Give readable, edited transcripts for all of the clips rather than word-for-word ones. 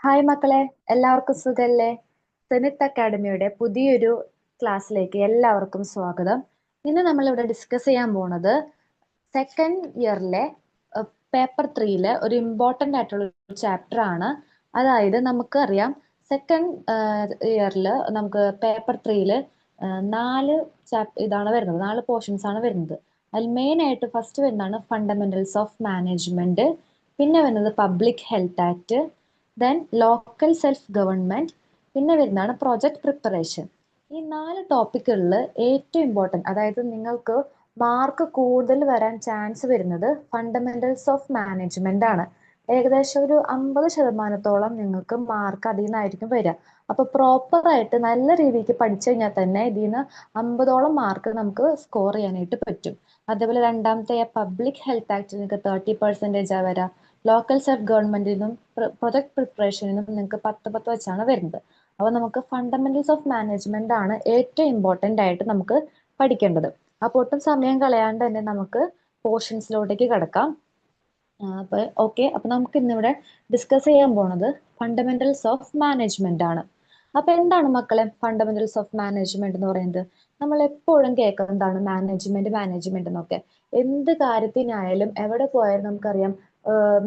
Hi മക്കളെ, എല്ലാവർക്കും സുഖല്ലേ? സെനിത്ത് അക്കാഡമിയുടെ പുതിയൊരു ക്ലാസ്സിലേക്ക് എല്ലാവർക്കും സ്വാഗതം. ഇന്ന് നമ്മളിവിടെ ഡിസ്കസ് ചെയ്യാൻ പോണത് സെക്കൻഡ് ഇയറിലെ പേപ്പർ 3 ഒരു ഇമ്പോർട്ടൻ്റ് ആയിട്ടുള്ള ഒരു ചാപ്റ്റർ ആണ്. അതായത് നമുക്കറിയാം സെക്കൻഡ് ഇയറിൽ നമുക്ക് പേപ്പർ 3 ഇതാണ് വരുന്നത്, 4 പോർഷൻസ് ആണ് വരുന്നത്. അതിൽ മെയിൻ ആയിട്ട് ഫസ്റ്റ് വരുന്നതാണ് ഫണ്ടമെന്റൽസ് ഓഫ് മാനേജ്മെന്റ്, പിന്നെ വരുന്നത് public health act, then local self government, പിന്നെ വരുന്നതാണ് പ്രോജക്ട് പ്രിപ്പറേഷൻ. ഈ 4 ടോപ്പിക്കുകളിൽ ഏറ്റവും ഇമ്പോർട്ടൻറ്റ്, അതായത് നിങ്ങൾക്ക് മാർക്ക് കൂടുതൽ വരാൻ ചാൻസ് വരുന്നത് ഫണ്ടമെന്റൽസ് ഓഫ് മാനേജ്മെന്റ് ആണ്. ഏകദേശം ഒരു 50% നിങ്ങൾക്ക് മാർക്ക് അതിൽ നിന്നായിരിക്കും വരിക. അപ്പൊ പ്രോപ്പർ ആയിട്ട് നല്ല രീതിക്ക് പഠിച്ചു കഴിഞ്ഞാൽ തന്നെ ഇതിൽ നിന്ന് 50ഓളം മാർക്ക് നമുക്ക് സ്കോർ ചെയ്യാനായിട്ട് പറ്റും. അതേപോലെ രണ്ടാമത്തെ പബ്ലിക് ഹെൽത്ത് ആക്ട് നിങ്ങൾക്ക് 30% വരാം. ലോക്കൽ സെൽഫ് ഗവൺമെന്റിനും പ്രൊജക്ട് പ്രിപ്പറേഷനും നിങ്ങൾക്ക് 10 വെച്ചാണ് വരുന്നത്. അപ്പോൾ നമുക്ക് ഫണ്ടമെന്റൽസ് ഓഫ് മാനേജ്മെന്റ് ആണ് ഏറ്റവും ഇമ്പോർട്ടൻ്റ് ആയിട്ട് നമുക്ക് പഠിക്കേണ്ടത്. അപ്പോൾ ഒട്ടും സമയം കളയാണ്ട് തന്നെ നമുക്ക് പോർഷൻസിലോട്ടേക്ക് കിടക്കാം. അപ്പൊ നമുക്ക് ഇന്നിവിടെ ഡിസ്കസ് ചെയ്യാൻ പോണത് ഫണ്ടമെന്റൽസ് ഓഫ് മാനേജ്മെന്റ് ആണ്. അപ്പൊ എന്താണ് മക്കളെ ഫണ്ടമെന്റൽസ് ഓഫ് മാനേജ്മെന്റ് എന്ന് പറയുന്നത്? നമ്മൾ എപ്പോഴും കേൾക്കുന്നതാണ് മാനേജ്മെന്റ് എന്നൊക്കെ. എന്ത് കാര്യത്തിനായാലും എവിടെ പോയാലും നമുക്കറിയാം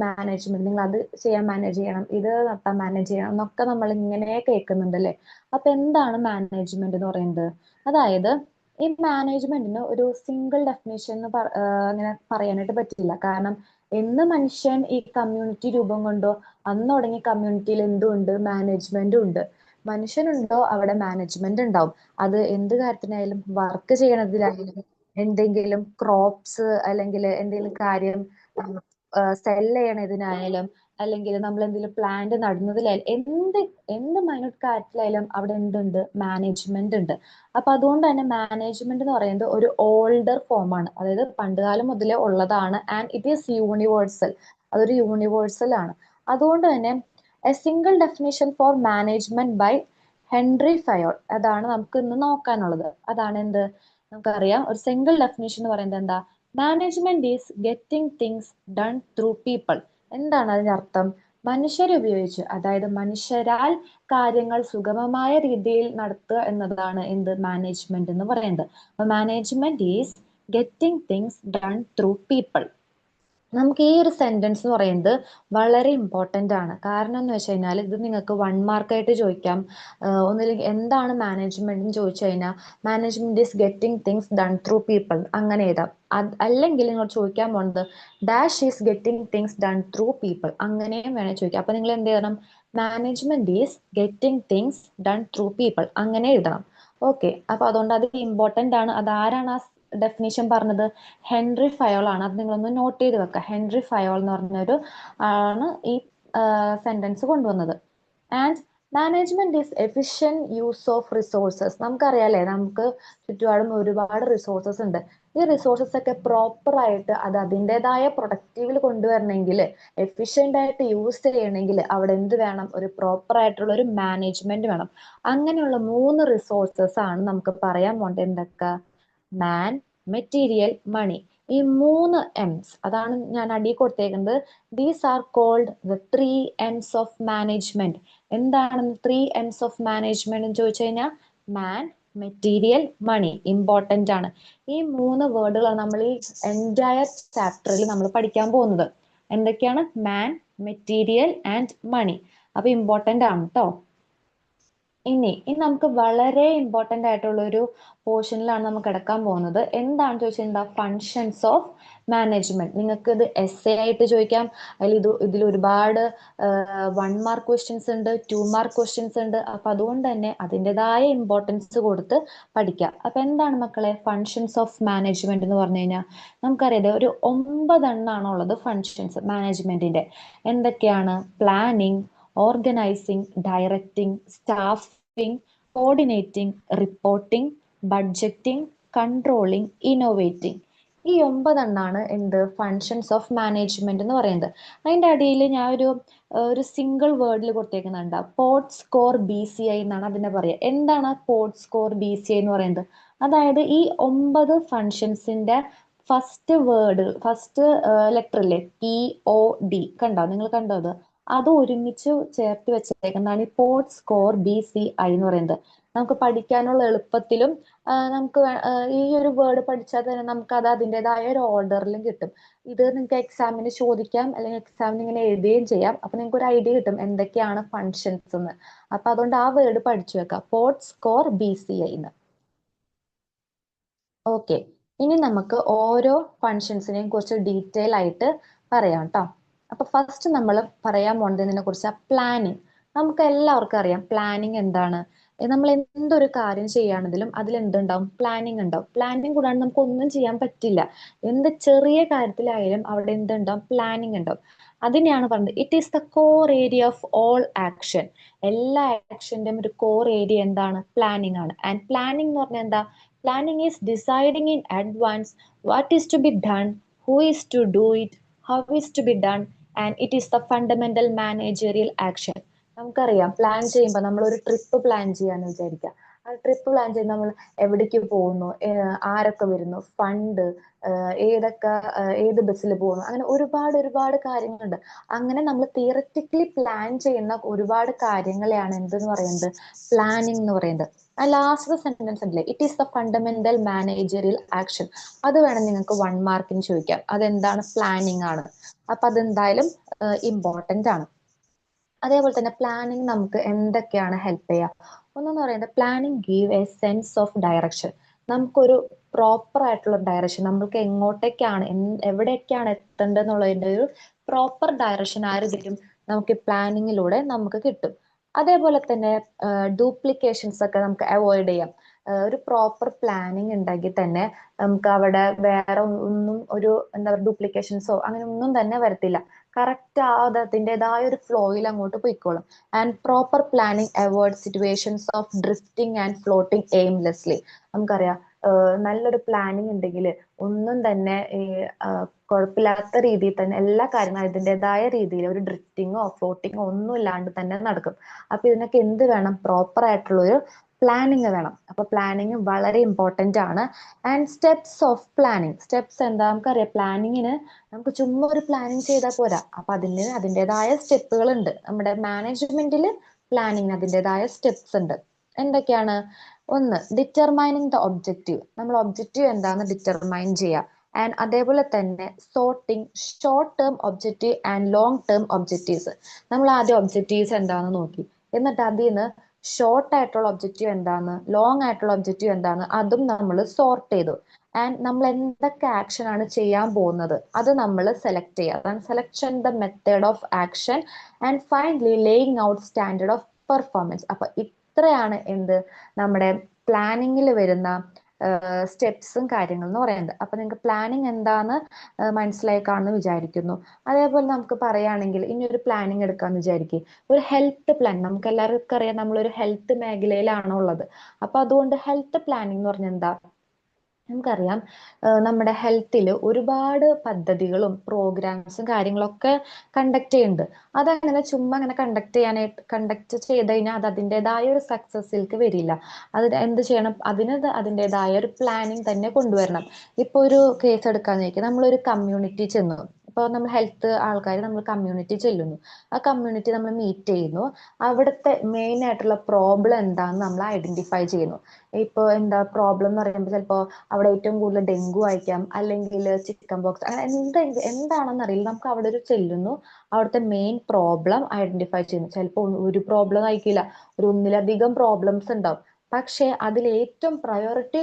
മാനേജ്മെന്റ്, നിങ്ങൾ അത് ചെയ്യാൻ മാനേജ് ചെയ്യണം, ഇത് നടത്താൻ മാനേജ് ചെയ്യണം എന്നൊക്കെ നമ്മൾ ഇങ്ങനെ കേൾക്കുന്നുണ്ട് അല്ലേ? അപ്പൊ എന്താണ് മാനേജ്മെന്റ് എന്ന് പറയുന്നത്? അതായത് ഈ മാനേജ്മെന്റിന് ഒരു സിംഗിൾ ഡെഫിനേഷൻ അങ്ങനെ പറയാനായിട്ട് പറ്റില്ല. കാരണം എന്ന് മനുഷ്യൻ ഈ കമ്മ്യൂണിറ്റി രൂപം കൊണ്ടോ അന്ന് തുടങ്ങി കമ്മ്യൂണിറ്റിയിൽ എന്തുണ്ട്? മാനേജ്മെന്റും ഉണ്ട്. മനുഷ്യനുണ്ടോ അവിടെ മാനേജ്മെന്റ് ഉണ്ടാവും. അത് എന്ത് കാര്യത്തിനായാലും, വർക്ക് ചെയ്യണതിലായാലും, എന്തെങ്കിലും ക്രോപ്സ് അല്ലെങ്കിൽ എന്തെങ്കിലും കാര്യം സെല് ചെയ്യണതിനായാലും, അല്ലെങ്കിൽ നമ്മൾ എന്തെങ്കിലും പ്ലാന്റ് നടുന്നതിലായാലും, എന്ത് മൈന്യൂട്ട് കാര്യത്തിലായാലും അവിടെ എന്തുണ്ട്? മാനേജ്മെന്റ് ഉണ്ട്. അപ്പൊ അതുകൊണ്ട് തന്നെ മാനേജ്മെന്റ് എന്ന് പറയുന്നത് ഒരു ഓൾഡർ ഫോം ആണ്. അതായത് പണ്ടുകാലം മുതലേ ഉള്ളതാണ്. And it is universal. അതൊരു യൂണിവേഴ്സൽ ആണ്. അതുകൊണ്ട് തന്നെ a single definition for management by Henri Fayol, അതാണ് നമുക്ക് ഇന്ന് നോക്കാനുള്ളത്. അതാണ് എന്ത്? നമുക്കറിയാം ഒരു സിംഗിൾ ഡെഫിനിഷൻ എന്ന് പറയുന്നത് എന്താ? Management is getting things done through people. എന്താണ് അതിന്റെ അർത്ഥം? മനുഷ്യരെ ഉപയോഗിച്ച്, അതായത് മനുഷ്യരാൽ കാര്യങ്ങൾ സുഗമമായ രീതിയിൽ നടത്തുക എന്നതാണ് എന്ത്? മാനേജ്മെന്റ് എന്ന് പറയുന്നത്. അപ്പൊ management is getting things done through people. നമുക്ക് ഈ ഒരു സെന്റൻസ് എന്ന് പറയുന്നത് വളരെ ഇമ്പോർട്ടന്റ് ആണ്. കാരണം എന്ന് വെച്ച് കഴിഞ്ഞാൽ ഇത് നിങ്ങൾക്ക് 1 മാർക്കായിട്ട് ചോദിക്കാം. ഒന്നില്ലെങ്കിൽ എന്താണ് മാനേജ്മെന്റ് എന്ന് ചോദിച്ചു കഴിഞ്ഞാൽ management is getting things done through people അങ്ങനെ എഴുതാം. അല്ലെങ്കിൽ നിങ്ങൾ ചോദിക്കാൻ പോകുന്നത് dash is getting things done through people അങ്ങനെയും വേണേൽ ചോദിക്കാം. അപ്പൊ നിങ്ങൾ എന്ത് ചെയ്യണം? Management is getting things done through people അങ്ങനെ എഴുതണം. ഓക്കെ, അപ്പൊ അതുകൊണ്ട് അത് ഇമ്പോർട്ടന്റ് ആണ്. അതാരാണ് ആ ഡെഫിനേഷൻ പറഞ്ഞത്? ഹെൻറി ഫയോൾ ആണ്. അത് നിങ്ങളൊന്ന് നോട്ട് ചെയ്ത് വെക്കുക. ഹെൻറി ഫയോൾ എന്ന് പറഞ്ഞൊരു ആണ് ഈ സെന്റൻസ് കൊണ്ടുവന്നത്. And management is efficient use of resources. നമുക്കറിയാലേ, നമുക്ക് ചുറ്റുപാടും ഒരുപാട് റിസോഴ്സസ് ഉണ്ട്. ഈ റിസോഴ്സസ് ഒക്കെ പ്രോപ്പർ ആയിട്ട് അത് അതിൻ്റെതായ പ്രൊഡക്റ്റീവിൽ കൊണ്ടുവരണമെങ്കിൽ, എഫിഷ്യന്റ് ആയിട്ട് യൂസ് ചെയ്യണമെങ്കിൽ അവിടെ എന്ത് വേണം? ഒരു പ്രോപ്പർ ആയിട്ടുള്ള ഒരു മാനേജ്മെന്റ് വേണം. അങ്ങനെയുള്ള 3 റിസോഴ്സസ് ആണ് നമുക്ക് പറയാൻ പോണ്ടത്. എന്തൊക്കെ? Man, material, money. ഈ 3 എംസ് അതാണ് ഞാൻ അടി കൊടുത്തേക്കുന്നത്. These are called the 3 Ms of management. എന്താണ് 3 എംസ് ഓഫ് മാനേജ്മെന്റ് എന്ന് ചോദിച്ചു കഴിഞ്ഞാൽ മാൻ, മെറ്റീരിയൽ, മണി ഇമ്പോർട്ടന്റ് ആണ്. ഈ 3 വേർഡുകളാണ് നമ്മൾ ഈ എൻറ്റയർ ചാപ്റ്ററിൽ നമ്മൾ പഠിക്കാൻ പോകുന്നത്. എന്തൊക്കെയാണ്? മാൻ, മെറ്റീരിയൽ ആൻഡ് മണി. അപ്പൊ ഇമ്പോർട്ടന്റ് ആണ് കേട്ടോ. ഇനി നമുക്ക് വളരെ ഇമ്പോർട്ടന്റ് ആയിട്ടുള്ള ഒരു പോർഷനിലാണ് നമുക്ക് കിടക്കാൻ പോകുന്നത്. എന്താണെന്ന് ചോദിച്ചാൽ എന്താ? Functions of management. നിങ്ങൾക്ക് ഇത് എസ് എ ആയിട്ട് ചോദിക്കാം. ഇതിൽ ഒരുപാട് 1 മാർക്ക് ക്വസ്റ്റ്യൻസ് ഉണ്ട്, 2 മാർക്ക് ക്വസ്റ്റ്യൻസ് ഉണ്ട്. അപ്പൊ അതുകൊണ്ട് തന്നെ അതിൻ്റെതായ ഇമ്പോർട്ടൻസ് കൊടുത്ത് പഠിക്കാം. അപ്പൊ എന്താണ് മക്കളെ ഫങ്ഷൻസ് ഓഫ് മാനേജ്മെന്റ് എന്ന് പറഞ്ഞു കഴിഞ്ഞാൽ? നമുക്കറിയാം ഒരു 9 എണ്ണാണ് ഉള്ളത് ഫങ്ഷൻസ് മാനേജ്മെന്റിന്റെ. എന്തൊക്കെയാണ്? Planning, organising, directing, staffing, coordinating, reporting, budgeting, controlling, innovating. ഈ 9 എണ്ണാണ് എന്ത്? ഫങ്ഷൻസ് ഓഫ് മാനേജ്മെന്റ് എന്ന് പറയുന്നത്. അതിന്റെ അടിയിൽ ഞാൻ ഒരു സിംഗിൾ വേർഡിൽ കൊടുത്തേക്കുന്നുണ്ട്. പോർട്ട് സ്കോർ BCI എന്നാണ് അതിനെ പറയുക. എന്താണ് പോർട്ട് സ്കോർ BCI എന്ന് പറയുന്നത്? അതായത് ഈ 9 ഫങ്ഷൻസിന്റെ ഫസ്റ്റ് വേർഡ്, ഫസ്റ്റ് ലെറ്റർ ഇല്ലേ? POD, കണ്ടോ? നിങ്ങൾ കണ്ടോ അത്? അത് ഒരുമിച്ച് ചേർത്ത് വെച്ചേക്കുന്നതാണ് ഈ പോർട്ട് സ്കോർ BCI എന്ന് പറയുന്നത്. നമുക്ക് പഠിക്കാനുള്ള എളുപ്പത്തിലും നമുക്ക് ഈ ഒരു വേർഡ് പഠിച്ചാൽ തന്നെ നമുക്ക് അത് അതിൻ്റെതായ ഒരു ഓർഡറിലും കിട്ടും. ഇത് നിങ്ങൾക്ക് എക്സാമിന് ചോദിക്കാം, അല്ലെങ്കിൽ എക്സാമിന് ഇങ്ങനെ എഴുതുകയും ചെയ്യാം. അപ്പൊ നിങ്ങൾക്ക് ഒരു ഐഡിയ കിട്ടും എന്തൊക്കെയാണ് ഫങ്ഷൻസ് എന്ന്. അപ്പൊ അതുകൊണ്ട് ആ വേർഡ് പഠിച്ചു വെക്കാം, പോർട്ട് സ്കോർ BCI എന്ന്. ഓക്കെ, ഇനി നമുക്ക് ഓരോ ഫങ്ഷൻസിനെയും കുറിച്ച് ഡീറ്റെയിൽ ആയിട്ട് പറയാം കേട്ടോ. അപ്പൊ ഫസ്റ്റ് നമ്മൾ പറയാൻ പോകുന്നതിനെ കുറിച്ച് പ്ലാനിങ്. നമുക്ക് എല്ലാവർക്കും അറിയാം പ്ലാനിങ് എന്താണ്. നമ്മൾ എന്തൊരു കാര്യം ചെയ്യുകയാണെങ്കിലും അതിൽ എന്തുണ്ടാവും, പ്ലാനിങ് ഉണ്ടാവും. പ്ലാനിങ് കൂടാതെ നമുക്ക് ഒന്നും ചെയ്യാൻ പറ്റില്ല. എന്ത് ചെറിയ കാര്യത്തിലായാലും അവിടെ എന്തുണ്ടാവും, പ്ലാനിങ് ഉണ്ടാവും. അതിനെയാണ് പറഞ്ഞത് it is the core area of all action. എല്ലാ ആക്ഷന്റെയും ഒരു കോർ ഏരിയ എന്താണ്, പ്ലാനിങ് ആണ്. ആൻഡ് പ്ലാനിങ് എന്ന് പറഞ്ഞാൽ എന്താ, planning is deciding in advance what is to be done, who is to do it, how is to be done, and it is the fundamental managerial action. നമുക്കറിയാം plan ചെയ്യുമ്പോൾ നമ്മൾ ഒരു trip plan ചെയ്യാന്ന് വിചാരിക്കുക. ആ ട്രിപ്പ് പ്ലാൻ ചെയ്യുന്ന നമ്മൾ എവിടേക്ക് പോകുന്നു, ആരൊക്കെ വരുന്നു, ഫണ്ട്, ഏതൊക്കെ ഏത് ബസ്സിൽ പോകുന്നു, അങ്ങനെ ഒരുപാട് ഒരുപാട് കാര്യങ്ങളുണ്ട്. അങ്ങനെ നമ്മൾ തിയററ്റിക്കലി പ്ലാൻ ചെയ്യുന്ന ഒരുപാട് കാര്യങ്ങളെയാണ് എന്തെന്ന് പറയുന്നത്, പ്ലാനിങ് എന്ന് പറയുന്നത്. ആ ലാസ്റ്റ് സെന്റൻസ് ഉണ്ടല്ലേ, it is the fundamental managerial action, അത് വേണം നിങ്ങൾക്ക് 1 മാർക്കിന് ചോദിക്കാം. അതെന്താണ്, പ്ലാനിങ് ആണ്. അപ്പൊ അതെന്തായാലും ഇമ്പോർട്ടന്റ് ആണ്. അതേപോലെ തന്നെ പ്ലാനിങ് നമുക്ക് എന്തൊക്കെയാണ് ഹെൽപ്പ് ചെയ്യുക. ഒന്നെന്ന് പറയുന്നത് planning give A sense of direction. നമുക്കൊരു പ്രോപ്പർ ആയിട്ടുള്ള ഡയറക്ഷൻ, നമ്മൾക്ക് എങ്ങോട്ടേക്കാണ് എവിടേക്കാണ് എത്തേണ്ടതെന്നുള്ളതിന്റെ ഒരു പ്രോപ്പർ ഡയറക്ഷൻ ആര് തരും, നമുക്ക് പ്ലാനിങ്ങിലൂടെ നമുക്ക് കിട്ടും. അതേപോലെ തന്നെ ഡ്യൂപ്ലിക്കേഷൻസ് ഒക്കെ നമുക്ക് അവോയ്ഡ് ചെയ്യാം. ഒരു പ്രോപ്പർ പ്ലാനിങ് ഉണ്ടെങ്കിൽ തന്നെ നമുക്ക് അവിടെ വേറെ ഒന്നും ഒരു എന്താ പറയുക ഡ്യൂപ്ലിക്കേഷൻസോ അങ്ങനെ ഒന്നും തന്നെ വരത്തില്ല. കറക്റ്റ് അതിൻ്റെതായ ഒരു ഫ്ലോയിൽ അങ്ങോട്ട് പോയിക്കോളും. And proper planning avoid situations of drifting and floating aimlessly. നമുക്കറിയാം നല്ലൊരു പ്ലാനിങ് ഉണ്ടെങ്കിൽ ഒന്നും തന്നെ ഈ കുഴപ്പമില്ലാത്ത രീതിയിൽ തന്നെ എല്ലാ കാര്യങ്ങളും ഇതിൻ്റെതായ രീതിയിൽ ഒരു ഡ്രിഫ്റ്റിങ്ങോ ഫ്ലോട്ടിങ്ങോ ഒന്നും ഇല്ലാണ്ട് തന്നെ നടക്കും. അപ്പൊ ഇതിനൊക്കെ എന്ത് വേണം, പ്രോപ്പർ ആയിട്ടുള്ള ഒരു പ്ലാനിങ് വേണം. അപ്പൊ പ്ലാനിങ് വളരെ ഇമ്പോർട്ടന്റ് ആണ്. And steps of planning. Steps എന്താ, നമുക്കറിയാം പ്ലാനിങ്ങിന് നമുക്ക് ചുമ്മാ ഒരു പ്ലാനിങ് ചെയ്താൽ പോരാ. അപ്പൊ അതിന് അതിൻ്റെതായ സ്റ്റെപ്പുകൾ ഉണ്ട്. നമ്മുടെ മാനേജ്മെന്റിൽ പ്ലാനിങ്ങിന് അതിൻ്റെതായ സ്റ്റെപ്സ് ഉണ്ട്. എന്തൊക്കെയാണ്, ഒന്ന് ഡിറ്റർമൈനിങ് ദ ഒബ്ജക്റ്റീവ്. നമ്മൾ ഒബ്ജക്റ്റീവ് എന്താന്ന് ഡിറ്റർമൈൻ ചെയ്യുക. ആൻഡ് അതേപോലെ തന്നെ sorting short term objective and long term objectives. നമ്മൾ ആദ്യം ഒബ്ജക്റ്റീവ്സ് എന്താന്ന് നോക്കി, എന്നിട്ട് അതിൽ നിന്ന് ഷോർട്ട് ആയിട്ടുള്ള ഒബ്ജക്റ്റീവ് എന്താന്ന്, ലോങ് ആയിട്ടുള്ള ഒബ്ജക്റ്റീവ് എന്താന്ന് അതും നമ്മൾ സോർട്ട് ചെയ്തു. ആൻഡ് നമ്മൾ എന്തൊക്കെ ആക്ഷൻ ആണ് ചെയ്യാൻ പോകുന്നത് അത് നമ്മൾ സെലക്ട് ചെയ്യുക. അതാണ് selection the method of action and finally laying out standard of performance. അപ്പൊ ഇത്രയാണ് എന്ത്, നമ്മുടെ പ്ലാനിങ്ങിൽ വരുന്ന സ്റ്റെപ്സും കാര്യങ്ങളും എന്ന് പറയുന്നത്. അപ്പൊ നിങ്ങൾക്ക് പ്ലാനിങ് എന്താന്ന് മനസ്സിലായി കാണുമെന്ന് വിചാരിക്കുന്നു. അതേപോലെ നമുക്ക് പറയുകയാണെങ്കിൽ ഇനി ഒരു പ്ലാനിങ് എടുക്കാന്ന് വിചാരിക്കും, ഒരു ഹെൽത്ത് പ്ലാൻ. നമുക്ക് എല്ലാവർക്കും അറിയാം നമ്മളൊരു ഹെൽത്ത് മേഖലയിലാണോ ഉള്ളത്. അപ്പൊ അതുകൊണ്ട് ഹെൽത്ത് പ്ലാനിങ് എന്ന് പറഞ്ഞാൽ എന്താ, നമുക്കറിയാം നമ്മുടെ ഹെൽത്തിൽ ഒരുപാട് പദ്ധതികളും പ്രോഗ്രാംസും കാര്യങ്ങളൊക്കെ കണ്ടക്ട് ചെയ്യുന്നുണ്ട്. അതങ്ങനെ ചുമ്മാ അങ്ങനെ കണ്ടക്ട് ചെയ്ത് കഴിഞ്ഞാൽ അത് അതിൻ്റെതായ ഒരു സക്സസിലേക്ക് വരില്ല. അത് എന്ത് ചെയ്യണം, അതിന് അതിൻ്റെതായ ഒരു പ്ലാനിങ് തന്നെ കൊണ്ടുവരണം. ഇപ്പൊ ഒരു കേസ് എടുക്കാന്ന് വെച്ചാൽ നമ്മളൊരു കമ്മ്യൂണിറ്റി ചെന്നു. ഇപ്പോൾ നമ്മൾ ഹെൽത്ത് ആൾക്കാർ നമ്മൾ കമ്മ്യൂണിറ്റി ചെല്ലുന്നു. ആ കമ്മ്യൂണിറ്റി നമ്മൾ മീറ്റ് ചെയ്യുന്നു. അവിടുത്തെ മെയിൻ ആയിട്ടുള്ള പ്രോബ്ലം എന്താണെന്ന് നമ്മൾ ഐഡന്റിഫൈ ചെയ്യുന്നു. ഇപ്പോൾ എന്താ പ്രോബ്ലം എന്ന് പറയുമ്പോൾ ചിലപ്പോൾ അവിടെ ഏറ്റവും കൂടുതൽ ഡെങ്കു ആയിരിക്കാം, അല്ലെങ്കിൽ ചിക്കൻ ബോക്സ്, അങ്ങനെ എന്താണെന്ന് അറിയില്ല. നമുക്ക് അവിടെ ഒരു ചെല്ലുന്നു, അവിടുത്തെ മെയിൻ പ്രോബ്ലം ഐഡന്റിഫൈ ചെയ്യുന്നു. ചിലപ്പോൾ ഒരു പ്രോബ്ലം ആയിരിക്കില്ല, ഒരു ഒന്നിലധികം പ്രോബ്ലംസ് ഉണ്ടാവും. പക്ഷെ അതിൽ ഏറ്റവും പ്രയോറിറ്റി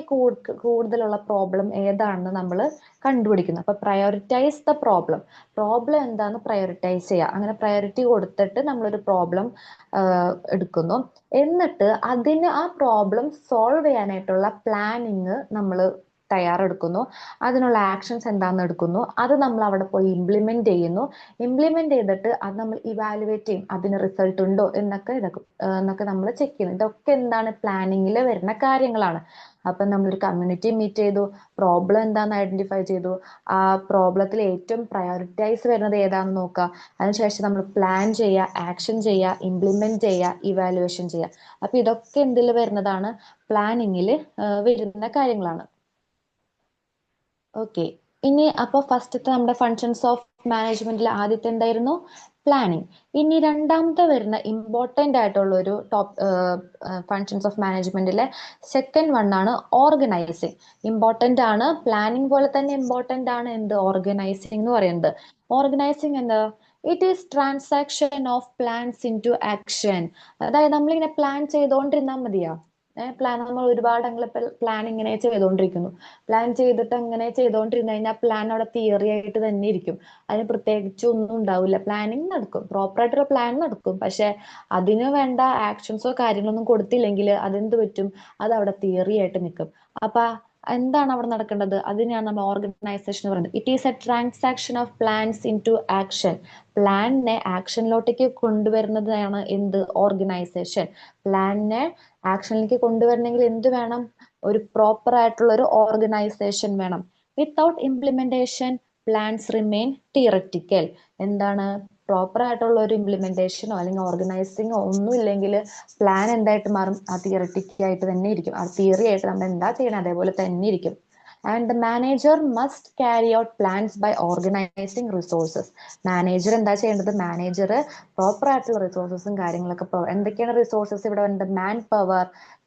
കൂടുതലുള്ള പ്രോബ്ലം ഏതാണെന്ന് നമ്മൾ കണ്ടുപിടിക്കുന്നു. അപ്പൊ പ്രയോറിറ്റൈസ് ദ പ്രോബ്ലം. പ്രോബ്ലം എന്താന്ന് പ്രയോറിറ്റൈസ് ചെയ്യുക. അങ്ങനെ പ്രയോറിറ്റി കൊടുത്തിട്ട് നമ്മളൊരു പ്രോബ്ലം എടുക്കുന്നു. എന്നിട്ട് അതിന് ആ പ്രോബ്ലം സോൾവ് ചെയ്യാനായിട്ടുള്ള പ്ലാനിങ് നമ്മൾ തയ്യാറെടുക്കുന്നു. അതിനുള്ള ആക്ഷൻസ് എന്താണെന്ന് എടുക്കുന്നു. അത് നമ്മൾ അവിടെ പോയി ഇംപ്ലിമെന്റ് ചെയ്യുന്നു. ഇംപ്ലിമെന്റ് ചെയ്തിട്ട് അത് നമ്മൾ ഇവാലുവേറ്റ് ചെയ്യും, അതിന് റിസൾട്ട് ഉണ്ടോ എന്നൊക്കെ നമ്മൾ ചെക്ക് ചെയ്യുന്നു. ഇതൊക്കെ എന്താണ്, പ്ലാനിങ്ങിൽ വരുന്ന കാര്യങ്ങളാണ്. അപ്പൊ നമ്മളൊരു കമ്മ്യൂണിറ്റി മീറ്റ് ചെയ്തു, പ്രോബ്ലം എന്താന്ന് ഐഡന്റിഫൈ ചെയ്തു, ആ പ്രോബ്ലത്തിൽ ഏറ്റവും പ്രയോറിറ്റൈസ് വരുന്നത് ഏതാണെന്ന് നോക്കുക. അതിനുശേഷം നമ്മൾ പ്ലാൻ ചെയ്യുക, ആക്ഷൻ ചെയ്യുക, ഇംപ്ലിമെന്റ് ചെയ്യുക, ഇവാലുവേഷൻ ചെയ്യുക. അപ്പൊ ഇതൊക്കെ എന്തിൽ വരുന്നതാണ്, പ്ലാനിങ്ങിൽ വരുന്ന കാര്യങ്ങളാണ്. ഓക്കെ, ഇനി അപ്പൊ ഫസ്റ്റത്തെ നമ്മുടെ ഫങ്ഷൻസ് ഓഫ് മാനേജ്മെന്റിൽ ആദ്യത്തെ എന്തായിരുന്നു, പ്ലാനിങ്. ഇനി രണ്ടാമത്തെ വരുന്ന ഇമ്പോർട്ടൻ്റ് ആയിട്ടുള്ള ഒരു ടോപ്പ് ഫങ്ഷൻസ് ഓഫ് മാനേജ്മെന്റിലെ സെക്കൻഡ് വൺ ആണ് ഓർഗനൈസിങ്. ഇമ്പോർട്ടൻ്റ് ആണ്, പ്ലാനിങ് പോലെ തന്നെ ഇമ്പോർട്ടൻ്റ് ആണ് എന്ത് ഓർഗനൈസിങ് എന്ന് പറയുന്നത്. ഓർഗനൈസിങ് എന്താ? It is transaction of plans in to action. അതായത് നമ്മളിങ്ങനെ പ്ലാൻ ചെയ്തുകൊണ്ടിരുന്നാൽ മതിയാ. പ്ലാൻ നമ്മൾ ഒരുപാട് അങ്ങനെ പ്ലാൻ ഇങ്ങനെ ചെയ്തുകൊണ്ടിരിക്കുന്നു. പ്ലാൻ ചെയ്തിട്ട് അങ്ങനെ ചെയ്തുകൊണ്ടിരുന്നു കഴിഞ്ഞാൽ പ്ലാൻ അവിടെ തിയറി ആയിട്ട് തന്നെ ഇരിക്കും. അതിന് പ്രത്യേകിച്ച് ഒന്നും ഉണ്ടാവില്ല. പ്ലാനിങ് നടക്കും, പ്രോപ്പർ ആയിട്ടുള്ള പ്ലാൻ നടക്കും, പക്ഷെ അതിന് വേണ്ട ആക്ഷൻസോ കാര്യങ്ങളൊന്നും കൊടുത്തില്ലെങ്കിൽ അതെന്ത് പറ്റും? അത് അവിടെ തിയറി ആയിട്ട് നിൽക്കും. അപ്പൊ എന്താണ് അവിടെ നടക്കേണ്ടത്? അതിനെയാണ് നമ്മൾ ഓർഗനൈസേഷൻ പറയുന്നത്. It is a transaction of plans in to action. പ്ലാനിനെ ആക്ഷനിലോട്ടേക്ക് കൊണ്ടുവരുന്നതാണ് എന്ത്? ഓർഗനൈസേഷൻ. പ്ലാനിനെ ആക്ഷനിലേക്ക് കൊണ്ടുവരണമെങ്കിൽ എന്ത് വേണം? ഒരു പ്രോപ്പർ ആയിട്ടുള്ള ഒരു ഓർഗനൈസേഷൻ വേണം. Without implementation plans remain theoretical. എന്താണ്? പ്രോപ്പർ ആയിട്ടുള്ള ഒരു ഇംപ്ലിമെന്റേഷനോ അല്ലെങ്കിൽ ഓർഗനൈസിങ്ങോ ഒന്നും ഇല്ലെങ്കിൽ പ്ലാൻ എന്തായിട്ട് മാറും? ആ തിയററ്റിക് ആയിട്ട് തന്നെ ഇരിക്കും. ആ തിയറി ആയിട്ട് നമ്മൾ എന്താ ചെയ്യണം അതേപോലെ തന്നെ ഇരിക്കും. And the manager must carry out plans by organising resources. Manager എന്താ ചെയ്യേണ്ടത്? മാനേജർ പ്രോപ്പർ ആയിട്ടുള്ള റിസോഴ്സസും കാര്യങ്ങളൊക്കെ എന്തൊക്കെയാണ് റിസോഴ്സസ് ഇവിടെ വേണ്ടത്? Man power,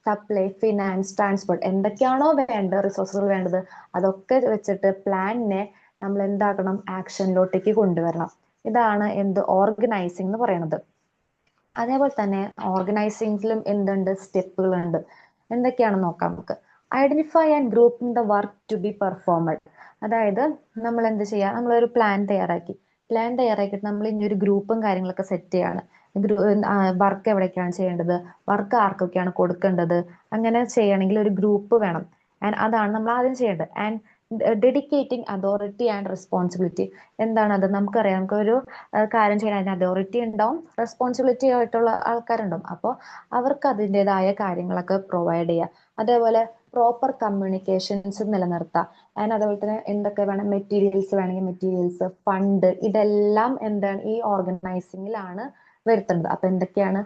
supply, finance, transport, എന്തൊക്കെയാണോ വേണ്ടത് റിസോഴ്സുകൾ വേണ്ടത് അതൊക്കെ വെച്ചിട്ട് പ്ലാനിനെ നമ്മൾ എന്താക്കണം? ആക്ഷനിലോട്ടേക്ക് കൊണ്ടുവരണം. ഇതാണ് എന്ത്? ഓർഗനൈസിങ് എന്ന് പറയുന്നത്. അതേപോലെ തന്നെ ഓർഗനൈസിംഗിലും എന്തുണ്ട്? സ്റ്റെപ്പുകളുണ്ട്. എന്തൊക്കെയാണെന്ന് നോക്കാം നമുക്ക്. Identify and grouping the work to be performed. അതായത് നമ്മൾ എന്ത് ചെയ്യുക? നമ്മളൊരു പ്ലാൻ തയ്യാറാക്കിയിട്ട് നമ്മൾ ഇനി ഒരു ഗ്രൂപ്പും കാര്യങ്ങളൊക്കെ സെറ്റ് ചെയ്യാണ്. വർക്ക് എവിടേക്കാണ് ചെയ്യേണ്ടത്, വർക്ക് ആർക്കൊക്കെയാണ് കൊടുക്കേണ്ടത്, അങ്ങനെ ചെയ്യണമെങ്കിൽ ഒരു ഗ്രൂപ്പ് വേണം. ആൻഡ് അതാണ് നമ്മൾ ആദ്യം ചെയ്യേണ്ടത്. And dedicating authority and responsibility. എന്താണ് അത്? നമുക്കറിയാം, നമുക്കൊരു കാര്യം ചെയ്യാൻ അതിന് അതോറിറ്റി ഉണ്ടാവും, റെസ്പോൺസിബിലിറ്റി ആയിട്ടുള്ള ആൾക്കാരുണ്ടാവും. അപ്പോൾ അവർക്ക് അതിൻ്റെതായ കാര്യങ്ങളൊക്കെ പ്രൊവൈഡ് ചെയ്യുക. അതേപോലെ പ്രോപ്പർ കമ്മ്യൂണിക്കേഷൻസ് നിലനിർത്തുക. അതിന് അതുപോലെ തന്നെ എന്തൊക്കെ വേണം? മെറ്റീരിയൽസ് വേണമെങ്കിൽ മെറ്റീരിയൽസ്, ഫണ്ട്, ഇതെല്ലാം എന്താണ്? ഈ ഓർഗനൈസിങ്ങിലാണ് വരുത്തുന്നത്. അപ്പൊ എന്തൊക്കെയാണ്?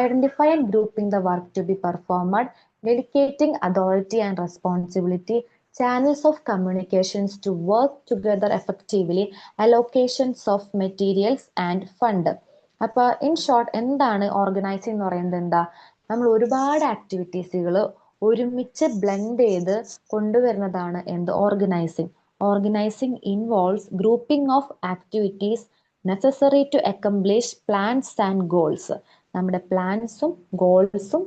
Identify and grouping the work to be performed, dedicating authority and responsibility, channels of communications to work together effectively, allocations of materials and fund. അപ്പൊ ഇൻ ഷോർട്ട് എന്താണ് ഓർഗനൈസിംഗ് എന്ന് പറയുന്നത്? എന്താ? നമ്മൾ ഒരുപാട് ആക്ടിവിറ്റീസുകൾ ഒരുമിച്ച് ബ്ലെൻഡ് ചെയ്ത് കൊണ്ടുവരുന്നതാണ് എന്ത്? Organising. Organising involves grouping of activities necessary to accomplish plans and goals. നമ്മുടെ പ്ലാൻസും ഗോൾസും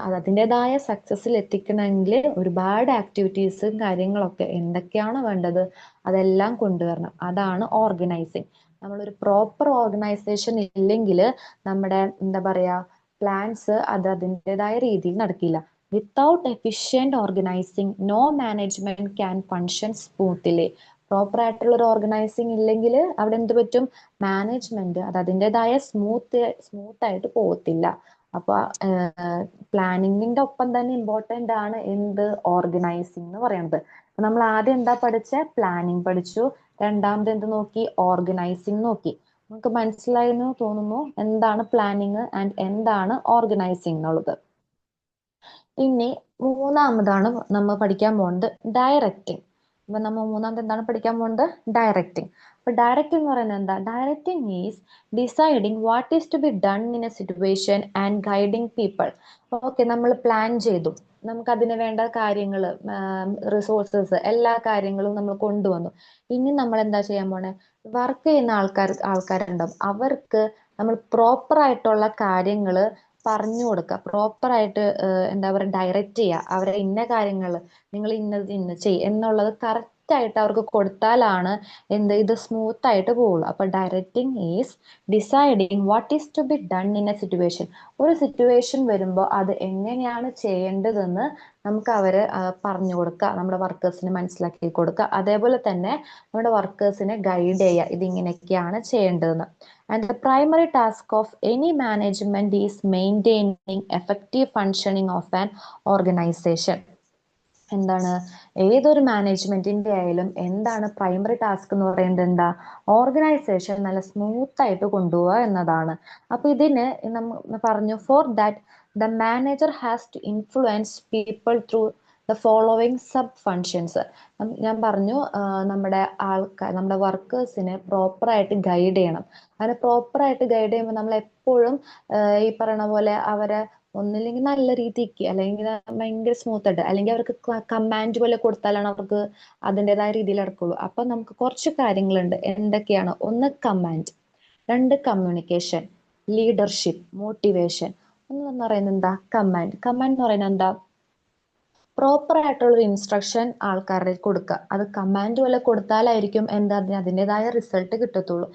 അത് അതിൻ്റെതായ സക്സസ്സിൽ എത്തിക്കണമെങ്കിൽ ഒരുപാട് ആക്ടിവിറ്റീസും കാര്യങ്ങളൊക്കെ എന്തൊക്കെയാണോ വേണ്ടത് അതെല്ലാം കൊണ്ടുവരണം. അതാണ് ഓർഗനൈസിങ്. നമ്മളൊരു പ്രോപ്പർ ഓർഗനൈസേഷൻ ഇല്ലെങ്കിൽ നമ്മുടെ എന്താ പറയാ പ്ലാൻസ് അത് അതിൻ്റെതായ രീതിയിൽ നടക്കില്ല. Without efficient organising no management can function smoothly. Proper ആയിട്ടുള്ള ഒരു ഓർഗനൈസിങ് ഇല്ലെങ്കിൽ അവിടെ എന്ത് പറ്റും? മാനേജ്മെന്റ് അത് അതിൻ്റെതായ സ്മൂത്ത് ആയിട്ട് പോകത്തില്ല. അപ്പൊ പ്ലാനിങ്ങിന്റെ ഒപ്പം തന്നെ ഇമ്പോർട്ടന്റ് ആണ് എന്ത്? ഓർഗനൈസിങ് എന്ന് പറയുന്നത്. നമ്മൾ ആദ്യം എന്താ പഠിച്ച? പ്ലാനിങ് പഠിച്ചു. രണ്ടാമത് എന്ത് നോക്കി? ഓർഗനൈസിങ് നോക്കി. നമുക്ക് മനസ്സിലായി എന്ന് തോന്നുന്നു എന്താണ് പ്ലാനിങ് ആൻഡ് എന്താണ് ഓർഗനൈസിങ് എന്നുള്ളത്. ഇനി മൂന്നാമതാണ് നമ്മൾ പഠിക്കാൻ പോകുന്നത് ഡയറക്റ്റിംഗ്. അപ്പൊ നമ്മൾ മൂന്നാമത് എന്താണ് പഠിക്കാൻ പോകുന്നത്? ഡയറക്റ്റിംഗ്. അപ്പൊ ഡയറക്റ്റിംഗ് എന്ന് പറയുന്നത് എന്താ? Directing is deciding what is to be done in a situation and guiding people. Okay, നമ്മൾ പ്ലാൻ ചെയ്തു, നമുക്ക് അതിന് വേണ്ട കാര്യങ്ങൾ, റിസോഴ്സസ്, എല്ലാ കാര്യങ്ങളും നമ്മൾ കൊണ്ടുവന്നു. ഇനി നമ്മൾ എന്താ ചെയ്യാൻ പോണേ? വർക്ക് ചെയ്യുന്ന ആൾക്കാരുണ്ടാവും, അവർക്ക് നമ്മൾ പ്രോപ്പർ ആയിട്ടുള്ള കാര്യങ്ങൾ പറഞ്ഞു കൊടുക്കുക. പ്രോപ്പർ ആയിട്ട് എന്താ പറയുക, ഡയറക്റ്റ് ചെയ്യുക. അവരെ ഇന്ന കാര്യങ്ങൾ നിങ്ങൾ ഇന്ന ചെയ്യും എന്നുള്ളത് കറക്റ്റ് ആയിട്ട് അവർക്ക് കൊടുത്താലാണ് ഇത് സ്മൂത്ത് ആയിട്ട് പോകുള്ളൂ. അപ്പൊ directing is deciding what is to be done in a situation. ഒരു സിറ്റുവേഷൻ വരുമ്പോൾ അത് എങ്ങനെയാണ് ചെയ്യേണ്ടതെന്ന് നമുക്ക് അവര് പറഞ്ഞു കൊടുക്കുക, നമ്മുടെ വർക്കേഴ്സിന് മനസ്സിലാക്കി കൊടുക്കുക. അതേപോലെ തന്നെ നമ്മുടെ വർക്കേഴ്സിനെ ഗൈഡ് ചെയ്യുക, ഇതിങ്ങനെയൊക്കെയാണ് ചെയ്യേണ്ടതെന്ന്. And the primary task of any management is maintaining effective functioning of an organization. എന്താണ്? ഏതൊരു മാനേജ്മെന്റിന്റെ ആയാലും എന്താണ് പ്രൈമറി ടാസ്ക് എന്ന് പറയുന്നത്? എന്താ? ഓർഗനൈസേഷൻ നല്ല സ്മൂത്ത് ആയിട്ട് കൊണ്ടുപോവുക എന്നതാണ്. അപ്പൊ ഇതിന് നമ്മൾ പറഞ്ഞു, for that the manager has to influence people through the following sub functions. ഞാൻ പറഞ്ഞു നമ്മുടെ വർക്കേഴ്സിനെ പ്രോപ്പറായിട്ട് ഗൈഡ് ചെയ്യണം. അങ്ങനെ പ്രോപ്പറായിട്ട് ഗൈഡ് ചെയ്യുമ്പോൾ നമ്മൾ എപ്പോഴും ഈ പറയണ പോലെ അവരെ ഒന്നില്ലെങ്കിൽ നല്ല രീതിക്ക്, അല്ലെങ്കിൽ ഭയങ്കര സ്മൂത്ത് ആയിട്ട്, അല്ലെങ്കിൽ അവർക്ക് കമാൻഡ് പോലെ കൊടുത്താലാണ് അവർക്ക് അതിൻ്റെതായ രീതിയിൽ നടക്കുള്ളൂ. അപ്പൊ നമുക്ക് കുറച്ച് കാര്യങ്ങളുണ്ട്. എന്തൊക്കെയാണ്? ഒന്ന് കമാൻഡ്, രണ്ട് കമ്മ്യൂണിക്കേഷൻ, ലീഡർഷിപ്പ്, മോട്ടിവേഷൻ. എന്ന് പറയുന്നത് എന്താ? കമാൻഡ്. കമാൻഡ് എന്ന് പറയുന്നത് എന്താ? പ്രോപ്പർ ആയിട്ടുള്ള ഒരു ഇൻസ്ട്രക്ഷൻ ആൾക്കാരുടെ കൊടുക്കുക. അത് കമാൻഡ് പോലെ കൊടുത്താലായിരിക്കും എന്താ അതിൻ്റെതായ റിസൾട്ട് കിട്ടത്തുള്ളൂ.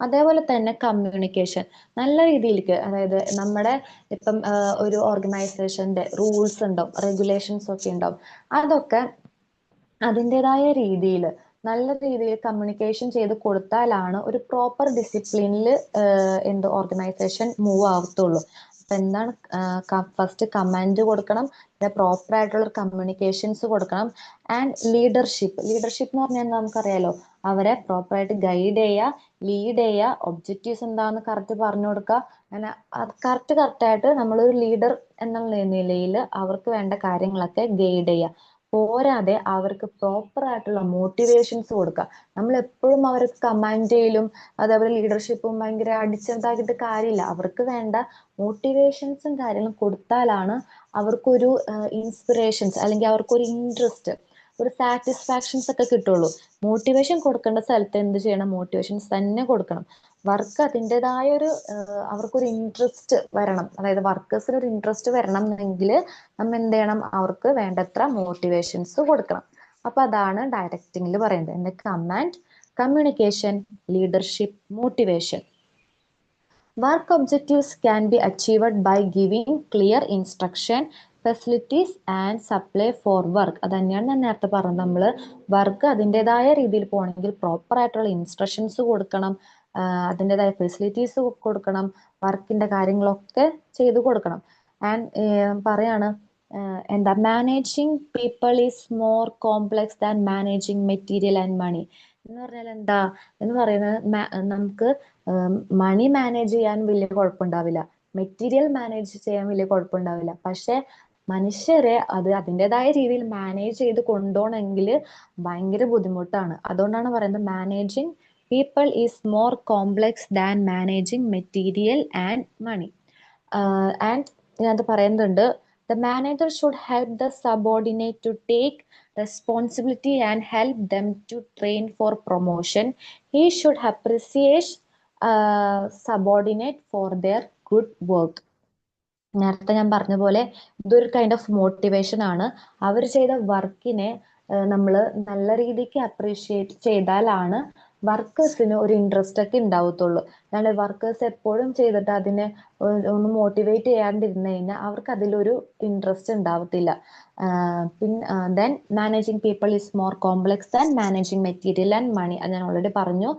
അതേപോലെ തന്നെ കമ്മ്യൂണിക്കേഷൻ നല്ല രീതിയിലേക്ക്, അതായത് നമ്മുടെ ഇപ്പം ഒരു ഓർഗനൈസേഷന്റെ റൂൾസ് ഉണ്ടാവും, റെഗുലേഷൻസ് ഒക്കെ ഉണ്ടാവും. അതൊക്കെ അതിൻ്റെതായ രീതിയിൽ നല്ല രീതിയിൽ കമ്മ്യൂണിക്കേഷൻ ചെയ്ത് കൊടുത്താലാണ് ഒരു പ്രോപ്പർ ഡിസിപ്ലിനിൽ ഓർഗനൈസേഷൻ മൂവ് ആവത്തുള്ളൂ. അപ്പൊ എന്താണ്? ഫസ്റ്റ് കമാൻഡ് കൊടുക്കണം, പിന്നെ പ്രോപ്പർ ആയിട്ടുള്ള കമ്മ്യൂണിക്കേഷൻസ് കൊടുക്കണം. And leadership. ലീഡർഷിപ്പ് എന്ന് പറഞ്ഞാൽ നമുക്കറിയാലോ, അവരെ പ്രോപ്പറായിട്ട് ഗൈഡ് ചെയ്യുക, ലീഡ് ചെയ്യുക, ഒബ്ജക്റ്റീവ്സ് എന്താണെന്ന് കറക്റ്റ് പറഞ്ഞു കൊടുക്കുക. അങ്ങനെ അത് കറക്റ്റായിട്ട് നമ്മളൊരു ലീഡർ എന്നുള്ള നിലയിൽ അവർക്ക് വേണ്ട കാര്യങ്ങളൊക്കെ ഗൈഡ് ചെയ്യുക. പോരാതെ അവർക്ക് പ്രോപ്പർ ആയിട്ടുള്ള മോട്ടിവേഷൻസ് കൊടുക്കുക. നമ്മൾ എപ്പോഴും അവർക്ക് കമാൻഡ് ചെയ്യലും അതേപോലെ ലീഡർഷിപ്പും ഭയങ്കര അടിച്ചതാക്കിയിട്ട് കാര്യമില്ല. അവർക്ക് വേണ്ട മോട്ടിവേഷൻസും കാര്യങ്ങളും കൊടുത്താലാണ് അവർക്കൊരു ഇൻസ്പിറേഷൻസ്, അല്ലെങ്കിൽ അവർക്കൊരു ഇൻട്രസ്റ്റ്, ഒരു സാറ്റിസ്ഫാക്ഷൻസ് ഒക്കെ കിട്ടുള്ളൂ. മോട്ടിവേഷൻ കൊടുക്കേണ്ട സ്ഥലത്ത് എന്ത് ചെയ്യണം? മോട്ടിവേഷൻസ് തന്നെ കൊടുക്കണം. വർക്ക് അതിൻ്റെതായ ഒരു അവർക്കൊരു ഇൻട്രസ്റ്റ് വരണം. അതായത് വർക്കേഴ്സിന് ഒരു ഇൻട്രസ്റ്റ് വരണം എന്നെങ്കിൽ നമ്മൾ എന്ത് ചെയ്യണം? അവർക്ക് വേണ്ടത്ര മോട്ടിവേഷൻസ് കൊടുക്കണം. അപ്പൊ അതാണ് ഡയറക്റ്റിംഗിൽ പറയുന്നത്. എന്താ? Command, communication, leadership, motivation. Work objectives can be achieved by giving clear instruction, facilities and supply for work. അത് തന്നെയാണ് ഞാൻ നേരത്തെ പറഞ്ഞത്. നമ്മൾ വർക്ക് അതിൻ്റെതായ രീതിയിൽ പോകണമെങ്കിൽ പ്രോപ്പർ ആയിട്ടുള്ള ഇൻസ്ട്രക്ഷൻസ് കൊടുക്കണം, അതിൻ്റെതായ ഫെസിലിറ്റീസ് കൊടുക്കണം, വർക്കിന്റെ കാര്യങ്ങളൊക്കെ ചെയ്തു കൊടുക്കണം. ആൻഡ് പറയാണ് എന്താ? Managing people is more complex than managing material and money. എന്ന് പറഞ്ഞാൽ എന്താ എന്ന് പറയുന്നത്? നമുക്ക് മണി മാനേജ് ചെയ്യാൻ വലിയ കുഴപ്പമുണ്ടാവില്ല, മെറ്റീരിയൽ മാനേജ് ചെയ്യാൻ വലിയ കുഴപ്പമുണ്ടാവില്ല. പക്ഷെ മനുഷ്യരെ അത് അതിൻ്റെതായ രീതിയിൽ മാനേജ് ചെയ്ത് കൊണ്ടുപോകണമെങ്കിൽ ഭയങ്കര ബുദ്ധിമുട്ടാണ്. അതുകൊണ്ടാണ് പറയുന്നത് managing people is more complex than managing material and money. And ഇതിനകത്ത് പറയുന്നുണ്ട്, the manager should help the subordinate to take responsibility and help them to train for promotion. He should appreciate subordinate for their good work. നേരത്തെ ഞാൻ പറഞ്ഞ പോലെ ഇതൊരു kind of motivation ആണ്. അവർ ചെയ്ത വർക്കിനെ നമ്മൾ നല്ല രീതിക്ക് അപ്രീഷിയേറ്റ് ചെയ്താലാണ് വർക്കേഴ്സിന് ഒരു ഇൻട്രസ്റ്റ് ഒക്കെ ഉണ്ടാവത്തുള്ളൂ. അല്ലാണ്ട് വർക്കേഴ്സ് എപ്പോഴും ചെയ്തിട്ട് അതിനെ ഒന്ന് മോട്ടിവേറ്റ് ചെയ്യാണ്ടിരുന്നു കഴിഞ്ഞാൽ അവർക്ക് അതിലൊരു ഇൻട്രസ്റ്റ് ഉണ്ടാവത്തില്ല. പിന്നെ then managing people is more complex than managing material and money. അത് ഞാൻ ഓൾറെഡി പറഞ്ഞു.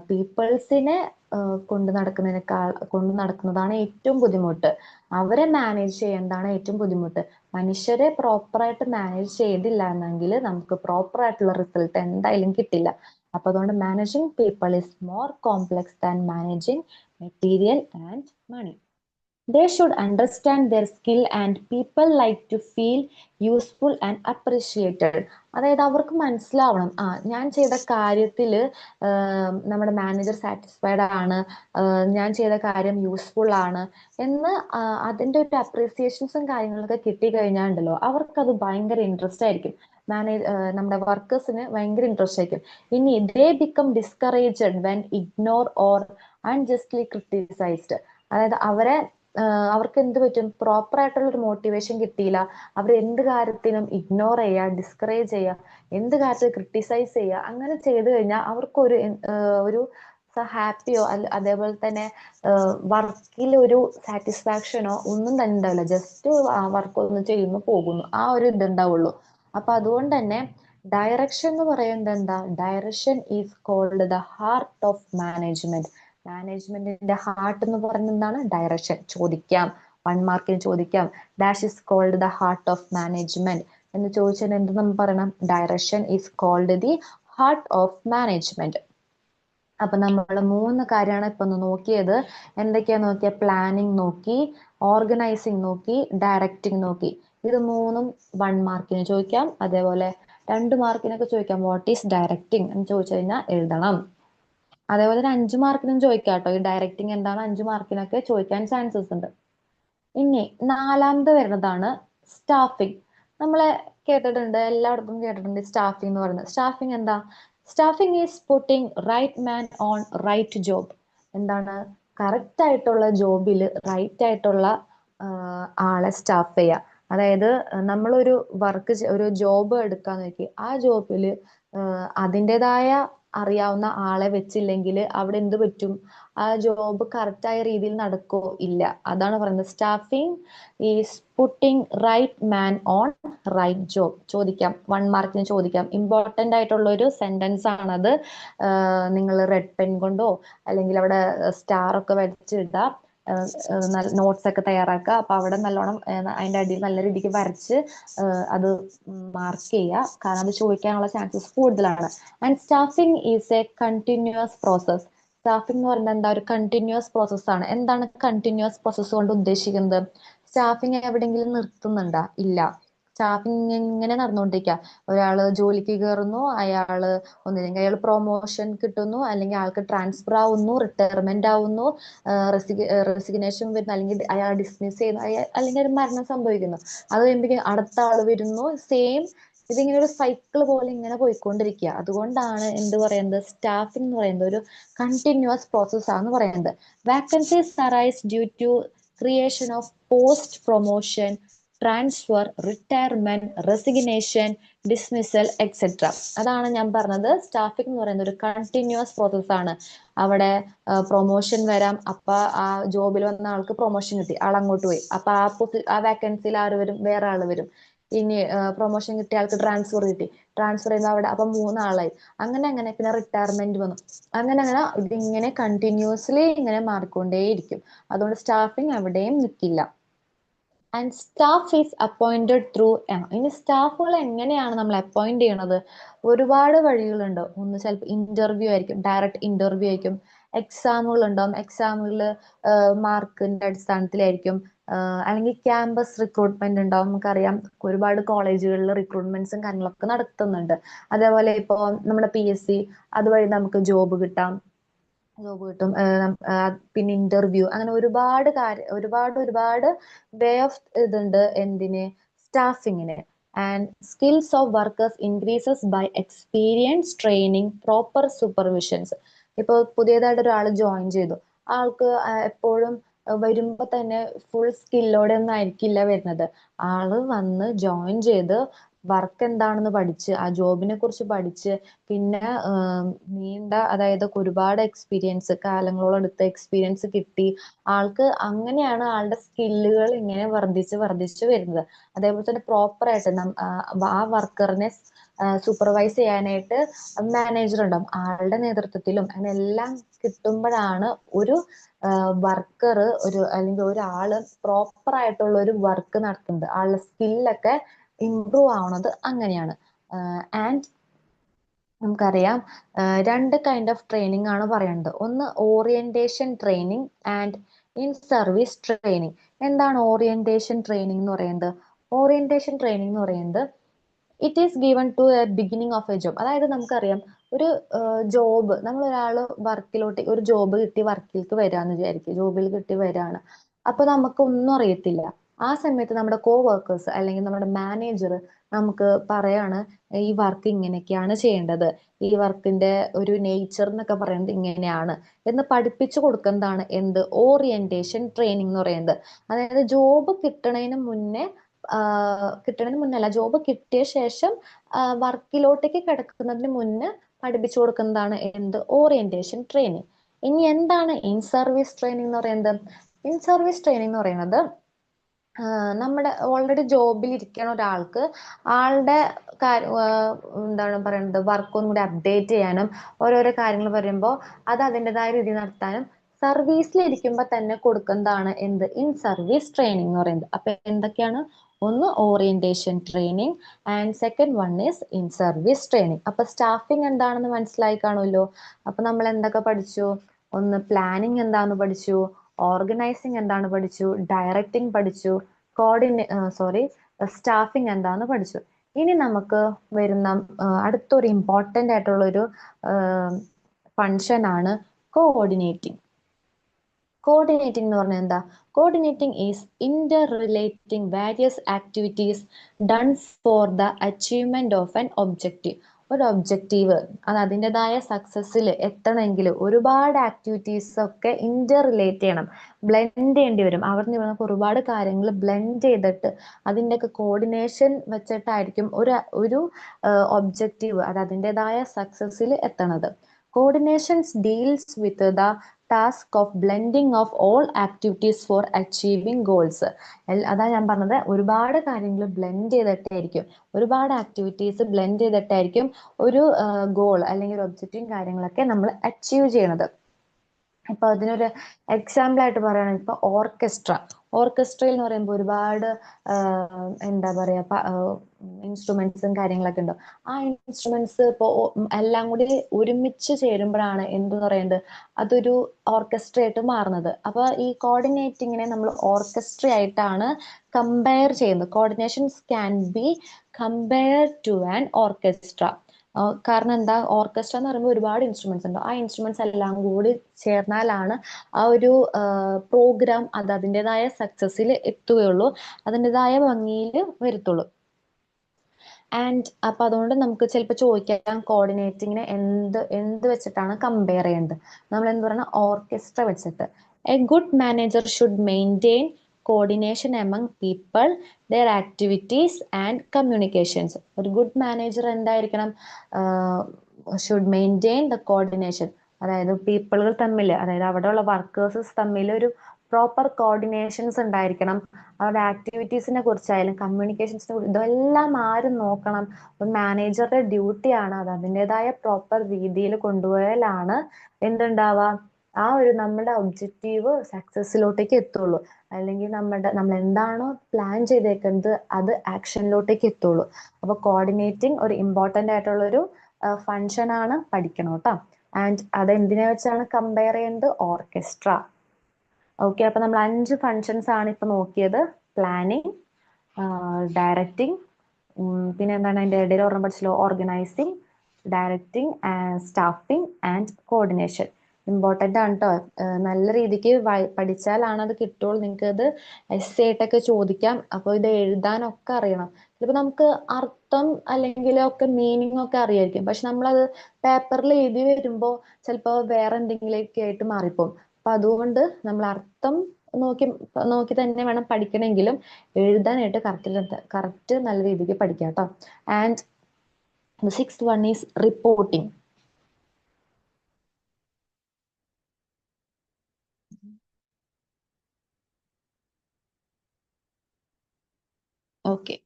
പീപ്പിൾസിനെ കൊണ്ടു നടക്കുന്നതാണ് ഏറ്റവും ബുദ്ധിമുട്ട്. അവരെ മാനേജ് ചെയ്യേണ്ടതാണ് ഏറ്റവും ബുദ്ധിമുട്ട്. മനുഷ്യരെ പ്രോപ്പറായിട്ട് മാനേജ് ചെയ്തില്ല എന്നെങ്കിൽ നമുക്ക് പ്രോപ്പർ ആയിട്ടുള്ള റിസൾട്ട് എന്തായാലും കിട്ടില്ല. അപ്പൊ അതുകൊണ്ട് managing people is more complex than managing material and money. They should understand their skill and people like to feel useful and appreciated. അതായത് അവർക്ക് മനസ്സിലാവണം, ഞാൻ ചെയ്ത കാര്യത്തിൽ നമ്മുടെ മാനേജർ സാറ്റിസ്ഫൈഡ് ആണ്, ഞാൻ ചെയ്ത കാര്യം യൂസ്ഫുൾ ആണ് എന്ന് അതിൻ്റെ ഒരു അപ്രീസിയേഷൻസും കാര്യങ്ങളൊക്കെ കിട്ടിക്കഴിഞ്ഞാൽ ഉണ്ടല്ലോ അവർക്കത് ഭയങ്കര ഇൻട്രസ്റ്റ് ആയിരിക്കും. നമ്മുടെ വർക്കേഴ്സിന് ഭയങ്കര ഇൻട്രസ്റ്റ് ആയിരിക്കും. ഇനി they become discouraged when ignore or unjustly criticized. അതായത് അവർക്ക് എന്ത് പറ്റും? പ്രോപ്പർ ആയിട്ടുള്ള ഒരു മോട്ടിവേഷൻ കിട്ടിയില്ല, അവർ എന്ത് കാര്യത്തിനും ഇഗ്നോർ ചെയ്യുക, ഡിസ്കറേജ് ചെയ്യുക, എന്ത് കാര്യത്തിൽ ക്രിട്ടിസൈസ് ചെയ്യുക, അങ്ങനെ ചെയ്തു കഴിഞ്ഞാൽ അവർക്കൊരു ഒരു ഹാപ്പിയോ അതേപോലെ തന്നെ വർക്കിൽ ഒരു സാറ്റിസ്ഫാക്ഷനോ ഒന്നും തന്നെ ഉണ്ടാവില്ല. ജസ്റ്റ് വർക്ക് ഒന്ന് ചെയ്യുന്നു പോകുന്നു, ആ ഒരു ഇതുണ്ടാവുള്ളൂ. അപ്പൊ അതുകൊണ്ട് തന്നെ ഡയറക്ഷൻ എന്ന് പറയുന്നത് എന്താ? Direction is called the heart of management. മാനേജ്മെന്റിന്റെ ഹാർട്ട് എന്ന് പറയുന്നത് എന്താണ്? ഡയറക്ഷൻ. ചോദിക്കാം, 1 മാർക്കിന് ചോദിക്കാം, dash is called the heart of management എന്ന് ചോദിച്ചാൽ എന്ത് നമ്മൾ പറയണം? Direction is called the heart of management. അപ്പൊ നമ്മൾ 3 കാര്യമാണ് ഇപ്പൊ ഒന്ന് നോക്കിയത്. എന്തൊക്കെയാ നോക്കിയ? പ്ലാനിങ് നോക്കി, ഓർഗനൈസിങ് നോക്കി, ഡയറക്റ്റിംഗ് നോക്കി. ഇത് മൂന്നും 1 മാർക്കിന് ചോദിക്കാം. അതേപോലെ 2 മാർക്കിനൊക്കെ ചോദിക്കാം. വാട്ട് ഈസ് ഡയറക്റ്റിംഗ് എന്ന് ചോദിച്ചു കഴിഞ്ഞാൽ എഴുതണം. അതേപോലെ ഒരു 5 മാർക്കിനും ചോദിക്കാം കേട്ടോ. ഈ ഡയറക്റ്റിംഗ് എന്താണ് 5 മാർക്കിനൊക്കെ ചോദിക്കാൻ ചാൻസസ് ഉണ്ട്. ഇനി 4ാമത് വരുന്നതാണ് സ്റ്റാഫിംഗ്. നമ്മളെ കേട്ടിട്ടുണ്ട്, എല്ലായിടത്തും കേട്ടിട്ടുണ്ട് സ്റ്റാഫിംഗ് എന്ന് പറയുന്നത്. സ്റ്റാഫിംഗ് എന്താ? Staffing is putting right man on right job. എന്താണ്? കറക്റ്റ് ആയിട്ടുള്ള ജോബിൽ റൈറ്റ് ആയിട്ടുള്ള ആളെ സ്റ്റാഫ് ചെയ്യുക. അതായത് നമ്മളൊരു ഒരു ജോബ് എടുക്കാന്ന് നോക്കി, ആ ജോബിൽ അതിൻ്റെതായ അറിയാവുന്ന ആളെ വെച്ചില്ലെങ്കിൽ അവിടെ എന്ത് പറ്റും? ആ ജോബ് കറക്റ്റായ രീതിയിൽ നടക്കോ? ഇല്ല. അതാണ് പറയുന്നത് staffing is putting right man on right job. ചോദിക്കാം, 1 മാർക്കിന് ചോദിക്കാം. ഇമ്പോർട്ടന്റ് ആയിട്ടുള്ള ഒരു സെന്റൻസ് ആണത്. നിങ്ങൾ റെഡ് പെൻ കൊണ്ടോ അല്ലെങ്കിൽ അവിടെ സ്റ്റാർ ഒക്കെ വരച്ചിടുക, നോട്ട്സ് ഒക്കെ തയ്യാറാക്കുക. അപ്പൊ അവിടെ നല്ലോണം അതിന്റെ അടിയിൽ നല്ല രീതിക്ക് വരച്ച് അത് മാർക്ക് ചെയ്യുക, കാരണം അത് ചോദിക്കാനുള്ള ചാൻസസ് കൂടുതലാണ്. And staffing is A continuous process. Staffing എന്ന് പറയുന്നത് എന്താ? ഒരു കണ്ടിന്യൂസ് പ്രോസസ് ആണ്. എന്താണ് കണ്ടിന്യൂസ് പ്രോസസ് കൊണ്ട് ഉദ്ദേശിക്കുന്നത്? സ്റ്റാഫിംഗ് എവിടെയെങ്കിലും നിർത്തുന്നുണ്ടോ? ഇല്ല. സ്റ്റാഫിംഗ് ഇങ്ങനെ നടന്നുകൊണ്ടിരിക്കുക. ഒരാള് ജോലിക്ക് കയറുന്നു, ഒന്നില്ലെങ്കിൽ അയാൾ പ്രൊമോഷൻ കിട്ടുന്നു, അല്ലെങ്കിൽ ആൾക്ക് ട്രാൻസ്ഫർ ആവുന്നു, റിട്ടയർമെന്റ് ആവുന്നു, റെസിഗ്നേഷൻ വരുന്നു, അല്ലെങ്കിൽ അയാൾ ഡിസ്മിസ് ചെയ്യുന്നു, അല്ലെങ്കിൽ ഒരു മരണം സംഭവിക്കുന്നു. അത് കഴിയുമ്പോൾ അടുത്ത ആള് വരുന്നു. സെയിം ഇതിങ്ങനെ ഒരു സൈക്കിൾ പോലെ ഇങ്ങനെ പോയിക്കൊണ്ടിരിക്കുക. അതുകൊണ്ടാണ് എന്ത് പറയുന്നത്? സ്റ്റാഫിംഗ് എന്ന് പറയുന്നത് ഒരു കണ്ടിന്യൂസ് പ്രോസസ് ആണെന്ന് പറയുന്നത്. Vacancies arise due to creation of post promotion, transfer, retirement, resignation, dismissal etcetera. അതാണ് ഞാൻ പറഞ്ഞത്. സ്റ്റാഫിംഗ് എന്ന് പറയുന്നത് ഒരു കണ്ടിന്യൂസ് പ്രോസസ് ആണ്. അവിടെ പ്രൊമോഷൻ വരാം. അപ്പൊ ആ ജോബിൽ വന്ന ആൾക്ക് പ്രൊമോഷൻ കിട്ടി, ആൾ അങ്ങോട്ട് പോയി. അപ്പൊ ആ വാക്കൻസിയിൽ ആര് വരും? വേറെ ആള് വരും. ഇനി പ്രൊമോഷൻ കിട്ടിയ ആൾക്ക് ട്രാൻസ്ഫർ കിട്ടി, ട്രാൻസ്ഫർ ചെയ്യുന്ന അവിടെ അപ്പൊ 3 ആളായി. അങ്ങനെ അങ്ങനെ പിന്നെ റിട്ടയർമെന്റ് വന്നു. അങ്ങനെ അങ്ങനെ ഇതിങ്ങനെ കണ്ടിന്യൂസ്ലി ഇങ്ങനെ മാറിക്കൊണ്ടേയിരിക്കും. അതുകൊണ്ട് സ്റ്റാഫിംഗ് എവിടെയും നിൽക്കില്ല. And staff is appointed through. ഇനി സ്റ്റാഫുകൾ എങ്ങനെയാണ് നമ്മൾ അപ്പോയിന്റ് ചെയ്യണത്? ഒരുപാട് വഴികളുണ്ട്. ഒന്ന് ചിലപ്പോൾ ഇന്റർവ്യൂ ആയിരിക്കും, ഡയറക്റ്റ് ഇന്റർവ്യൂ ആയിരിക്കും. എക്സാമുകൾ ഉണ്ടാവും, എക്സാമുകളിൽ മാർക്കിന്റെ അടിസ്ഥാനത്തിലായിരിക്കും. അല്ലെങ്കിൽ ക്യാമ്പസ് റിക്രൂട്ട്മെന്റ് ഉണ്ടാവും. നമുക്കറിയാം ഒരുപാട് കോളേജുകളിൽ റിക്രൂട്ട്മെന്റ്സും കാര്യങ്ങളൊക്കെ നടത്തുന്നുണ്ട്. അതേപോലെ ഇപ്പോൾ നമ്മുടെ PSC അതുവഴി നമുക്ക് ജോബ് കിട്ടാം, കിട്ടും. പിന്നെ ഇന്റർവ്യൂ, അങ്ങനെ ഒരുപാട് വേ ഓഫ് ഇതുണ്ട് എന്തിന്? സ്റ്റാഫിങ്ങിന്. And skills of workers increases by experience, training, proper supervisions. ഇപ്പോൾ പുതിയതായിട്ട് ഒരാൾ ജോയിൻ ചെയ്തു, ആൾക്ക് എപ്പോഴും വരുമ്പോ തന്നെ ഫുൾ സ്കില്ലോടെ ഒന്നും ആയിരിക്കില്ല വരുന്നത്. ആള് വന്ന് ജോയിൻ ചെയ്ത് വർക്ക് എന്താണെന്ന് പഠിച്ച്, ആ ജോബിനെ കുറിച്ച് പഠിച്ച്, പിന്നെ അതായത് ഒരുപാട് എക്സ്പീരിയൻസ്, കാലങ്ങളോളം എടുത്ത എക്സ്പീരിയൻസ് കിട്ടി ആൾക്ക്. അങ്ങനെയാണ് ആളുടെ സ്കില്ലുകൾ ഇങ്ങനെ വർദ്ധിച്ച് വരുന്നത്. അതേപോലെ തന്നെ പ്രോപ്പർ ആയിട്ട് ആ വർക്കറിനെ സൂപ്പർവൈസ് ചെയ്യാനായിട്ട് മാനേജർ ഉണ്ടാവും. ആളുടെ നേതൃത്വത്തിലും അങ്ങനെ എല്ലാം കിട്ടുമ്പോഴാണ് ഒരു വർക്കർ അല്ലെങ്കിൽ ഒരാള് പ്രോപ്പർ ആയിട്ടുള്ള ഒരു വർക്ക് നടത്തുന്നത്. ആളുടെ സ്കില്ലൊക്കെ ഇംപ്രൂവ് ആവണത് അങ്ങനെയാണ്. ആൻഡ് നമുക്കറിയാം 2 കൈൻഡ് ഓഫ് ട്രെയിനിങ് ആണ് പറയുന്നത്. ഒന്ന് orientation training and in service training. എന്താണ് ഓറിയന്റേഷൻ ട്രെയിനിങ് എന്ന് പറയുന്നത്? ഓറിയന്റേഷൻ ട്രെയിനിങ് എന്ന് പറയുന്നത് it is given to a beginning of a job. അതായത് നമുക്കറിയാം ഒരു ജോബ്, നമ്മൾ ഒരാൾ ഒരു ജോബ് കിട്ടി വർക്കിലേക്ക് വരാന്ന് വിചാരിക്കും, ജോബിൽ കിട്ടി വരാണ്. അപ്പൊ നമുക്ക് ഒന്നും അറിയത്തില്ല. ആ സമയത്ത് നമ്മുടെ കോ വർക്കേഴ്സ് അല്ലെങ്കിൽ നമ്മുടെ മാനേജർ നമുക്ക് പറയാണ് ഈ വർക്ക് ഇങ്ങനെയൊക്കെയാണ് ചെയ്യേണ്ടത്, ഈ വർക്കിന്റെ ഒരു നേച്ചർ എന്നൊക്കെ പറയുന്നത് ഇങ്ങനെയാണ് എന്ന് പഠിപ്പിച്ചു കൊടുക്കുന്നതാണ് എന്ത്? ഓറിയന്റേഷൻ ട്രെയിനിങ് എന്ന് പറയുന്നത്. അതായത് ജോബ് കിട്ടണതിന് മുന്നല്ല, ജോബ് കിട്ടിയ ശേഷം വർക്കിലോട്ടേക്ക് കിടക്കുന്നതിന് മുന്നേ പഠിപ്പിച്ചു കൊടുക്കുന്നതാണ് എന്ത്? Orientation training. ഇനി എന്താണ് ഇൻ സർവീസ് ട്രെയിനിങ് എന്ന് പറയുന്നത്? ഇൻ സർവീസ് ട്രെയിനിങ് എന്ന് പറയുന്നത് നമ്മുടെ ഓൾറെഡി ജോബിൽ ഇരിക്കുന്ന ഒരാൾക്ക് ആളുടെ എന്താണ് പറയുന്നത്, വർക്ക് ഒന്നും കൂടി അപ്ഡേറ്റ് ചെയ്യാനും ഓരോരോ കാര്യങ്ങൾ പറയുമ്പോൾ അത് അതിൻ്റെതായ രീതി നടത്താനും സർവീസിൽ ഇരിക്കുമ്പോൾ തന്നെ കൊടുക്കുന്നതാണ് എന്ത്? ഇൻ സർവീസ് ട്രെയിനിങ് എന്ന് പറയുന്നത്. അപ്പൊ എന്തൊക്കെയാണ്? ഒന്ന് orientation training and second one is in service training. അപ്പൊ സ്റ്റാഫിംഗ് എന്താണെന്ന് മനസ്സിലായി കാണുമല്ലോ. അപ്പൊ നമ്മൾ എന്തൊക്കെ പഠിച്ചു? ഒന്ന് പ്ലാനിങ് എന്താണെന്ന് പഠിച്ചു, ഓർഗനൈസിങ് എന്താണ് പഠിച്ചു, ഡയറക്റ്റിംഗ് പഠിച്ചു, സ്റ്റാഫിംഗ് എന്താന്ന് പഠിച്ചു. ഇനി നമുക്ക് വരുന്ന അടുത്തൊരു ഇമ്പോർട്ടൻ്റ് ആയിട്ടുള്ള ഒരു ഫങ്ഷൻ ആണ് കോഓർഡിനേറ്റിംഗ്. കോർഡിനേറ്റിംഗ് എന്ന് പറഞ്ഞാൽ എന്താ? Coordinating is Inter relating various activities done for the achievement of an objective. ഒരു ഒബ്ജക്റ്റീവ് അത് അതിൻ്റെതായ സക്സസ്സിൽ എത്തണമെങ്കിൽ ഒരുപാട് ആക്ടിവിറ്റീസ് ഒക്കെ ഇന്റർ റിലേറ്റ് ചെയ്യണം, ബ്ലെൻഡ് ചെയ്യേണ്ടി വരും. അവിടെ നിന്ന് നമുക്ക് ഒരുപാട് കാര്യങ്ങൾ ബ്ലെൻഡ് ചെയ്തിട്ട് അതിൻ്റെയൊക്കെ കോർഡിനേഷൻ വെച്ചിട്ടായിരിക്കും ഒരു ഒബ്ജക്റ്റീവ് അത് അതിൻ്റെതായ സക്സസ്സിൽ എത്തണത്. Coordinations deals with the task of blending of all activities for achieving goals. അതാ ഞാൻ പറഞ്ഞത്, ഒരുപാട് കാര്യങ്ങൾ ബ്ലെൻഡ് ചെയ്തിട്ടായിരിക്കും, ഒരുപാട് ആക്ടിവിറ്റീസ് ബ്ലെൻഡ് ചെയ്തിട്ടായിരിക്കും ഒരു ഗോൾ അല്ലെങ്കിൽ ഒരു ഒബ്ജക്റ്റീവും കാര്യങ്ങളൊക്കെ നമ്മൾ അച്ചീവ് ചെയ്യണത്. ഇപ്പൊ അതിനൊരു എക്സാമ്പിൾ ആയിട്ട് പറയുകയാണെങ്കിൽ ഇപ്പൊ ഓർക്കസ്ട്രയിൽ എന്ന് പറയുമ്പോൾ ഒരുപാട് എന്താ പറയാ ഇൻസ്ട്രുമെന്റ്സും കാര്യങ്ങളൊക്കെ ഉണ്ട്. ആ ഇൻസ്ട്രുമെന്റ്സ് ഇപ്പോ എല്ലാം കൂടി ഒരുമിച്ച് ചേരുമ്പോഴാണ് എന്ത് പറയുന്നത്, അതൊരു ഓർക്കസ്ട്ര ആയിട്ട് മാറുന്നത്. അപ്പൊ ഈ കോർഡിനേറ്റിങ്ങിനെ നമ്മൾ ഓർക്കസ്ട്ര ആയിട്ടാണ് കമ്പയർ ചെയ്യുന്നത്. Coordinations can be compare to an orchestra. കാരണം എന്താ, ഓർക്കസ്ട്ര എന്ന് പറയുമ്പോൾ ഒരുപാട് ഇൻസ്ട്രുമെന്റ്സ് ഉണ്ട്. ആ ഇൻസ്ട്രുമെന്റ്സ് എല്ലാം കൂടി ചേർന്നാലാണ് ആ ഒരു പ്രോഗ്രാം അത് അതിൻ്റെതായ സക്സസ്സിൽ എത്തുകയുള്ളൂ, അതിൻ്റെതായ ഭംഗിയിൽ വരുത്തുള്ളൂ. ആൻഡ് അപ്പൊ അതുകൊണ്ട് നമുക്ക് ചിലപ്പോൾ ചോദിക്കാം കോർഡിനേറ്റിങ്ങിനെ എന്ത് വെച്ചിട്ടാണ് കമ്പയർ ചെയ്യേണ്ടത്. നമ്മൾ എന്ത് പറയുന്നത്, ഓർക്കസ്ട്ര വെച്ചിട്ട്. A good manager should maintain coordination among people, their activities and communications. ഒരു ഗുഡ് മാനേജർ എന്തായിരിക്കണം, ഷുഡ് മെയിൻറ്റെയിൻ ദ കോർഡിനേഷൻ, അതായത് പീപ്പിളുകൾ തമ്മിൽ, അതായത് അവിടെയുള്ള വർക്കേഴ്സ് തമ്മിൽ ഒരു പ്രോപ്പർ കോർഡിനേഷൻസ് ഉണ്ടായിരിക്കണം. അവരുടെ ആക്ടിവിറ്റീസിനെ കുറിച്ചായാലും കമ്മ്യൂണിക്കേഷൻസിനെ കുറിച്ച് ഇതെല്ലാം ആരും നോക്കണം. ഒരു മാനേജറുടെ ഡ്യൂട്ടിയാണ്. അത് അതിൻ്റെതായ പ്രോപ്പർ രീതിയിൽ കൊണ്ടുപോയാലാണ് എന്തുണ്ടാവുക, ആ ഒരു നമ്മുടെ ഒബ്ജക്റ്റീവ് സക്സസ്സിലോട്ടേക്ക് എത്തുള്ളൂ. അല്ലെങ്കിൽ നമ്മൾ എന്താണോ പ്ലാൻ ചെയ്തേക്കുന്നത് അത് ആക്ഷനിലോട്ടേക്ക് എത്തുള്ളൂ. അപ്പൊ കോർഡിനേറ്റിംഗ് ഒരു ഇമ്പോർട്ടൻ്റ് ആയിട്ടുള്ള ഒരു ഫങ്ഷൻ ആണ്, പഠിക്കണം കേട്ടോ. ആൻഡ് അത് എന്തിനെ വെച്ചാണ് കമ്പയർ ചെയ്യുന്നത്, ഓർക്കസ്ട്ര. ഓക്കെ, അപ്പൊ നമ്മൾ 5 ഫങ്ഷൻസ് ആണ് ഇപ്പൊ നോക്കിയത്. പ്ലാനിങ്, ഡയറക്റ്റിംഗ്, പിന്നെ എന്താണ് അതിന്റെ ഇടയിൽ ഓർമ്മ പഠിച്ചല്ലോ, organizing, directing, staffing and coordination. Important ആണ് കേട്ടോ. നല്ല രീതിക്ക് പഠിച്ചാലാണ് അത് കിട്ടുള്ളൂ. നിങ്ങൾക്ക് ഇത് എസ്സേ ആയിട്ടൊക്കെ ചോദിക്കാം. അപ്പോൾ ഇത് എഴുതാനൊക്കെ അറിയണം. ചിലപ്പോൾ നമുക്ക് അർത്ഥം അല്ലെങ്കിൽ ഒക്കെ മീനിങ് ഒക്കെ അറിയായിരിക്കും, പക്ഷെ നമ്മളത് പേപ്പറിൽ എഴുതി വരുമ്പോൾ ചിലപ്പോൾ വേറെ എന്തെങ്കിലുമൊക്കെ ആയിട്ട് മാറിപ്പോകും. അപ്പൊ അതുകൊണ്ട് നമ്മൾ അർത്ഥം നോക്കി നോക്കി തന്നെ വേണം പഠിക്കണമെങ്കിലും എഴുതാനായിട്ട് കറക്റ്റ് നല്ല രീതിക്ക് പഠിക്കാം കേട്ടോ. And the sixth one is reporting. Okay.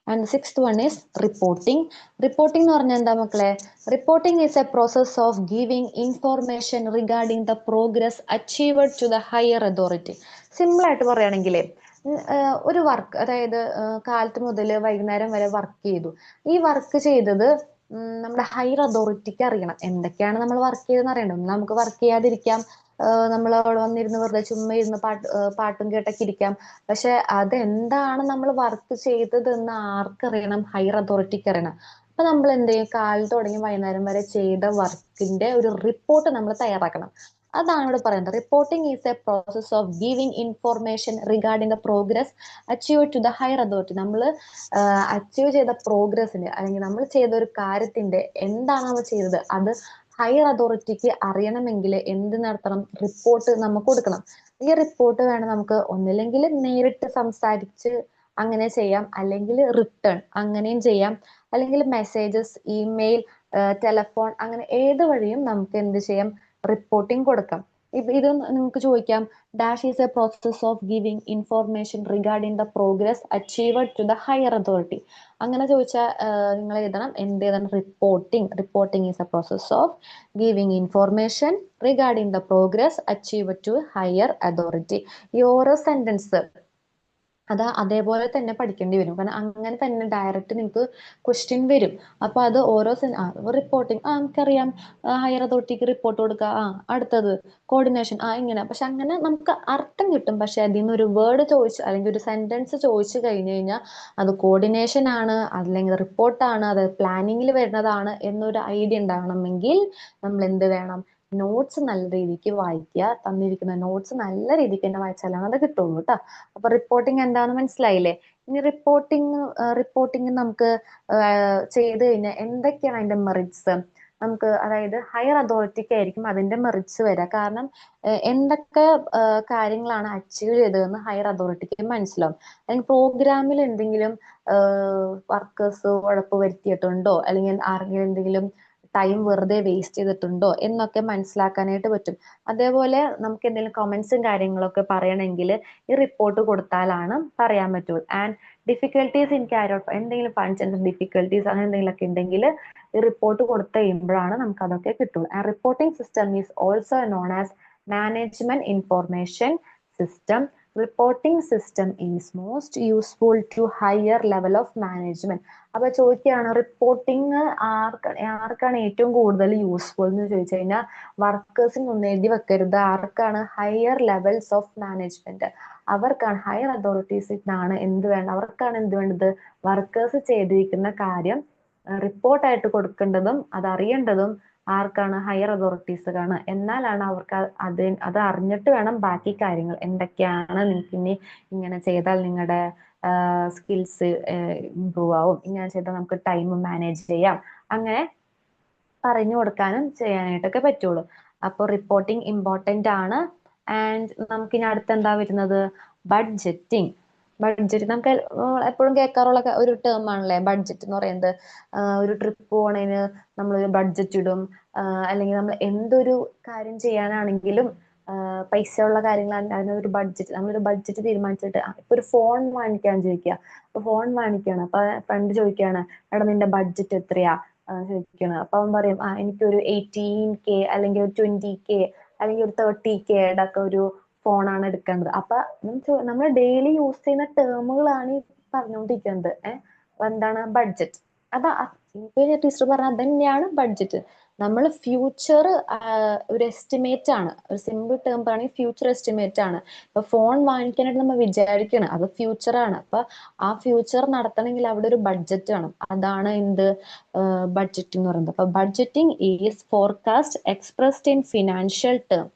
And the sixth one is reporting. Reporting എന്ന് പറഞ്ഞാൽ എന്താ മക്കളെ? Reporting is a process of giving information regarding the progress achieved to the higher authority. Simple ആയിട്ട് പറയുകയാണെങ്കിൽ ഒരു വർക്ക്, അതായത് കാലത്ത് മുതൽ വൈകുന്നേരം വരെ വർക്ക് ചെയ്തു. ഈ വർക്ക് ചെയ്തത് നമ്മുടെ ഹയർ അതോറിറ്റിക്ക് അറിയണം. എന്തൊക്കെയാണ് നമ്മൾ വർക്ക് ചെയ്തെന്ന് അറിയണം. നമുക്ക് വർക്ക് ചെയ്യാതിരിക്കാം, നമ്മൾ അവിടെ വന്നിരുന്ന് വെറുതെ ചുമ്മാ ഇരുന്ന് പാട്ടും കേട്ടൊക്കെ ഇരിക്കാം. പക്ഷെ അതെന്താണ് നമ്മൾ വർക്ക് ചെയ്തതെന്ന് ആർക്കറിയണം? ഹയർ അതോറിറ്റിക്ക് അറിയണം. അപ്പൊ നമ്മൾ എന്ത് ചെയ്യും, കാലത്ത് തുടങ്ങി വൈകുന്നേരം വരെ ചെയ്ത വർക്കിന്റെ ഒരു റിപ്പോർട്ട് നമ്മൾ തയ്യാറാക്കണം. അതാണ് ഇവിടെ പറയുന്നത്. Reporting is a process of giving information regarding the progress achieve to the higher authority. നമ്മൾ അച്ചീവ് ചെയ്ത പ്രോഗ്രസിന്റെ അല്ലെങ്കിൽ നമ്മൾ ചെയ്ത ഒരു കാര്യത്തിന്റെ എന്താണ് നമ്മൾ ചെയ്തത് അത് ഹയർ അതോറിറ്റിക്ക് അറിയണമെങ്കിൽ എന്ത് നടത്തണം? റിപ്പോർട്ട് നമുക്ക് കൊടുക്കണം. ഈ റിപ്പോർട്ട് വേണം നമുക്ക് ഒന്നില്ലെങ്കിൽ നേരിട്ട് സംസാരിച്ച് അങ്ങനെ ചെയ്യാം, അല്ലെങ്കിൽ റിട്ടേൺ അങ്ങനെയും ചെയ്യാം, അല്ലെങ്കിൽ മെസ്സേജസ്, ഇമെയിൽ, ടെലഫോൺ, അങ്ങനെ ഏത് വഴിയും നമുക്ക് എന്ത് ചെയ്യാം? റിപ്പോർട്ടിംഗ് കൊടുക്കാം. ഇത് നിങ്ങൾക്ക് ചോദിക്കാം, dash is a process of giving information regarding the progress achieved to the higher authority. അങ്ങനെ ചോദിച്ചാൽ നിങ്ങൾ എഴുതണം, എന്ത് എഴുതണം? Reporting. Reporting is a process of giving information regarding the progress achieved to higher authority. ഈ ഓരോ സെന്റൻസ് അത് അതേപോലെ തന്നെ പഠിക്കേണ്ടി വരും. കാരണം അങ്ങനെ തന്നെ ഡയറക്റ്റ് നിങ്ങൾക്ക് ക്വസ്റ്റ്യൻ വരും. അപ്പൊ അത് ഓരോ റിപ്പോർട്ടിംഗ് നമുക്കറിയാം, ഹയർ അതോറിറ്റിക്ക് റിപ്പോർട്ട് കൊടുക്കുക, അടുത്തത് കോർഡിനേഷൻ, ഇങ്ങനെ. പക്ഷെ അങ്ങനെ നമുക്ക് അർത്ഥം കിട്ടും. പക്ഷെ അതിൽ നിന്ന് ഒരു വേർഡ് ചോദിച്ചു അല്ലെങ്കിൽ ഒരു സെന്റൻസ് ചോദിച്ചു കഴിഞ്ഞു കഴിഞ്ഞാൽ അത് കോർഡിനേഷൻ ആണ് അല്ലെങ്കിൽ റിപ്പോർട്ടാണ്, അത് പ്ലാനിങ്ങിൽ വരുന്നതാണ് എന്നൊരു ഐഡിയ ഉണ്ടാവണമെങ്കിൽ നമ്മൾ എന്ത് വേണം? നോട്ട്സ് നല്ല രീതിക്ക് വായിക്കുക. തന്നിരിക്കുന്ന നോട്ട്സ് നല്ല രീതിക്ക് തന്നെ വായിച്ചാലാണ് അത് കിട്ടുള്ളൂ കേട്ടോ. അപ്പൊ റിപ്പോർട്ടിംഗ് എന്താണെന്ന് മനസ്സിലായില്ലേ? ഇനി റിപ്പോർട്ടിംഗ് നമുക്ക് ചെയ്ത് കഴിഞ്ഞാൽ എന്തൊക്കെയാണ് അതിന്റെ മെറിറ്റ്സ്? നമുക്ക് അതായത് ഹയർ അതോറിറ്റിക്ക് ആയിരിക്കും അതിന്റെ മെറിറ്റ്സ് വരിക. കാരണം എന്തൊക്കെ കാര്യങ്ങളാണ് അച്ചീവ് ചെയ്തതെന്ന് ഹയർ അതോറിറ്റിക്ക് മനസ്സിലാവും. അല്ലെങ്കിൽ പ്രോഗ്രാമിൽ എന്തെങ്കിലും വർക്കേഴ്സ് ഉഴപ്പ് വരുത്തിയിട്ടുണ്ടോ, അല്ലെങ്കിൽ ആരെങ്കിലും എന്തെങ്കിലും ടൈം വെറുതെ വേസ്റ്റ് ചെയ്തിട്ടുണ്ടോ എന്നൊക്കെ മനസ്സിലാക്കാനായിട്ട് പറ്റും. അതേപോലെ നമുക്ക് എന്തെങ്കിലും കമന്റ്സും കാര്യങ്ങളൊക്കെ പറയണമെങ്കിൽ ഈ റിപ്പോർട്ട് കൊടുത്താലാണ് പറയാൻ പറ്റുള്ളൂ. And difficulties in carry out എന്തെങ്കിലും ഫങ്ഷൻസ് ഡിഫിക്കൽട്ടീസ് അങ്ങനെ എന്തെങ്കിലുമൊക്കെ ഉണ്ടെങ്കിൽ ഈ റിപ്പോർട്ട് കൊടുത്തു കഴിയുമ്പോഴാണ് നമുക്ക് അതൊക്കെ കിട്ടുള്ളൂ. And reporting system is also known as management information system. Reporting system is most useful to higher level of management. അപ്പൊ ചോദിക്കുകയാണ് റിപ്പോർട്ടിംഗ് ആർക്കാണ് ഏറ്റവും കൂടുതൽ യൂസ്ഫുൾ എന്ന് ചോദിച്ചു കഴിഞ്ഞാൽ വർക്കേഴ്സിന് ഒന്ന് എഴുതി വെക്കരുത്. ആർക്കാണ്? Higher levels of management. അവർക്കാണ്, ഹയർ അതോറിറ്റീസിനാണ് എന്ത് വേണം? അവർക്കാണ് എന്ത് വേണ്ടത്? വർക്കേഴ്സ് ചെയ്തിരിക്കുന്ന കാര്യം റിപ്പോർട്ടായിട്ട് കൊടുക്കേണ്ടതും അത് അറിയേണ്ടതും ആർക്കാണ്? ഹയർ അതോറിറ്റീസിനാണ്. എന്നാലാണ് അവർക്ക് അത് അറിഞ്ഞിട്ട് വേണം ബാക്കി കാര്യങ്ങൾ എന്തൊക്കെയാണ് നിങ്ങൾക്ക് ഇനി ഇങ്ങനെ ചെയ്താൽ നിങ്ങളുടെ സ്കിൽസ് ഇമ്പ്രൂവ് ആവും, ഇങ്ങനെ ചെയ്താൽ നമുക്ക് ടൈം മാനേജ് ചെയ്യാം, അങ്ങനെ പറഞ്ഞു കൊടുക്കാനും ചെയ്യാനായിട്ടൊക്കെ പറ്റുള്ളൂ. അപ്പൊ റിപ്പോർട്ടിംഗ് ഇമ്പോർട്ടന്റ് ആണ്. ആൻഡ് നമുക്ക് ഇനി അടുത്ത് എന്താ വരുന്നത്? ബഡ്ജറ്റിംഗ്. ബഡ്ജറ്റ് നമുക്ക് എപ്പോഴും കേൾക്കാറുള്ള ഒരു ടേം ആണല്ലേ ബഡ്ജറ്റ് എന്ന് പറയുന്നത്. ഒരു ട്രിപ്പ് പോണതിന് നമ്മൾ ബഡ്ജറ്റ് ഇടും. അല്ലെങ്കിൽ നമ്മൾ എന്തൊരു കാര്യം ചെയ്യാനാണെങ്കിലും പൈസ ഉള്ള കാര്യങ്ങളാണ് അതിനൊരു ബഡ്ജറ്റ്, നമ്മളൊരു ബഡ്ജറ്റ് തീരുമാനിച്ചിട്ട് ഇപ്പൊ ഒരു ഫോൺ വാങ്ങിക്കാൻ ചോദിക്കുക. അപ്പൊ ഫോൺ വാങ്ങിക്കുകയാണ്, അപ്പൊ ഫ്രണ്ട് ചോദിക്കുകയാണ്, എടാ നിന്റെ ബഡ്ജറ്റ് എത്രയാ ചോദിക്കണം. അപ്പൊ അവൻ പറയും എനിക്കൊരു 18K അല്ലെങ്കിൽ ഒരു 20K അല്ലെങ്കിൽ ഒരു 30K ഒക്കെ ഒരു ഫോണാണ് എടുക്കേണ്ടത്. അപ്പൊ നമ്മൾ ഡെയിലി യൂസ് ചെയ്യുന്ന ടേമുകളാണ് ഈ പറഞ്ഞുകൊണ്ടിരിക്കുന്നത്. എന്താണ് ബഡ്ജറ്റ്? അതാ ടീച്ചർ പറഞ്ഞ അത് തന്നെയാണ് ബഡ്ജറ്റ്. നമ്മൾ ഫ്യൂച്ചർ ഒരു എസ്റ്റിമേറ്റ് ആണ്. ഒരു സിമ്പിൾ ടേം പറയുകയാണെങ്കിൽ ഫ്യൂച്ചർ എസ്റ്റിമേറ്റ് ആണ്. ഇപ്പൊ ഫോൺ വാങ്ങിക്കാനായിട്ട് നമ്മൾ വിചാരിക്കണം, അത് ഫ്യൂച്ചർ ആണ്. അപ്പൊ ആ ഫ്യൂച്ചർ നടത്തണമെങ്കിൽ അവിടെ ഒരു ബഡ്ജറ്റ് വേണം. അതാണ് എന്ത് ബഡ്ജറ്റിംഗ് എന്ന് പറയുന്നത്. അപ്പൊ budgeting is forecast expressed in financial term.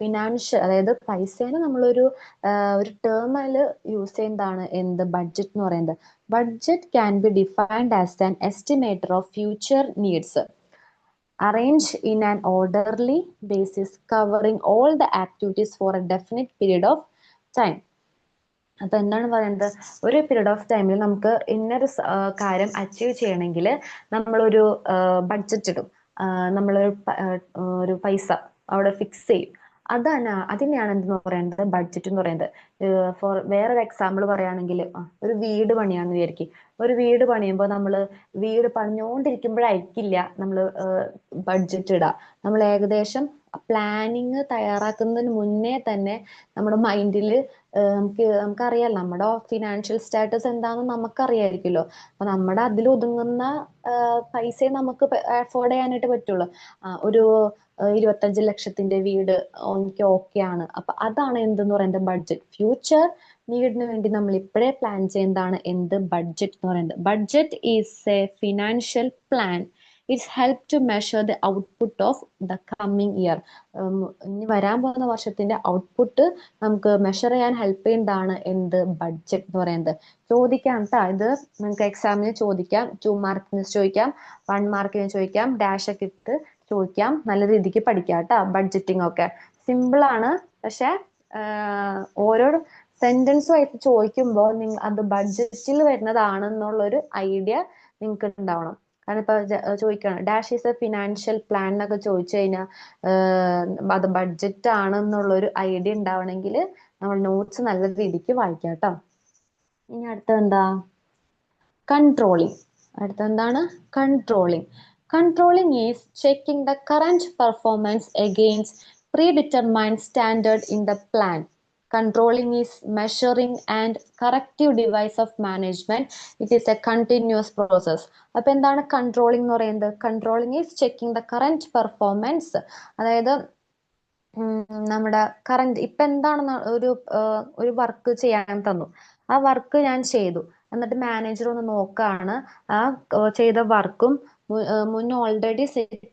Financial അതായത് പൈസേനെ നമ്മളൊരു ഒരു ടേമിൽ യൂസ് ചെയ്യുന്നതാണ് എന്ത് ബഡ്ജറ്റ് എന്ന് പറയുന്നത്. Budget can be defined as an estimator of future needs arranged in an orderly basis covering all the activities for a definite period of time. അപ്പൊ എന്താണ് പറയുന്നത്? ഒരു പീരീഡ് ഓഫ് ടൈമിൽ നമുക്ക് ഇന്നൊരു കാര്യം അച്ചീവ് ചെയ്യണമെങ്കിൽ നമ്മളൊരു ബഡ്ജറ്റ് ഇടും. നമ്മളൊരു ഒരു പൈസ അവിടെ ഫിക്സ് ചെയ്യും. അതിനെയാണ് എന്തെന്ന് പറയുന്നത്? ബഡ്ജറ്റ് എന്ന് പറയുന്നത്. ഫോർ വേറൊരു എക്സാമ്പിൾ പറയുകയാണെങ്കിൽ ഒരു വീട് പണിയാന്ന് വിചാരിക്കും. ഒരു വീട് പണിയുമ്പോൾ നമ്മൾ വീട് പണിഞ്ഞുകൊണ്ടിരിക്കുമ്പോഴായിരിക്കില്ല നമ്മൾ ബഡ്ജറ്റ് ഇടുക. നമ്മൾ ഏകദേശം പ്ലാനിങ് തയ്യാറാക്കുന്നതിന് മുന്നേ തന്നെ നമ്മുടെ മൈൻഡിൽ നമുക്കറിയാലോ നമ്മുടെ ഫിനാൻഷ്യൽ സ്റ്റാറ്റസ് എന്താണെന്ന് നമുക്കറിയായിരിക്കുമല്ലോ. അപ്പൊ നമ്മുടെ അതിൽ ഒതുങ്ങുന്ന പൈസയെ നമുക്ക് അഫോർഡ് ചെയ്യാനായിട്ട് പറ്റുള്ളൂ. ഒരു 25 ലക്ഷത്തിന്റെ വീട് എനിക്ക് ഓക്കെ ആണ്. അപ്പൊ അതാണ് എന്തെന്ന് പറയുന്നത്? ബഡ്ജറ്റ്. ഫ്യൂച്ചർ നീഡിന് വേണ്ടി നമ്മൾ ഇപ്പോഴേ പ്ലാൻ ചെയ്യുന്നതാണ് എന്ത്? ബഡ്ജറ്റ് എന്ന് പറയുന്നത്. Budget is a financial plan. It's help to measure the output of the coming year. ഇനി വരാൻ പോകുന്ന വർഷത്തിന്റെ ഔട്ട്പുട്ട് നമുക്ക് മെഷർ ചെയ്യാൻ ഹെൽപ്പ് ചെയ്യുന്നതാണ് എന്ത്? ബഡ്ജറ്റ് എന്ന് പറയുന്നത്. ചോദിക്കാം കേട്ടോ, ഇത് നിങ്ങൾക്ക് എക്സാമിന് ചോദിക്കാം. 2 മാർക്കിന് ചോദിക്കാം, 1 മാർക്കിന് ചോദിക്കാം, ഡാഷ് ഒക്കെ ഇട്ട് ചോദിക്കാം. നല്ല രീതിക്ക് പഠിക്കാം കേട്ടോ. ബഡ്ജറ്റിംഗ് ഒക്കെ സിമ്പിൾ ആണ്. പക്ഷെ ഓരോ സെന്റൻസ് ആയിട്ട് ചോദിക്കുമ്പോൾ നിങ്ങൾ അത് ബഡ്ജറ്റിൽ വരുന്നതാണെന്നുള്ളൊരു ഐഡിയ നിങ്ങൾക്ക് ഉണ്ടാവണം. കാരണം ഇപ്പൊ ചോദിക്കണം dash is a financial plan എന്നൊക്കെ ചോദിച്ചു കഴിഞ്ഞാൽ അത് ബഡ്ജറ്റ് ആണെന്നുള്ളൊരു ഐഡിയ ഉണ്ടാവണമെങ്കിൽ നമ്മൾ നോട്ട്സ് നല്ല രീതിക്ക് വായിക്കാം കേട്ടോ. ഇനി അടുത്തത് എന്താ? കൺട്രോളിങ്. അടുത്തെന്താണ്? Controlling. Controlling is checking the current performance against predetermined standard in the plan. Controlling is measuring and corrective device of management. It is a continuous process. അപ്പൊ എന്താണ് കൺട്രോളിംഗ് എന്ന് പറയുന്നത്? Controlling is checking the current performance. അതായത് നമ്മുടെ current ഇപ്പൊ എന്താണ് ഒരു work ചെയ്യാൻ തന്നു, ആ വർക്ക് ഞാൻ ചെയ്തു, എന്നിട്ട് മാനേജർ ഒന്ന് നോക്കാണ് ആ ചെയ്ത വർക്കും മുന്നേ ഓൾറെഡി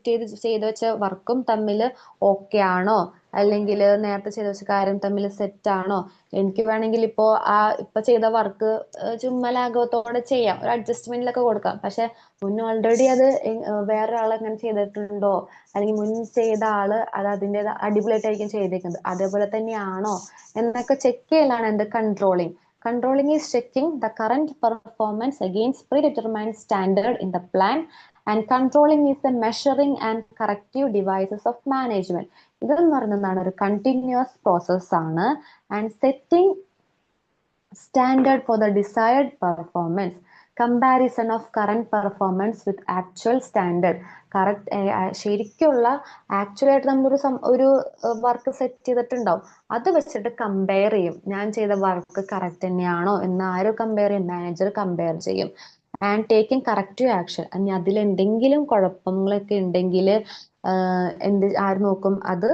ചെയ്ത് വെച്ച വർക്കും തമ്മിൽ ഓക്കെ ആണോ, അല്ലെങ്കിൽ നേരത്തെ ചെയ്ത് വെച്ച കാര്യം തമ്മിൽ സെറ്റ് ആണോ. എനിക്ക് വേണമെങ്കിൽ ഇപ്പൊ ചെയ്ത വർക്ക് ചുമ്മാ ലാഘവത്തോടെ ചെയ്യാം, ഒരു അഡ്ജസ്റ്റ്മെന്റിലൊക്കെ കൊടുക്കാം. പക്ഷെ മുന്നേ ഓൾറെഡി അത് വേറെ ആൾ അങ്ങനെ ചെയ്തിട്ടുണ്ടോ, അല്ലെങ്കിൽ മുൻ ചെയ്ത ആള് അത് അതിൻ്റെ അടിപൊളിയായിട്ടായിരിക്കും ചെയ്തേക്കുന്നത്, അതേപോലെ തന്നെയാണോ എന്നൊക്കെ ചെക്ക് ചെയ്യലാണ് എന്ത് controlling. Controlling is checking the current performance against predetermined standard in the plan, and controlling is the measuring and corrective devices of management. ഇതെന്ന് പറയുന്നതാണ് ഒരു കണ്ടിന്യൂസ് പ്രോസസ് ആണ്. And setting standard for the desired performance, comparison of current performance with actual standard. Correct ശരിക്കുള്ള ആക്ച്വലായിട്ട് ഒരു work set ചെയ്തിട്ടുണ്ടാവും, അത് വെച്ചിട്ട് compare ചെയ്യും. ഞാൻ ചെയ്ത വർക്ക് കറക്റ്റ് തന്നെയാണോ എന്ന് ആര് കമ്പയർ ചെയ്യും? മാനേജർ കമ്പയർ ചെയ്യും. And taking corrective action. ഇനി അതിൽ എന്തെങ്കിലും കുഴപ്പങ്ങളൊക്കെ ഉണ്ടെങ്കിൽ ആര് നോക്കും? അത്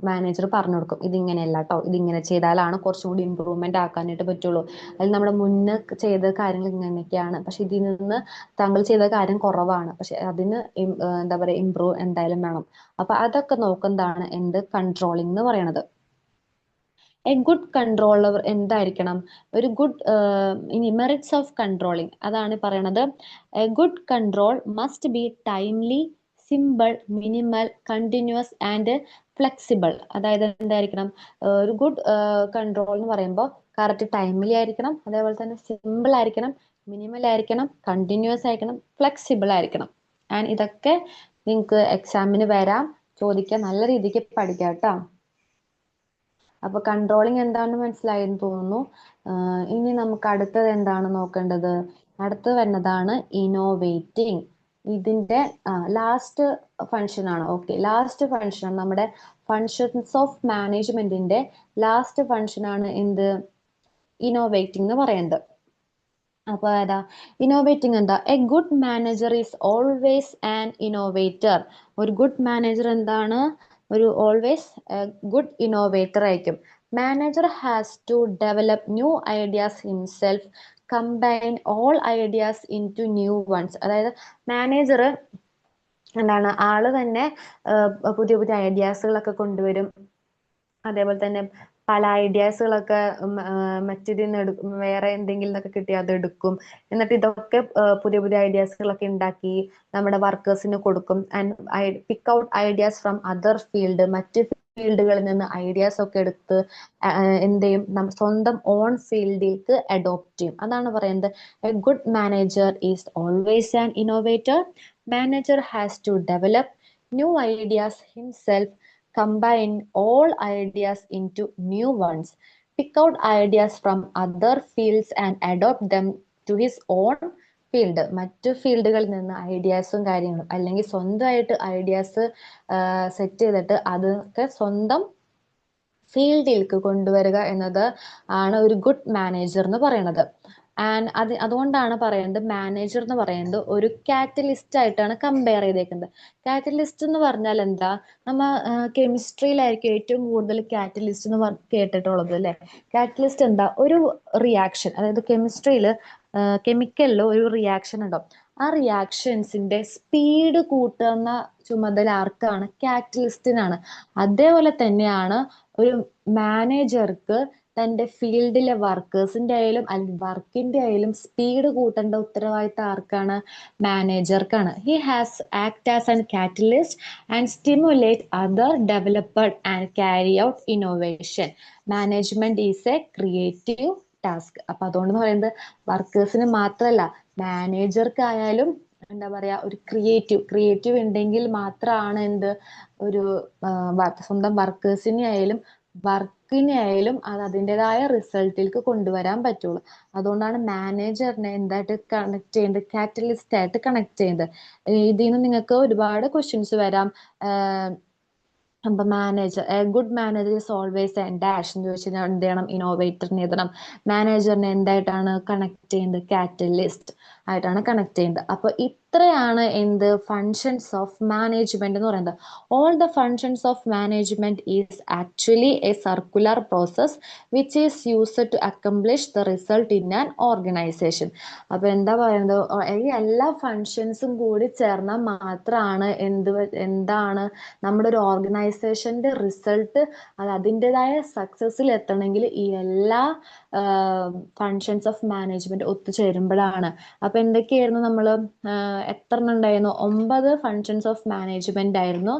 മാനേജർ പറഞ്ഞു കൊടുക്കും, ഇതിങ്ങനെയല്ല കേട്ടോ, ഇതിങ്ങനെ ചെയ്താലാണ് കുറച്ചും കൂടി ഇമ്പ്രൂവ്മെന്റ് ആക്കാനായിട്ട് പറ്റുള്ളൂ. അതിൽ നമ്മുടെ മുന്നേ ചെയ്ത കാര്യങ്ങൾ ഇങ്ങനെയൊക്കെയാണ്, പക്ഷെ ഇതിൽ നിന്ന് താങ്കൾ ചെയ്ത കാര്യം കുറവാണ്, പക്ഷെ അതിന് എന്താ പറയുക, ഇമ്പ്രൂവ് എന്തായാലും വേണം. അപ്പൊ അതൊക്കെ നോക്കുന്നതാണ് എന്ത് കൺട്രോളിംഗ് എന്ന് പറയണത്. എ ഗുഡ് കൺട്രോളർ എന്തായിരിക്കണം? ഒരു ഗുഡ് ഇനി മെറിറ്റ്സ് ഓഫ് കൺട്രോളിങ് അതാണ് പറയണത്. A good control must be timely, simple, minimal, continuous and flexible. അതായത് എന്തായിരിക്കണം? ഒരു ഗുഡ് കൺട്രോൾ എന്ന് പറയുമ്പോൾ കറക്റ്റ് ടൈമിലി ആയിരിക്കണം, അതേപോലെ തന്നെ സിമ്പിൾ ആയിരിക്കണം, മിനിമൽ ആയിരിക്കണം, കണ്ടിന്യൂസ് ആയിരിക്കണം, ഫ്ലെക്സിബിൾ ആയിരിക്കണം. ആൻഡ് ഇതൊക്കെ നിങ്ങൾക്ക് എക്സാമിന് വരാം, ചോദിക്കാൻ നല്ല രീതിക്ക് പഠിക്കാം കേട്ടോ. അപ്പൊ കൺട്രോളിങ് എന്താണെന്ന് മനസ്സിലായെന്ന് തോന്നുന്നു. ഇനി നമുക്ക് അടുത്തത് എന്താണ് നോക്കേണ്ടത്? അടുത്തത് വരുന്നതാണ് ഇന്നോവേറ്റിംഗ്. ഇതിന്റെ ലാസ്റ്റ് ഫങ്ഷൻ ആണ്. ഓക്കെ, ലാസ്റ്റ് ഫങ്ഷൻ ആണ് നമ്മുടെ ഫങ്ഷൻസ് ഓഫ് മാനേജ്മെന്റിന്റെ ലാസ്റ്റ് ഫങ്ഷൻ ആണ് എന്ത്? ഇന്നോവേറ്റിംഗ് എന്ന് പറയുന്നത്. അപ്പൊ ഏതാ ഇന്നോവേറ്റിംഗ്? എന്താ? A good manager is always an innovator. ഒരു ഗുഡ് മാനേജർ എന്താണ്? ഒരു ഓൾവേസ് ഗുഡ് ഇന്നോവേറ്റർ ആയിരിക്കും. Manager has to develop new ideas himself, combine all ideas into new ones. അതായത് മാനേജർ എന്താണ്? ആള് തന്നെ പുതിയ പുതിയ ഐഡിയാസുകളൊക്കെ കൊണ്ടുവരും, അതേപോലെ തന്നെ പല ഐഡിയാസുകളൊക്കെ മറ്റേതിൽ നിന്ന് എടുക്കും, വേറെ എന്തെങ്കിലും ഒക്കെ കിട്ടി അത് എടുക്കും, എന്നിട്ട് ഇതൊക്കെ പുതിയ പുതിയ ഐഡിയാസുകളൊക്കെ ഉണ്ടാക്കി നമ്മുടെ വർക്കേഴ്സിന് കൊടുക്കും. And pick out ideas from other field, മറ്റ് ഫീൽഡുകളിൽ നിന്ന് ഐഡിയാസ് ഒക്കെ എടുത്ത് എന്ത് ചെയ്യും? സ്വന്തം ഓൺ ഫീൽഡിലേക്ക് അഡോപ്റ്റ് ചെയ്യും. അതാണ് പറയുന്നത് a good manager is always an innovator. Manager has to develop new ideas himself, combine all ideas into new ones, pick out ideas from other fields and adopt them to his own field. മറ്റു ഫീൽഡുകളിൽ നിന്ന് ഐഡിയാസും കാര്യങ്ങളും, അല്ലെങ്കിൽ സ്വന്തമായിട്ട് ideas set ചെയ്തിട്ട് അതൊക്കെ സ്വന്തം ഫീൽഡിലേക്ക് കൊണ്ടുവരിക എന്നത് ആണ് ഒരു ഗുഡ് മാനേജർ എന്ന് പറയുന്നത്. ആൻഡ് അതുകൊണ്ടാണ് പറയുന്നത് മാനേജർ എന്ന് പറയുന്നത് ഒരു കാറ്റലിസ്റ്റ് ആയിട്ടാണ് കമ്പയർ ചെയ്തേക്കുന്നത്. കാറ്റലിസ്റ്റ് എന്ന് പറഞ്ഞാൽ എന്താ? നമ്മ കെമിസ്ട്രിയിലായിരിക്കും ഏറ്റവും കൂടുതൽ കാറ്റലിസ്റ്റ് എന്ന് കേട്ടിട്ടുള്ളത് അല്ലെ. കാറ്റലിസ്റ്റ് എന്താ? ഒരു റിയാക്ഷൻ, അതായത് കെമിസ്ട്രിയിൽ കെമിക്കലിൽ ഒരു റിയാക്ഷൻ ഉണ്ടാവും, ആ റിയാക്ഷൻസിന്റെ സ്പീഡ് കൂട്ടുന്ന ചുമതല ആർക്കാണ്? കാറ്റലിസ്റ്റിനാണ്. അതേപോലെ തന്നെയാണ് ഒരു മാനേജർക്ക് തന്റെ ഫീൽഡിലെ വർക്കേഴ്സിന്റെ ആയാലും അല്ലെങ്കിൽ വർക്കിന്റെ ആയാലും സ്പീഡ് കൂട്ടേണ്ട ഉത്തരവാദിത്തം ആർക്കാണ്? മാനേജർക്കാണ്. He has act as an catalyst and stimulate other developed and carry out innovation. Management is a creative task. അപ്പൊ അതുകൊണ്ട് പറയുന്നത് വർക്കേഴ്സിന് മാത്രമല്ല, മാനേജർക്കായാലും എന്താ പറയാ, ഒരു ക്രിയേറ്റീവ് ഉണ്ടെങ്കിൽ മാത്രമാണ് എന്ത് ഒരു സ്വന്തം വർക്കേഴ്സിനെ ആയാലും അത് അതിൻ്റെതായ റിസൾട്ടിലേക്ക് കൊണ്ടുവരാൻ പറ്റുള്ളൂ. അതുകൊണ്ടാണ് മാനേജറിനെ എന്തായിട്ട് കണക്ട് ചെയ്യുന്നത്? കാറ്റലിസ്റ്റ് ആയിട്ട് കണക്ട് ചെയ്യുന്നത്. ഇതിൽ നിന്ന് നിങ്ങൾക്ക് ഒരുപാട് ക്വസ്റ്റ്യൻസ് വരാം. അപ്പൊ manager, a good manager is always a dash എന്ന് ചോദിച്ചു കഴിഞ്ഞാൽ എന്ത് ചെയ്യണം? ഇന്നോവേറ്ററിന് എഴുതണം. മാനേജറിനെ എന്തായിട്ടാണ് കണക്ട് ചെയ്യുന്നത്? കാറ്റലിസ്റ്റ് ആയിട്ടാണ് കണക്ട് ചെയ്യുന്നത്. അപ്പൊ ഇത്രയാണ് എന്ത് ഫങ്ഷൻസ് ഓഫ് മാനേജ്മെന്റ് എന്ന് പറയുന്നത്. All the functions of management is actually a circular process which is used to accomplish the result in an organization. അപ്പൊ എന്താ പറയുന്നത്? ഈ എല്ലാ ഫങ്ഷൻസും കൂടി ചേർന്നാൽ മാത്രമാണ് എന്താണ് നമ്മുടെ ഒരു ഓർഗനൈസേഷന്റെ റിസൾട്ട് അത് അതിൻ്റെതായ സക്സസിൽ എത്തണമെങ്കിൽ ഈ എല്ലാ ഫങ്ഷൻസ് ഓഫ് മാനേജ്മെന്റ് ഒത്തുചേരുമ്പോഴാണ്. അപ്പൊ എന്തൊക്കെയായിരുന്നു നമ്മൾ എത്ര എണ്ണം ഉണ്ടായിരുന്നു? 9 ഫങ്ഷൻസ് ഓഫ് മാനേജ്മെന്റ് ആയിരുന്നു.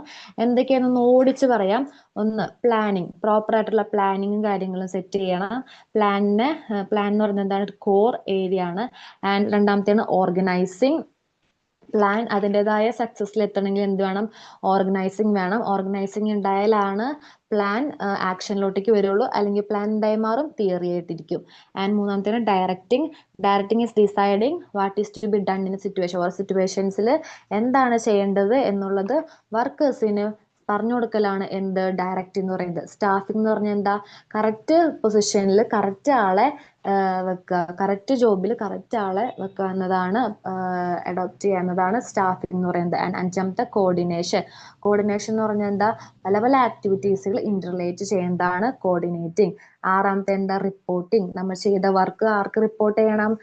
എന്തൊക്കെയാണെന്ന് ഓടിച്ച് പറയാം. ഒന്ന്, പ്ലാനിങ്, പ്രോപ്പർ ആയിട്ടുള്ള പ്ലാനിങ്ങും കാര്യങ്ങളും സെറ്റ് ചെയ്യണം. പ്ലാൻ എന്ന് പറയുന്നത് എന്താണ്? കോർ ഏരിയ ആണ്. ആൻഡ് രണ്ടാമത്തേണ് ഓർഗനൈസിങ്. പ്ലാൻ അതിൻ്റെതായ സക്സസിൽ എത്തണമെങ്കിൽ എന്ത് വേണം? ഓർഗനൈസിങ് വേണം. ഓർഗനൈസിങ് ഉണ്ടായാലാണ് പ്ലാൻ ആക്ഷനിലോട്ടേക്ക് വരുള്ളൂ. അല്ലെങ്കിൽ പ്ലാൻ ഉണ്ടായി മാറും, തിയറി ആയിട്ടിരിക്കും. ആൻഡ് മൂന്നാമത്തേന് directing. Directing is deciding what is to be done in situation. ഓരോ സിറ്റുവേഷൻസിൽ എന്താണ് ചെയ്യേണ്ടത് എന്നുള്ളത് വർക്കേഴ്സിന് പറഞ്ഞു കൊടുക്കലാണ് എന്ത്? ഡയറക്റ്റ് എന്ന് പറയുന്നത്. സ്റ്റാഫിംഗ് എന്ന് പറഞ്ഞാൽ എന്താ? കറക്റ്റ് പൊസിഷനിൽ കറക്റ്റ് ആളെ വെക്കുക, കറക്റ്റ് ജോബിൽ കറക്റ്റ് ആളെ വെക്കുക എന്നതാണ്, അഡോപ്റ്റ് ചെയ്യുക എന്നതാണ് സ്റ്റാഫിംഗ് എന്ന് പറയുന്നത്. ആൻഡ് അഞ്ചാമത്തെ കോർഡിനേഷൻ. കോർഡിനേഷൻ എന്ന് പറഞ്ഞാൽ എന്താ? പല പല ആക്ടിവിറ്റീസുകൾ ഇന്റർലേറ്റ് ചെയ്യുന്നതാണ് കോർഡിനേറ്റിംഗ്. ആറാമത്തെ എന്താ? റിപ്പോർട്ടിംഗ്. നമ്മൾ ചെയ്ത വർക്ക് ആർക്ക് റിപ്പോർട്ട് ചെയ്യണം?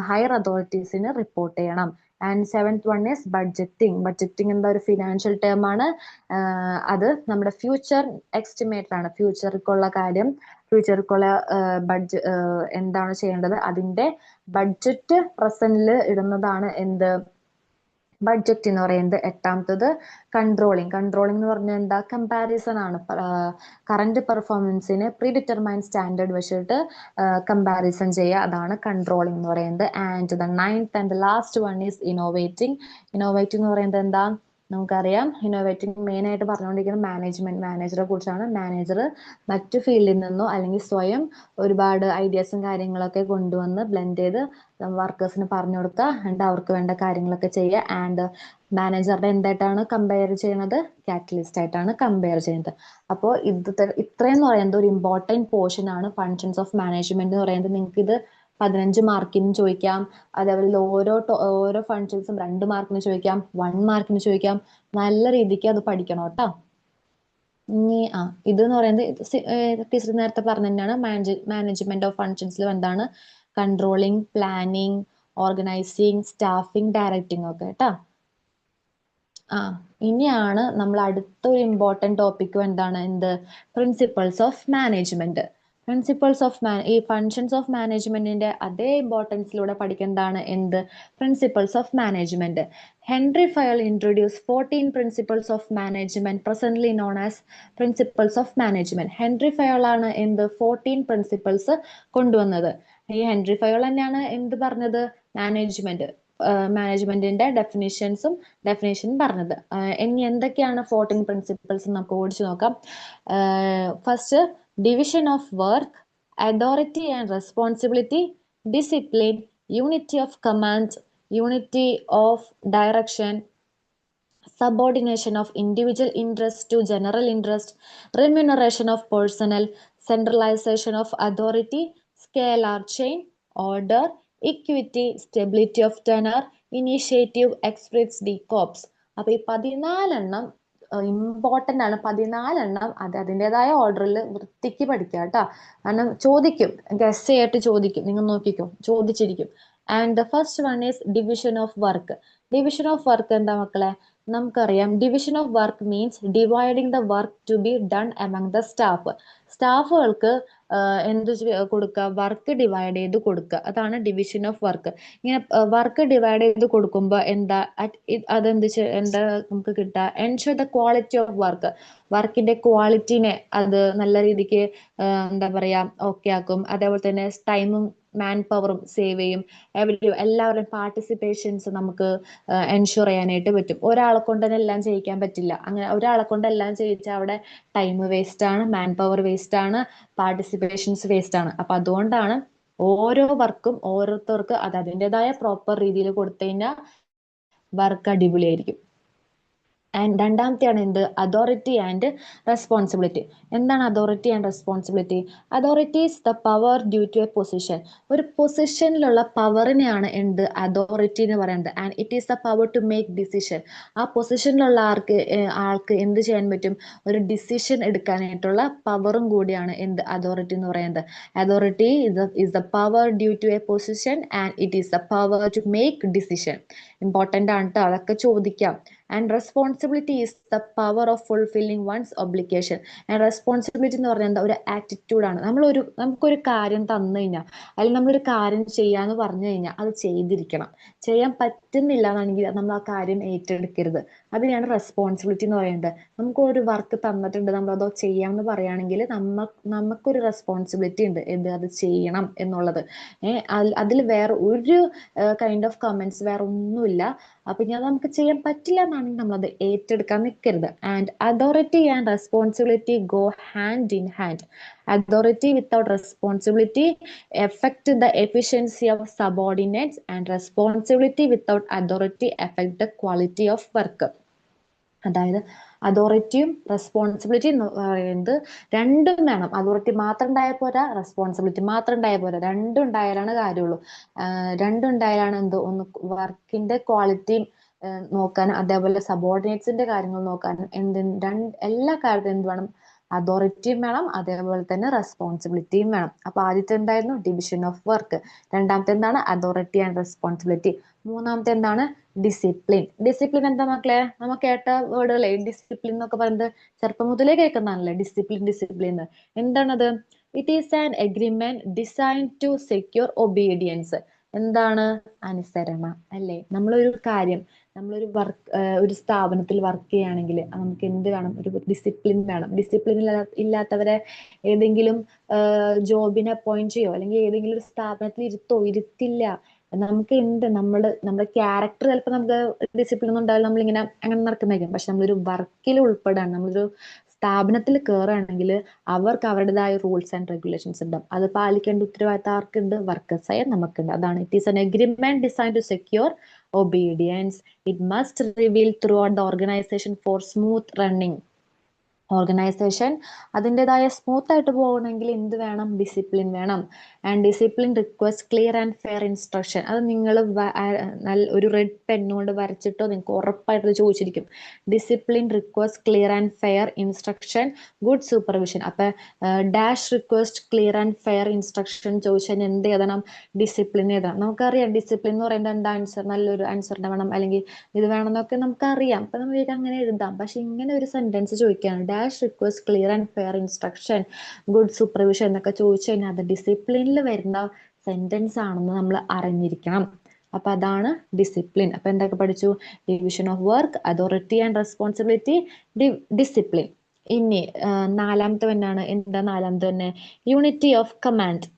ഹയർ അതോറിറ്റീസിന് റിപ്പോർട്ട് ചെയ്യണം. And seventh one is budgeting. Budgeting എന്താ? ഒരു ഫിനാൻഷ്യൽ ടേം ആണ്. അത് നമ്മുടെ ഫ്യൂച്ചർ എസ്റ്റിമേറ്റ് ആണ്. ഫ്യൂച്ചറിക്കുള്ള കാര്യം, ഫ്യൂച്ചറിക്കുള്ള എന്താണ് ചെയ്യേണ്ടത് അതിന്റെ ബഡ്ജറ്റ് പ്രസന്റിൽ ഇടുന്നതാണ് എന്ത്? ബഡ്ജറ്റ് എന്ന് പറയുന്നത്. എട്ടാമത്തത് കൺട്രോളിങ്. കൺട്രോളിങ് എന്ന് പറഞ്ഞാൽ എന്താ? കമ്പാരിസൺ ആണ്. കറന്റ് പെർഫോമൻസിനെ പ്രീ ഡിറ്റർമൈൻഡ് സ്റ്റാൻഡേർഡ് വെച്ചിട്ട് കമ്പാരിസൺ ചെയ്യുക, അതാണ് കൺട്രോളിങ് എന്ന് പറയുന്നത്. And the ninth and last one is innovating. Innovating എന്ന് പറയുന്നത് എന്താ? നമുക്കറിയാം, ഇന്നോവേറ്റിംഗ് മെയിൻ ആയിട്ട് പറഞ്ഞുകൊണ്ടിരിക്കുന്നത് മാനേജറെ കുറിച്ചാണ്. മാനേജർ മറ്റു ഫീൽഡിൽ നിന്നോ അല്ലെങ്കിൽ സ്വയം ഒരുപാട് ഐഡിയാസും കാര്യങ്ങളൊക്കെ കൊണ്ടുവന്ന് ബ്ലെൻഡ് ചെയ്ത് വർക്കേഴ്സിന് പറഞ്ഞു കൊടുക്കുക, ആൻഡ് അവർക്ക് വേണ്ട കാര്യങ്ങളൊക്കെ ചെയ്യുക. ആൻഡ് മാനേജറുടെ എന്തായിട്ടാണ് കമ്പയർ ചെയ്യുന്നത്? കാറ്റലിസ്റ്റ് ആയിട്ടാണ് കമ്പയർ ചെയ്യുന്നത്. അപ്പോൾ ഇത്രയെന്ന് പറയുന്നത് ഒരു ഇമ്പോർട്ടൻറ്റ് പോർഷൻ ആണ് ഫങ്ഷൻസ് ഓഫ് മാനേജ്മെന്റ് എന്ന് പറയുന്നത്. നിങ്ങൾക്ക് ഇത് 15 മാർക്കിന് ചോദിക്കാം. അതേപോലെ ഓരോ ഫങ്ഷൻസും 2 മാർക്കിന് ചോദിക്കാം, 1 മാർക്കിന് ചോദിക്കാം. നല്ല രീതിക്ക് അത് പഠിക്കണം കേട്ടോ. ഇനി ഇതെന്ന് പറയുന്നത് ടീച്ചർ നേരത്തെ പറഞ്ഞ തന്നെയാണ്. മാനേജ്മെന്റ് ഓഫ് ഫങ്ഷൻസിൽ എന്താണ്? Controlling, planning, organizing, staffing, directing ഒക്കെ കേട്ടോ. ഇനിയാണ് നമ്മൾ അടുത്ത ഒരു ഇമ്പോർട്ടൻറ്റ് ടോപ്പിക്കും എന്താണ്? Principles of management. Principles of ഈ ഫങ്ഷൻസ് ഓഫ് മാനേജ്മെന്റിന്റെ അതേ ഇമ്പോർട്ടൻസിലൂടെ പഠിക്കേണ്ടതാണ് principles of management. Henry Fayol introduce 14 principles of management presently known as principles of management. Henry Fayol ആണ് 14 പ്രിൻസിപ്പൾസ് കൊണ്ടുവന്നത്. ഈ ഹെൻറി ഫയൽ തന്നെയാണ് പറഞ്ഞത്? മാനേജ്മെന്റിന്റെ ഡെഫിനേഷൻ പറഞ്ഞത്. ഇനി എന്തൊക്കെയാണ് 14 പ്രിൻസിപ്പിൾസ് നമുക്ക് ഓടിച്ചു നോക്കാം. First, division of work, authority and responsibility, discipline, unity of command, unity of direction, subordination of individual interest to general interest, remuneration of personnel, centralization of authority, scalar chain, order, equity, stability of tenure, initiative, express the corps. അപ്പൊ ഈ 14 important ആണ്. 14 അത് അതിൻ്റെതായ ഓർഡറിൽ വൃത്തിക്ക് പഠിക്കുക കേട്ടോ. കാരണം ചോദിക്കും, ഗസ് ആയിട്ട് ചോദിക്കും, നിങ്ങൾ നോക്കിക്കോ, ചോദിച്ചിരിക്കും. And the first one is division of work. Division of work എന്താ മക്കളെ? നമുക്കറിയാം, division of work means dividing the work to be done among the staff. സ്റ്റാഫുകൾക്ക് കൊടുക്കുക? വർക്ക് ഡിവൈഡ് ചെയ്ത് കൊടുക്കുക, അതാണ് ഡിവിഷൻ ഓഫ് വർക്ക്. ഇങ്ങനെ വർക്ക് ഡിവൈഡ് ചെയ്ത് കൊടുക്കുമ്പോൾ എന്താ നമുക്ക് കിട്ടുക? Ensure the quality of work. വർക്കിന്റെ ക്വാളിറ്റിനെ അത് നല്ല രീതിക്ക് എന്താ പറയാ ഓക്കെ ആക്കും. അതേപോലെ തന്നെ ടൈമും മാൻ പവറും സേവ് ചെയ്യും. എല്ലാവരുടെയും പാർട്ടിസിപ്പേഷൻസ് നമുക്ക് എൻഷുർ ചെയ്യാനായിട്ട് പറ്റും. ഒരാളെ കൊണ്ട് തന്നെ എല്ലാം ചെയ്യിക്കാൻ പറ്റില്ല. അങ്ങനെ ഒരാളെ കൊണ്ട് എല്ലാം ചെയ്യിച്ചാൽ അവിടെ ടൈം വേസ്റ്റ് ആണ്, മാൻ പവർ വേസ്റ്റ് ആണ്, പാർട്ടിസിപ്പേഷൻസ് വേസ്റ്റ് ആണ്. അപ്പൊ അതുകൊണ്ടാണ് ഓരോ വർക്കും ഓരോരുത്തർക്ക് അത് അതിൻ്റെതായ പ്രോപ്പർ രീതിയിൽ കൊടുത്തു കഴിഞ്ഞാൽ വർക്ക് അടിപൊളിയായിരിക്കും. ആൻഡ് രണ്ടാമത്തെയാണ് എന്ത് അതോറിറ്റി ആൻഡ് റെസ്പോൺസിബിലിറ്റി. എന്താണ് authority and responsibility? Authority is the power due to a position. ഒരു പൊസിഷനിലുള്ള പവറിനെയാണ് എന്ത് അതോറിറ്റി എന്ന് പറയുന്നത്. And it is the power to make decision. ആ പൊസിഷനിലുള്ള ആൾക്ക് എന്ത് ചെയ്യാൻ പറ്റും? ഒരു ഡിസിഷൻ എടുക്കാനായിട്ടുള്ള പവറും കൂടിയാണ് എന്ത് അതോറിറ്റി എന്ന് പറയുന്നത്. Authority is the power due to a position and it is the power to make decision. Important ആണ് ട്ടോ, അതൊക്കെ ചോദിക്കാം. And responsibility is the power of fulfilling one's obligation. And responsibility എന്ന് പറയുന്നത് ഒരു ആറ്റിറ്റ്യൂഡാണ്. നമുക്കൊരു കാര്യം തന്നു കഴിഞ്ഞാൽ, അല്ലെങ്കിൽ നമ്മളൊരു കാര്യം ചെയ്യാന്ന് പറഞ്ഞു കഴിഞ്ഞാൽ അത് ചെയ്തിരിക്കണം. ചെയ്യാൻ പറ്റുന്നില്ല എന്നാണെങ്കിൽ നമ്മൾ ആ കാര്യം ഏറ്റെടുക്കരുത്. അതിനെയാണ് റെസ്പോൺസിബിലിറ്റി എന്ന് പറയുന്നത്. നമുക്കൊരു വർക്ക് തന്നിട്ടുണ്ട്, നമ്മളതോ ചെയ്യാമെന്ന് പറയുകയാണെങ്കിൽ നമുക്കൊരു റെസ്പോൺസിബിലിറ്റി ഉണ്ട്, അത് ചെയ്യണം എന്നുള്ളത്. അതിൽ വേറെ ഒരു കൈൻഡ് ഓഫ് കമന്റ്സ് വേറെ ഒന്നുമില്ല. അപ്പൊ ഞാൻ നമുക്ക് ചെയ്യാൻ പറ്റില്ല എന്നാണെങ്കിൽ നമ്മളത് ഏറ്റെടുക്കാൻ നിൽക്കരുത്. And authority and responsibility go hand in hand. Authority without responsibility affect the efficiency of subordinates and responsibility without authority affect the quality of work. അതായത് അതോറിറ്റിയും റെസ്പോൺസിബിലിറ്റി എന്ന് പറയുന്നത് രണ്ടും വേണം. അതോറിറ്റി മാത്രം ഉണ്ടായാൽ പോരാ, റെസ്പോൺസിബിലിറ്റി മാത്രം ഉണ്ടായാൽ പോരാ, രണ്ടും ഉണ്ടായാലാണ് കാര്യമുള്ളൂ. രണ്ടും ഉണ്ടായാലാണ് ഒന്ന് വർക്കിന്റെ ക്വാളിറ്റി നോക്കാനും അതേപോലെ സബോർഡിനേറ്റ്സിന്റെ കാര്യങ്ങൾ നോക്കാനും എല്ലാ കാര്യത്തിലും എന്ത് വേണം? അതോറിറ്റിയും വേണം, അതേപോലെ തന്നെ റെസ്പോൺസിബിലിറ്റിയും വേണം. അപ്പൊ ആദ്യത്തെ എന്തായിരുന്നു? Division of work. രണ്ടാമത്തെ എന്താണ്? Authority and responsibility. മൂന്നാമത്തെ എന്താണ്? ഡിസിപ്ലിൻ. ഡിസിപ്ലിൻ എന്താ മക്കളെ? നമ്മൾ കേട്ട വേർഡുകളെ ഡിസിപ്ലിൻ എന്നൊക്കെ പറയുന്നത് ചെറുപ്പം മുതലേ കേൾക്കുന്നതാണല്ലേ, ഡിസിപ്ലിൻ. എന്താണത്? It is an agreement design to secure obedience. എന്താണ്? അനുസരണ അല്ലേ? നമ്മളൊരു ഒരു സ്ഥാപനത്തിൽ വർക്ക് ചെയ്യുകയാണെങ്കിൽ നമുക്ക് എന്ത് വേണം? ഒരു ഡിസിപ്ലിൻ വേണം. ഡിസിപ്ലിൻ ഇല്ലാത്തവരെ ഏതെങ്കിലും ജോബിനെ അപ്പോയിന്റ് ചെയ്യോ അല്ലെങ്കിൽ ഏതെങ്കിലും ഒരു സ്ഥാപനത്തിൽ ഇരുത്തില്ല. നമുക്ക് നമ്മുടെ ക്യാരക്ടർ ചിലപ്പോൾ നമുക്ക് ഡിസിപ്ലിൻ ഒന്നും ഉണ്ടാവില്ല, നമ്മളിങ്ങനെ അങ്ങനെ നടക്കുന്നതായിരിക്കും. പക്ഷെ നമ്മളൊരു വർക്കിൽ ഉൾപ്പെടാണ്, നമ്മളൊരു സ്ഥാപനത്തിൽ കയറുകയാണെങ്കിൽ അവർക്ക് അവരുടേതായ റൂൾസ് ആൻഡ് റെഗുലേഷൻസ് ഉണ്ടാവും. അത് പാലിക്കേണ്ട ഉത്തരവാദിത്തം ആർക്കുണ്ട്? വർക്കേഴ്സായ നമുക്കുണ്ട്. അതാണ് it is an agreement design to secure obedience. It must reveal throughout the organization for smooth running. Organization അതിൻ്റെതായ സ്മൂത്ത് ആയിട്ട് പോകണമെങ്കിൽ എന്ത് വേണം? ഡിസിപ്ലിൻ വേണം. And discipline request clear and fair instruction. അത് നിങ്ങൾ ഒരു റെഡ് പെന്നുകൊണ്ട് വരച്ചിട്ടോ നിങ്ങൾക്ക് ഉറപ്പായിട്ട് ചോദിച്ചിരിക്കും. Discipline request clear and fair instruction, good supervision. അപ്പൊ dash request clear and fair instruction ചോദിച്ചാൽ എന്ത് എഴുതണം? ഡിസിപ്ലിൻ എഴുതണം. നമുക്കറിയാം ഡിസിപ്ലിൻ എന്ന് പറയുന്നത് എന്താ ആൻസർ? നല്ലൊരു ആൻസറിന്റെ വേണം, അല്ലെങ്കിൽ ഇത് വേണമെന്നൊക്കെ നമുക്കറിയാം. അപ്പൊ നമുക്ക് അങ്ങനെ എഴുതാം. പക്ഷെ ഇങ്ങനെ ഒരു സെന്റൻസ് ചോദിക്കുകയാണ്, dash request clear and fair instruction, good supervision എന്നൊക്കെ ചോദിച്ചു കഴിഞ്ഞാൽ അത് ഡിസിപ്ലിനിൽ വരുന്ന സെന്റൻസ് ആണെന്ന് നമ്മൾ അറിഞ്ഞിരിക്കണം. അപ്പൊ അതാണ് ഡിസിപ്ലിൻ. അപ്പൊ എന്തൊക്കെ പഠിച്ചു? Division of work, authority and responsibility, discipline. ഇനി നാലാമത്തെ തന്നെയാണ്. എന്താ നാലാമത്തെ തന്നെ? Unity of command.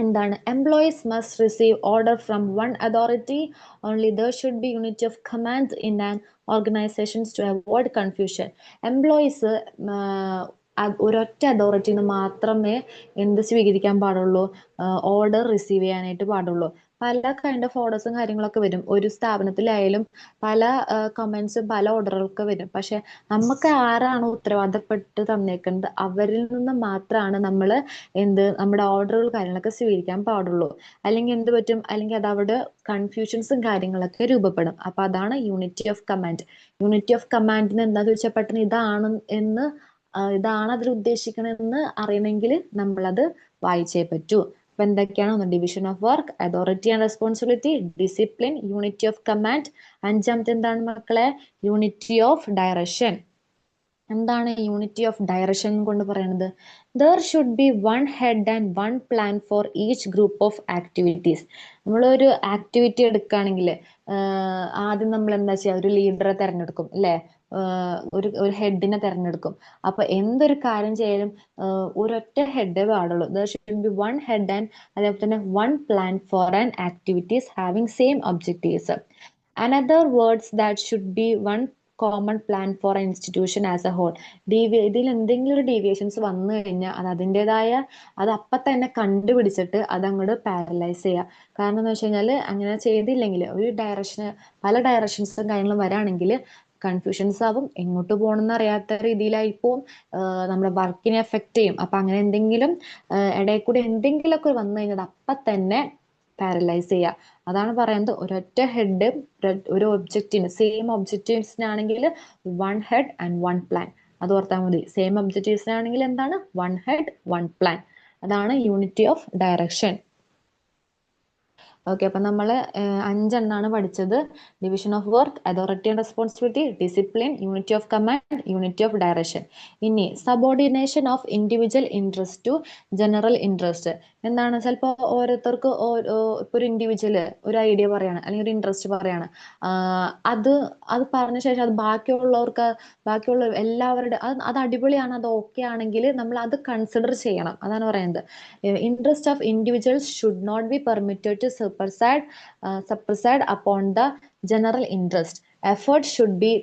എന്താണ്? Employees must receive order from one authority only. There should be unity of command in an organizations to avoid confusion. Employees ഒരൊറ്റ അതോറിറ്റിന്ന് മാത്രമേ എന്ത് സ്വീകരിക്കാൻ പാടുള്ളൂ? ഓർഡർ റിസീവ് ചെയ്യാനായിട്ട് പാടുള്ളൂ. പല കൈൻഡ് ഓഫ് ഓർഡേഴ്സും കാര്യങ്ങളൊക്കെ വരും. ഒരു സ്ഥാപനത്തിലായാലും പല കമന്റ്സും പല ഓർഡറുകളൊക്കെ വരും. പക്ഷെ നമുക്ക് ആരാണോ ഉത്തരവാദപ്പെട്ട് തന്നേക്കുന്നത് അവരിൽ നിന്ന് മാത്രമാണ് നമ്മൾ നമ്മുടെ ഓർഡറുകൾ കാര്യങ്ങളൊക്കെ സ്വീകരിക്കാൻ പാടുള്ളൂ. അല്ലെങ്കിൽ എന്ത് പറ്റും? അല്ലെങ്കിൽ അത് അവിടെ കൺഫ്യൂഷൻസും കാര്യങ്ങളൊക്കെ രൂപപ്പെടും. അപ്പൊ അതാണ് unity of command. Unity of കമാൻഡിന് എന്താന്ന് ചോദിച്ചാൽ പെട്ടെന്ന് ഇതാണ് അതിൽ ഉദ്ദേശിക്കണമെന്ന് അറിയണമെങ്കിൽ നമ്മളത് വായിച്ചേ പറ്റൂ. അപ്പൊ എന്തൊക്കെയാണ്? Division of work, authority and responsibility, discipline, unity of command. അഞ്ചാമത്തെ എന്താണ് മക്കളെ? Unity of direction. എന്താണ് യൂണിറ്റി ഓഫ് ഡയറക്ഷൻ കൊണ്ട് പറയുന്നത്? There should be one head and one plan for each group of activities. നമ്മളൊരു ആക്ടിവിറ്റി എടുക്കുകയാണെങ്കിൽ ആദ്യം നമ്മൾ എന്താ ചെയ്യുക? ഒരു ലീഡറെ തെരഞ്ഞെടുക്കും അല്ലെ? ഒരു ഹെഡിനെ തെരഞ്ഞെടുക്കും. അപ്പൊ എന്തൊരു കാര്യം ചെയ്യാനും ഒരൊറ്റ ഹെഡേ പാടുള്ളൂ. There should be one head and അതേപോലെ തന്നെ one plan for an activities having same objectives. Another words that should be one common plan for institution as a whole. ഇതിൽ എന്തെങ്കിലും ഒരു ഡീവിയേഷൻസ് വന്നു കഴിഞ്ഞാൽ അത് അപ്പം തന്നെ കണ്ടുപിടിച്ചിട്ട് അതങ്ങോട്ട് പാരലൈസ് ചെയ്യുക. കാരണം എന്ന് വെച്ച് കഴിഞ്ഞാൽ അങ്ങനെ ചെയ്തില്ലെങ്കിൽ പല ഡയറക്ഷൻസും കാര്യങ്ങളും വരാണെങ്കിൽ കൺഫ്യൂഷൻസ് ആവും, എങ്ങോട്ട് പോകണമെന്ന് അറിയാത്ത രീതിയിലായിപ്പോവും, നമ്മുടെ വർക്കിനെ എഫക്ട് ചെയ്യും. അപ്പൊ അങ്ങനെ എന്തെങ്കിലും ഇടയിൽ കൂടി എന്തെങ്കിലുമൊക്കെ വന്നു കഴിഞ്ഞാൽ അപ്പൊ തന്നെ പാരലൈസ് ചെയ്യുക. അതാണ് പറയുന്നത് ഒരൊറ്റ ഹെഡ് ഒരു ഒബ്ജക്റ്റിന്, സെയിം ഒബ്ജക്റ്റീവ്സിനാണെങ്കിൽ one head and one plan. അത് ഓർത്താൽ മതി. സെയിം ഒബ്ജക്റ്റീവ്സിനാണെങ്കിൽ എന്താണ്? One head one plan. അതാണ് യൂണിറ്റി ഓഫ് ഡയറക്ഷൻ. ഓക്കെ, അപ്പൊ നമ്മൾ 5 പഠിച്ചത്. Division of work, authority and responsibility, discipline, unity of command, unity of direction. ഇനി subordination of individual interest to general interest. എന്താണ്? ചിലപ്പോൾ ഓരോരുത്തർക്ക് ഇപ്പൊ ഒരു ഇൻഡിവിജ്വൽ ഒരു ഐഡിയ പറയാണ്, അല്ലെങ്കിൽ ഒരു ഇൻട്രസ്റ്റ് പറയാണ്. അത് അത് പറഞ്ഞ ശേഷം അത് ബാക്കിയുള്ള എല്ലാവരുടെ അത് അടിപൊളിയാണ്, അത് ഓക്കെ ആണെങ്കിൽ നമ്മൾ അത് കൺസിഡർ ചെയ്യണം. അതാണ് പറയുന്നത്. Interest of individuals should not be permitted to supersede upon the general interest. Effort should be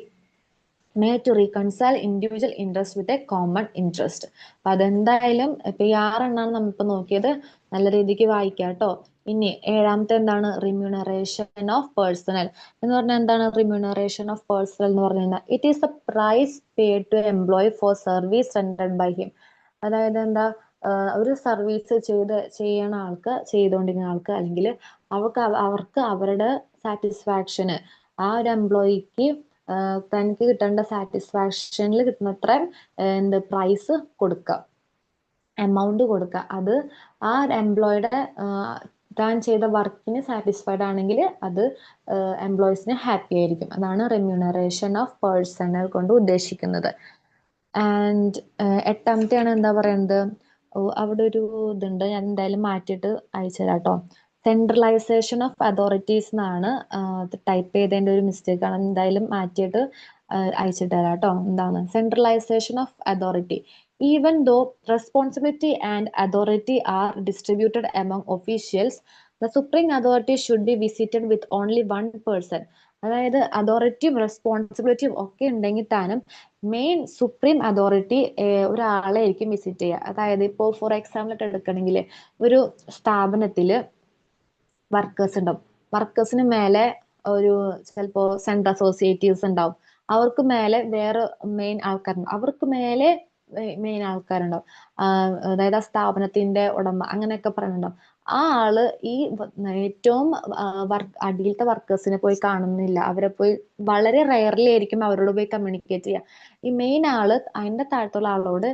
made to reconcile individual interest with a common interest. അപ്പൊ അതെന്തായാലും ഇപ്പൊ ഈ 6 നമ്മളിപ്പോ നോക്കിയത്. നല്ല രീതിക്ക് വായിക്കാം കേട്ടോ. ഇനി 7ാമത്തെ എന്താണ്? റിമ്യൂണറേഷൻ ഓഫ് പേഴ്സണൽ എന്ന് പറഞ്ഞാൽ എന്താണ്? റിമ്യൂണറേഷൻ ഓഫ് പേഴ്സണൽ എന്ന് പറഞ്ഞു കഴിഞ്ഞാൽ it is the price paid to employee for service rendered by him. അതായത് എന്താ? ഒരു സർവീസ് ചെയ്തുകൊണ്ടിരിക്കുന്ന ആൾക്ക്, അല്ലെങ്കിൽ അവർക്ക് അവരുടെ സാറ്റിസ്ഫാക്ഷന്, ആ ഒരു എംപ്ലോയിക്ക് തനിക്ക് കിട്ടേണ്ട സാറ്റിസ്ഫാക്ഷനിൽ കിട്ടുന്നത്ര പ്രൈസ് കൊടുക്കുക, എമൗണ്ട് കൊടുക്കുക. അത് ആ എംപ്ലോയിയുടെ താൻ ചെയ്ത വർക്കിന് സാറ്റിസ്ഫൈഡ് ആണെങ്കിൽ അത് എംപ്ലോയീസിന് ഹാപ്പി ആയിരിക്കും. അതാണ് റെമ്യൂണറേഷൻ ഓഫ് പേഴ്സണൽ കൊണ്ട് ഉദ്ദേശിക്കുന്നത്. ആൻഡ് 8ാമത്തെയാണ് എന്താ പറയുന്നത്? അവിടെ ഒരു ഇതുണ്ട്, ഞാൻ എന്തായാലും മാറ്റിയിട്ട് അയച്ചുതരാം കേട്ടോ. സെൻട്രലൈസേഷൻ ഓഫ് അതോറിറ്റീസ് എന്നാണ്. ടൈപ്പ് ചെയ്തതിന്റെ ഒരു മിസ്റ്റേക്ക് ആണ്, എന്തായാലും മാറ്റിയിട്ട് അയച്ചിട്ട് തരാം കേട്ടോ. എന്താണ് centralization of authority? Even though responsibility and authority are distributed among officials, the supreme authority should be visited with only one person. അതായത് അതോറിറ്റിയും റെസ്പോൺസിബിലിറ്റിയും ഒക്കെ ഉണ്ടെങ്കിൽ താനും മെയിൻ സുപ്രീം അതോറിറ്റി ഒരാളെ ആയിരിക്കും വിസിറ്റ് ചെയ്യുക. അതായത് ഇപ്പോൾ ഫോർ എക്സാമ്പിൾ ഒക്കെ എടുക്കണമെങ്കിൽ ഒരു സ്ഥാപനത്തില് വർക്കേഴ്സ് ഉണ്ടാവും. വർക്കേഴ്സിന് മേലെ ഒരു ചിലപ്പോ സെൻട്രൽ അസോസിയേറ്റീവ്സ് ഉണ്ടാവും. അവർക്ക് മേലെ വേറെ മെയിൻ ആൾക്കാരുണ്ടാവും. അവർക്ക് മേലെ മെയിൻ ആൾക്കാരുണ്ടാവും. അതായത് ആ സ്ഥാപനത്തിന്റെ ഉടമ അങ്ങനെയൊക്കെ പറയുന്നുണ്ടാവും. ആ ആള് ഈ ഏറ്റവും അടിയിലത്തെ വർക്കേഴ്സിനെ പോയി കാണുന്നില്ല. അവരെ പോയി വളരെ റയർലി ആയിരിക്കും അവരോട് പോയി കമ്മ്യൂണിക്കേറ്റ് ചെയ്യുക. ഈ മെയിൻ ആള് അതിന്റെ താഴത്തുള്ള ആളോട്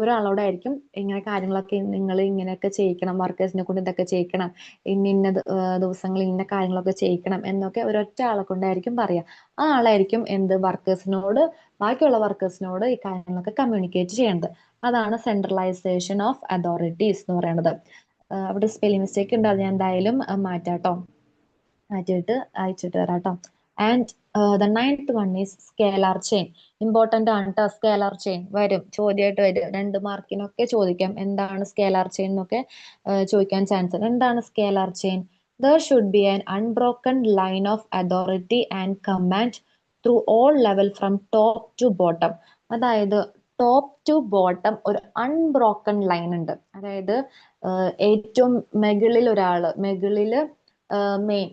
ഒരാളോടായിരിക്കും ഇങ്ങനെ കാര്യങ്ങളൊക്കെ നിങ്ങൾ ഇങ്ങനെയൊക്കെ ചെയ്യിക്കണം, വർക്കേഴ്സിനെ കൊണ്ട് ഇതൊക്കെ ചെയ്യിക്കണം, ഇന്ന ദിവസങ്ങളിൽ ഇന്ന കാര്യങ്ങളൊക്കെ ചെയ്യിക്കണം എന്നൊക്കെ ഒരൊറ്റ ആളെ കൊണ്ടായിരിക്കും പറയാ. ആ ആളായിരിക്കും വർക്കേഴ്സിനോട്, ബാക്കിയുള്ള വർക്കേഴ്സിനോട് ഈ കാര്യങ്ങളൊക്കെ കമ്മ്യൂണിക്കേറ്റ് ചെയ്യേണ്ടത്. അതാണ് സെൻട്രലൈസേഷൻ ഓഫ് അതോറിറ്റീസ് എന്ന് പറയുന്നത്. അവിടെ സ്പെല്ലിംഗ് മിസ്റ്റേക്ക് ഉണ്ട്, അത് ഞാൻ എന്തായാലും മാറ്റാട്ടോ, മാറ്റിയിട്ട് അയച്ചിട്ട് തരാം കേട്ടോ. And the 9th one is scalar chain. Important ആണ് കേട്ടോ. സ്കേലാർ ചെയിൻ വരും, ചോദ്യമായിട്ട് വരും. 2 മാർക്കിനൊക്കെ ചോദിക്കാം. എന്താണ് സ്കേലാർ ചെയിൻ എന്നൊക്കെ ചോദിക്കാൻ ചാൻസ് ഉണ്ട്. എന്താണ് scalar chain? There should be an unbroken line of authority and command through all level from top to bottom. അതായത് ടോപ്പ് ടു ബോട്ടം ഒരു അൺബ്രോക്കൺ ലൈൻ ഉണ്ട്. അതായത് ഏറ്റവും മുകളില് മെയിൻ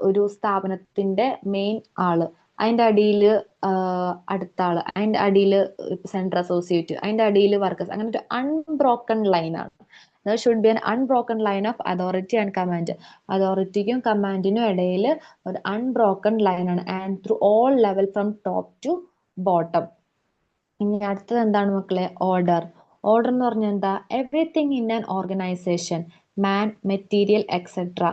ഒരു സ്ഥാപനത്തിന്റെ മെയിൻ ആള്, അതിന്റെ അടിയില് അടുത്ത ആള്, അതിന്റെ അടിയില് സെൻട്രൽ അസോസിയേറ്റ്, അതിന്റെ അടിയില് വർക്കേഴ്സ്, അങ്ങനെ ഒരു അൺബ്രോക്കൺ ലൈൻ ആണ്. There should be an unbroken line of authority and command. അതോറിറ്റിക്കും കമാൻഡിനും ഇടയിൽ ഒരു അൺബ്രോക്കൺ ലൈൻ ആണ്. And through all level from top to bottom. ഇനി അടുത്തത് എന്താണ് മക്കളെ? ഓർഡർ. ഓർഡർ എന്ന് പറഞ്ഞാൽ എന്താ? Everything in an organization, man, material etcetera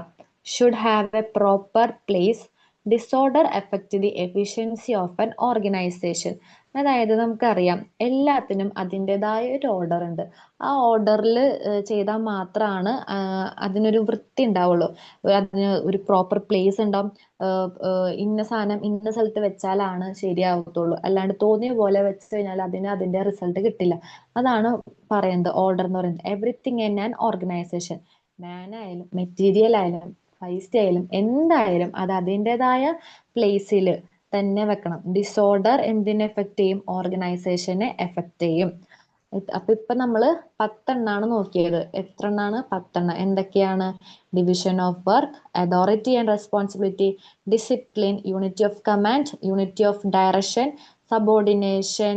should have a proper place. Disorder affect the efficiency of an organization. അതായത് നമുക്കറിയാം എല്ലാത്തിനും അതിൻ്റെതായ ഒരു ഓർഡർ ഉണ്ട്. ആ ഓർഡറിൽ ചെയ്താൽ മാത്രമാണ് അതിനൊരു വൃത്തി ഉണ്ടാവുള്ളൂ. അതിന് ഒരു പ്രോപ്പർ പ്ലേസ് ഉണ്ടാവും. ഇന്ന സാധനം ഇന്ന സ്ഥലത്ത് വെച്ചാലാണ് ശരിയാവത്തുള്ളൂ. അല്ലാണ്ട് തോന്നിയ പോലെ വെച്ച് കഴിഞ്ഞാൽ അതിന്റെ റിസൾട്ട് കിട്ടില്ല. അതാണ് പറയുന്നത് ഓർഡർ എന്ന് പറയുന്നത്. എവറിത്തിങ് ഇൻ ആൻ ഓർഗനൈസേഷൻ, മാൻ ആയാലും മെറ്റീരിയൽ ആയാലും പൈസ ആയാലും എന്തായാലും അത് അതിൻ്റെതായ പ്ലേസിൽ തന്നെ വെക്കണം. ഡിസോർഡർ എന്തിനെ എഫക്ട് ചെയ്യും? ഓർഗനൈസേഷനെ എഫക്ട് ചെയ്യും. അപ്പൊ ഇപ്പൊ നമ്മള് 10 നോക്കിയത്. എത്ര എണ്ണാണ്? 10. എന്തൊക്കെയാണ്? Division of work, authority and responsibility, discipline, unity of command, unity of direction, subordination,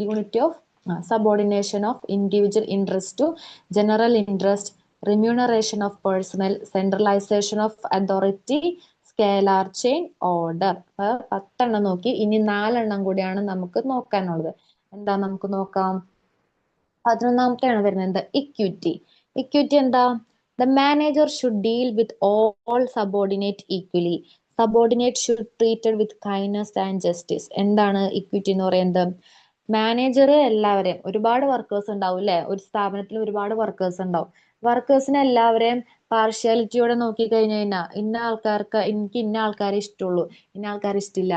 unity of subordination of individual interest to general interest, remuneration of personnel, centralization of authority, scalar chain order. 10 നോക്കി. ഇനി 4 കൂടിയാണ് നമുക്ക് നോക്കാനുള്ളത്. എന്താ നമുക്ക് നോക്കാം. 11 വരുന്നത് equity. Equity എന്താ? The manager should deal with all subordinate equally. Subordinate should treated with kindness and justice. എന്താണ് ഇക്വിറ്റി എന്ന് പറയുന്നത്? മാനേജർ എല്ലാവരെയും, ഒരുപാട് വർക്കേഴ്സ് ഉണ്ടാവും അല്ലെ, ഒരു സ്ഥാപനത്തിൽ ഒരുപാട് വർക്കേഴ്സ് ഉണ്ടാവും. വർക്കേഴ്സിനെ എല്ലാവരെയും പാർഷ്യാലിറ്റിയോടെ നോക്കി കഴിഞ്ഞു കഴിഞ്ഞാൽ ഇന്ന ആൾക്കാർക്ക്, എനിക്ക് ഇന്ന ആൾക്കാരെ ഇഷ്ടമുള്ളൂ, ഇന്ന ആൾക്കാരെ ഇഷ്ടമില്ല,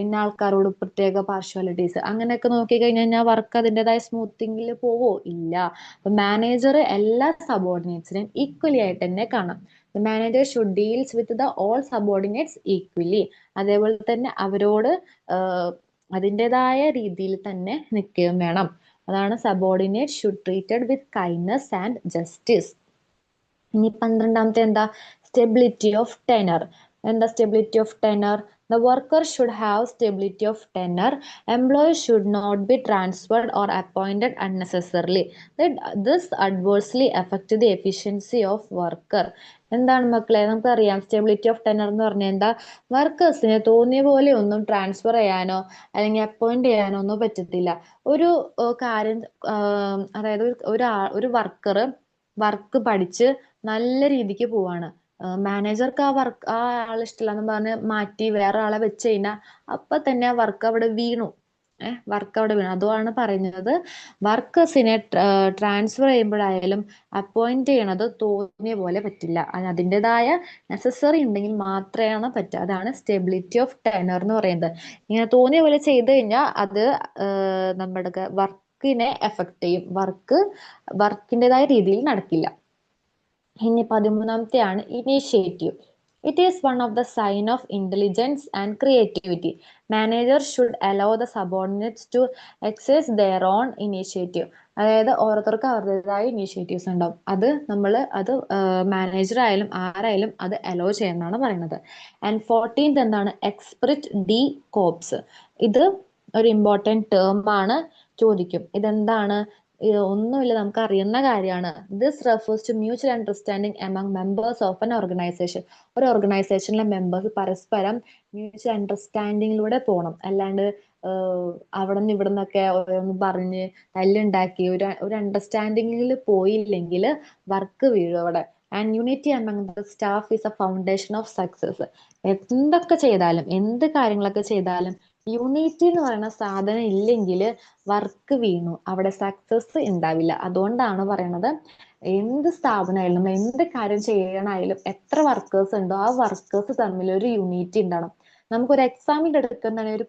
ഇന്ന ആൾക്കാരോട് പ്രത്യേക പാർഷ്വാലിറ്റീസ്, അങ്ങനെയൊക്കെ നോക്കി കഴിഞ്ഞു കഴിഞ്ഞാൽ വർക്ക് അതിൻ്റെതായ സ്മൂത്തിങ്ങിൽ പോവോ? ഇല്ല. അപ്പൊ മാനേജർ എല്ലാ സബോർഡിനേറ്റ്സിനെയും ഈക്വലി ആയിട്ട് തന്നെ കാണാം. Manager should deals with the all subordinates equally. അതേപോലെ തന്നെ അവരോട് അതിൻ്റെതായ രീതിയിൽ തന്നെ നിൽക്കുകയും വേണം. അതാണ് subordinate should treated with kindness and justice. ഇനി 12 എന്താ? Stability of tenure. എന്താ stability of tenure? The worker should have stability of tenure. Employees should not be transferred or appointed unnecessarily. This adversely affect the efficiency of worker. എന്താണ് മക്കളെ? നമുക്കറിയാം stability of tenor എന്ന് പറഞ്ഞാൽ എന്താ? വർക്കേഴ്സിനെ തോന്നിയ പോലെ ഒന്നും ട്രാൻസ്ഫർ ചെയ്യാനോ അല്ലെങ്കിൽ അപ്പോയിന്റ് ചെയ്യാനോ ഒന്നും പറ്റത്തില്ല. ഒരു കാര്യം, അതായത് ഒരു വർക്ക് പഠിച്ച് നല്ല രീതിക്ക് പോവാണ്. മാനേജർക്ക് ആ ആൾ ഇഷ്ടമില്ലെന്ന് പറഞ്ഞ് മാറ്റി വേറെ ആളെ വെച്ച് കഴിഞ്ഞാൽ അപ്പൊ തന്നെ ആ വർക്ക് അവിടെ വീണു. വർക്ക് അവിടെ വീണു. അതുമാണ് പറയുന്നത്, വർക്കേഴ്സിനെ ട്രാൻസ്ഫർ ചെയ്യുമ്പോഴായാലും അപ്പോയിന്റ് ചെയ്യണത് തോന്നിയ പോലെ പറ്റില്ല. അതിൻ്റെതായ നെസസറി ഉണ്ടെങ്കിൽ മാത്രമാണ് പറ്റുക. അതാണ് സ്റ്റെബിലിറ്റി ഓഫ് ടെനർ എന്ന് പറയുന്നത്. ഇങ്ങനെ തോന്നിയ പോലെ ചെയ്ത് കഴിഞ്ഞാൽ അത് നമ്മുടെ വർക്കിനെ എഫക്ട് ചെയ്യും. വർക്കിൻ്റെതായ രീതിയിൽ നടക്കില്ല. ഇനി 13 initiative. It is one of the sign of intelligence and creativity. Managers should allow the subordinates to exercise their own initiative. അതായത് ഓരോരുത്തർക്ക് അവരുടേതായ ഇനീഷ്യേറ്റീവ്സ് ഉണ്ടാവും. അത് മാനേജർ ആയാലും ആരായാലും അത് അലോ ചെയ്യുന്നതാണ് പറയുന്നത്. ആൻഡ് 14 എന്താണ്? എക്സ്പ്രിറ്റ് ഡി കോപ്സ്. ഇത് ഒരു ഇമ്പോർട്ടൻറ്റ് ടേം ആണ്, ചോദിക്കും. ഇതെന്താണ്? ഒന്നുമില്ല, നമുക്ക് അറിയുന്ന കാര്യമാണ്. This refers to mutual understanding among members of an organization. ഒരു ഓർഗനൈസേഷനിലെ മെമ്പേഴ്സ് പരസ്പരം മ്യൂച്വൽ അണ്ടർസ്റ്റാൻഡിങ്ങിലൂടെ പോകണം. അല്ലാണ്ട് അവിടെ നിന്ന് ഇവിടെ നിന്നൊക്കെ ഓരോന്ന് പറഞ്ഞ് തല്ലുണ്ടാക്കി ഒരു അണ്ടർസ്റ്റാൻഡിങ്ങിൽ പോയില്ലെങ്കിൽ വർക്ക് വീഴും അവിടെ. And unity among the staff is A foundation of success. എന്തൊക്കെ ചെയ്താലും, എന്ത് കാര്യങ്ങളൊക്കെ ചെയ്താലും യൂണിറ്റി എന്ന് പറയുന്ന സാധനം ഇല്ലെങ്കിൽ വർക്ക് വീണു, അവിടെ സക്സസ് ഉണ്ടാവില്ല. അതുകൊണ്ടാണ് പറയണത്, എന്ത് സ്ഥാപനമായാലും എന്ത് കാര്യം ചെയ്യണമായാലും എത്ര വർക്കേഴ്സ് ഉണ്ടോ ആ വർക്കേഴ്സ് തമ്മിൽ ഒരു യൂണിറ്റി ഉണ്ടാവണം. നമുക്കൊരു എക്സാമ്പിൾ എടുക്കുന്ന ഒരു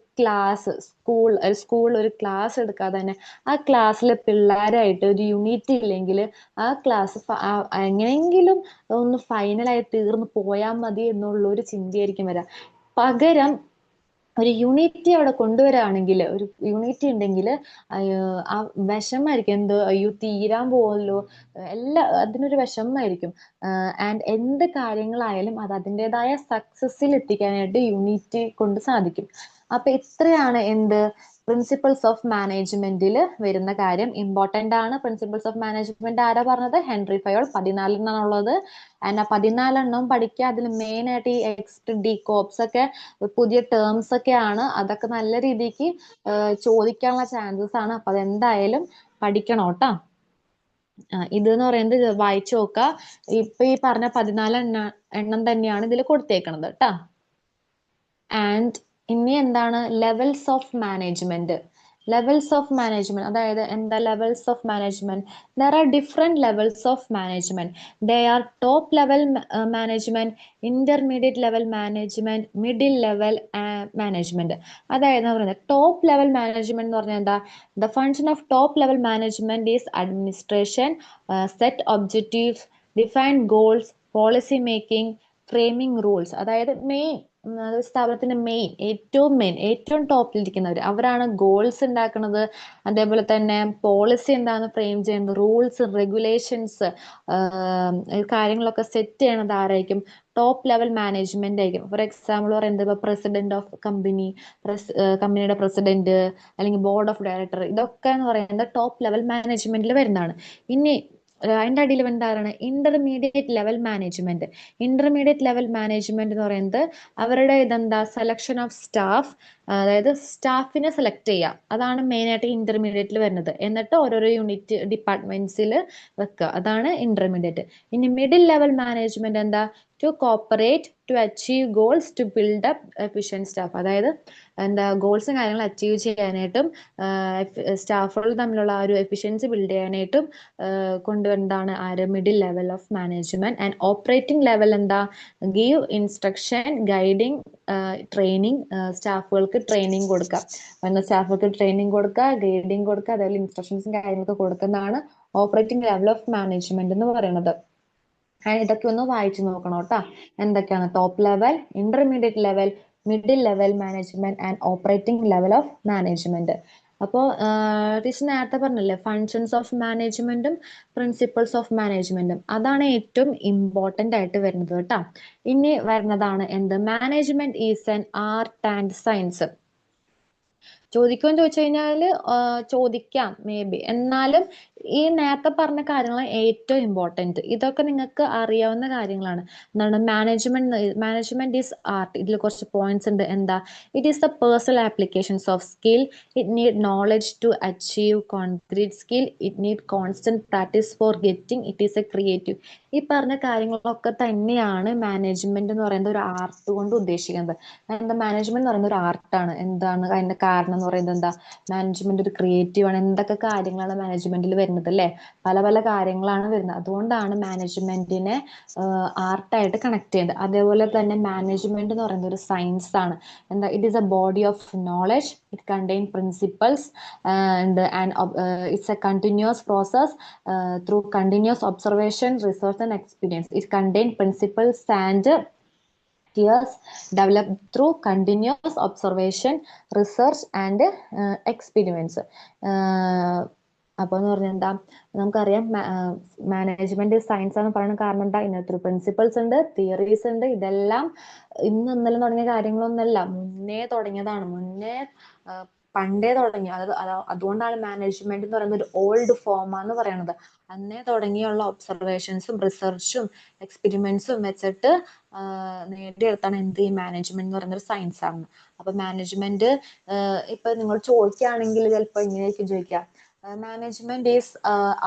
സ്കൂൾ ഒരു ക്ലാസ് എടുക്കാതെ തന്നെ ആ ക്ലാസ്സിലെ പിള്ളേരായിട്ട് ഒരു യൂണിറ്റി ഇല്ലെങ്കിൽ ആ ക്ലാസ് എങ്ങനെയെങ്കിലും ഒന്ന് ഫൈനലായി തീർന്നു പോയാൽ മതി എന്നുള്ള ഒരു ചിന്തയായിരിക്കും വരാം. പകരം ഒരു യൂണിറ്റി അവിടെ കൊണ്ടുവരാണെങ്കിൽ, ഒരു യൂണിറ്റി ഉണ്ടെങ്കിൽ ആ വിഷമായിരിക്കും. എന്തോ അയ്യോ തീരാൻ പോവല്ലോ, അതിനൊരു വിഷമായിരിക്കും. ആൻഡ് എന്ത് കാര്യങ്ങളായാലും അത് അതിൻ്റെതായ സക്സസിൽ എത്തിക്കാനായിട്ട് യൂണിറ്റി കൊണ്ട് സാധിക്കും. അപ്പൊ ഇത്രയാണ് എന്ത് പ്രിൻസിപ്പിൾസ് ഓഫ് മാനേജ്മെന്റിൽ വരുന്ന കാര്യം. ഇമ്പോർട്ടന്റ് ആണ്. പ്രിൻസിപ്പിൾസ് ഓഫ് മാനേജ്മെന്റ് ആരാ പറഞ്ഞത്? Henry Fayol. 14 ഉള്ളത്. ആൻഡ് ആ 14 പഠിക്കുക. അതിൽ മെയിൻ ആയിട്ട് ഈ എക്സ്പ്രിറ്റ് ഡി കോപ്സ് ഒക്കെ പുതിയ ടേംസ് ഒക്കെയാണ്. അതൊക്കെ നല്ല രീതിക്ക് ചോദിക്കാനുള്ള ചാൻസസ് ആണ്. അപ്പൊ അതെന്തായാലും പഠിക്കണം കേട്ടോ. ഇത് എന്ന് പറയുന്നത് വായിച്ചു നോക്കുക. ഇപ്പൊ ഈ പറഞ്ഞ 14 എണ്ണം തന്നെയാണ് ഇതിൽ കൊടുത്തേക്കണത് കേട്ടോ. ആൻഡ് ഇനി എന്താണ്? Levels of management. Levels of management, അതായത് എന്താ levels of management? There are different levels of management. They are top level management, intermediate level management, middle level management. അതായത് പറയുന്നത് ടോപ്പ് ലെവൽ മാനേജ്മെന്റ് എന്ന് പറഞ്ഞാൽ എന്താ? The function of top level management is administration, set objectives, define goals, policy making, framing rules. അതായത് main സ്ഥാപനത്തിന്റെ ഏറ്റവും ടോപ്പിലിരിക്കുന്നവർ അവരാണ് goals ഉണ്ടാക്കുന്നത്. അതേപോലെ തന്നെ പോളിസി എന്താണ് ഫ്രെയിം ചെയ്യുന്നത്, റൂൾസ് റെഗുലേഷൻസ് കാര്യങ്ങളൊക്കെ സെറ്റ് ചെയ്യണത് ആരായിരിക്കും? ടോപ്പ് ലെവൽ മാനേജ്മെന്റ് ആയിരിക്കും. ഫോർ എക്സാമ്പിൾ പറയുന്നത് ഇപ്പൊ പ്രസിഡന്റ് ഓഫ് കമ്പനിയുടെ പ്രസിഡന്റ് അല്ലെങ്കിൽ ബോർഡ് ഓഫ് ഡയറക്ടർ, ഇതൊക്കെ എന്ന് പറയുന്നത് ടോപ്പ് ലെവൽ മാനേജ്മെന്റിൽ വരുന്നതാണ്. ഇനി അതിന്റെ അടിയിൽ വരുന്നതാണ് intermediate level management. Intermediate level management എന്ന് പറയുന്നത് അവരുടെ ഇതെന്താ, സെലക്ഷൻ ഓഫ് സ്റ്റാഫ്, അതായത് സ്റ്റാഫിനെ സെലക്ട് ചെയ്യുക, അതാണ് മെയിൻ ആയിട്ട് ഇന്റർമീഡിയറ്റിൽ വരുന്നത്. എന്നിട്ട് ഓരോരോ യൂണിറ്റ് ഡിപ്പാർട്ട്മെന്റ്സിൽ വെക്കുക, അതാണ് ഇന്റർമീഡിയറ്റ്. ഇനി മിഡിൽ ലെവൽ മാനേജ്മെന്റ് എന്താ? To cooperate to achieve goals to build up efficient staff. അതായത് എന്താ, ഗോൾസും കാര്യങ്ങളും അച്ചീവ് ചെയ്യാനായിട്ടും സ്റ്റാഫുകൾ തമ്മിലുള്ള ആ ഒരു എഫിഷ്യൻസി ബിൽഡ് ചെയ്യാനായിട്ടും കൊണ്ടുവരുന്നതാണ് ആര്? Middle level of management. And operating level എന്താ? ഗീവ് ഇൻസ്ട്രക്ഷൻ, ഗൈഡിങ്, ട്രെയിനിങ്, സ്റ്റാഫുകൾക്ക് ട്രെയിനിങ് കൊടുക്കുക. സ്റ്റാഫുകൾക്ക് ട്രെയിനിങ് കൊടുക്കുക, ഗൈഡിങ് കൊടുക്കുക, അതേപോലെ ഇൻസ്ട്രക്ഷൻസും കാര്യങ്ങളൊക്കെ കൊടുക്കുന്നതാണ് ഓപ്പറേറ്റിംഗ് ലെവൽ ഓഫ് മാനേജ്മെന്റ് എന്ന് പറയുന്നത്. ഇതൊക്കെ ഒന്ന് വായിച്ചു നോക്കണം കേട്ടോ. എന്തൊക്കെയാണ് top level, intermediate level, middle level management and operating level of management. അപ്പോൾ ടീച്ചർ നേരത്തെ പറഞ്ഞില്ലേ ഫങ്ഷൻസ് ഓഫ് മാനേജ്മെന്റും പ്രിൻസിപ്പിൾസ് ഓഫ് മാനേജ്മെന്റും, അതാണ് ഏറ്റവും ഇമ്പോർട്ടന്റ് ആയിട്ട് വരുന്നത് കേട്ടോ. ഇനി വരുന്നതാണ് എന്ത്? Management is an art and science. ചോദിക്കുമെന്ന് ചോദിച്ചു കഴിഞ്ഞാല് ചോദിക്കാം മേ ബി. എന്നാലും ഈ നേരത്തെ പറഞ്ഞ കാര്യങ്ങളാണ് ഏറ്റവും ഇമ്പോർട്ടന്റ്. ഇതൊക്കെ നിങ്ങൾക്ക് അറിയാവുന്ന കാര്യങ്ങളാണ്. എന്താണ് മാനേജ്മെന്റ് ഈസ് ആർട്ട്. ഇതിൽ കുറച്ച് പോയിന്റ്സ് ഉണ്ട്. എന്താ? It is the personal applications of skill. It need knowledge to achieve concrete skill. It need constant practice for getting. It is a creative. ഈ പറഞ്ഞ കാര്യങ്ങളൊക്കെ തന്നെയാണ് മാനേജ്മെന്റ് എന്ന് പറയുന്നത് ഒരു ആർട്ട് കൊണ്ട് ഉദ്ദേശിക്കുന്നത്. എന്താ, മാനേജ്മെന്റ് എന്ന് പറയുന്നത് ഒരു ആർട്ടാണ്. എന്താണ് അതിന്റെ കാരണം എന്ന് പറയുന്നത്? എന്താ, മാനേജ്മെന്റ് ഒരു ക്രിയേറ്റീവ് ആണ്. എന്തൊക്കെ കാര്യങ്ങളാണ് മാനേജ്മെന്റിൽ വരുന്നത് അല്ലേ? പല പല കാര്യങ്ങളാണ് വരുന്നത്. അതുകൊണ്ടാണ് മാനേജ്മെന്റിനെ ആർട്ടായിട്ട് കണക്ട് ചെയ്യുന്നത്. അതേപോലെ തന്നെ മാനേജ്മെന്റ് എന്ന് പറയുന്നത് ഒരു സയൻസ് ആണ്. എന്താ? It is A body of knowledge. It contain principles and it's A continuous process through continuous observation, research and experience. It contain principles and ideas developed through continuous observation, research and experiments. അപ്പോൾ എന്ന് പറഞ്ഞാൽ എന്താ, നമുക്കറിയാം management science ആണ് പറയുന്നത്. കാരണം എന്താ? ഇതിനകത്ത് പ്രിൻസിപ്പൾസ് ഉണ്ട്, തിയറീസ് ഉണ്ട്. ഇതെല്ലാം ഇന്ന് ഇന്നലെ തുടങ്ങിയ കാര്യങ്ങളൊന്നുമല്ല, മുന്നേ തുടങ്ങിയതാണ്. പണ്ടേ തുടങ്ങി. അതുകൊണ്ടാണ് മാനേജ്മെന്റ് എന്ന് പറയുന്നത് ഒരു ഓൾഡ് ഫോമാന്ന് പറയുന്നത്. അന്നേ തുടങ്ങിയുള്ള ഒബ്സർവേഷൻസും റിസർച്ചും എക്സ്പെരിമെന്റ്സും വെച്ചിട്ട് നേടിയെടുത്താണ് എന്ത് ഈ മാനേജ്മെന്റ് എന്ന് പറയുന്ന ഒരു സയൻസ് ആണ്. അപ്പൊ മാനേജ്മെന്റ് ഇപ്പൊ നിങ്ങൾ ചോദിക്കുകയാണെങ്കിൽ ചിലപ്പോ ഇങ്ങനെയൊക്കെ ചോദിക്കാം, management is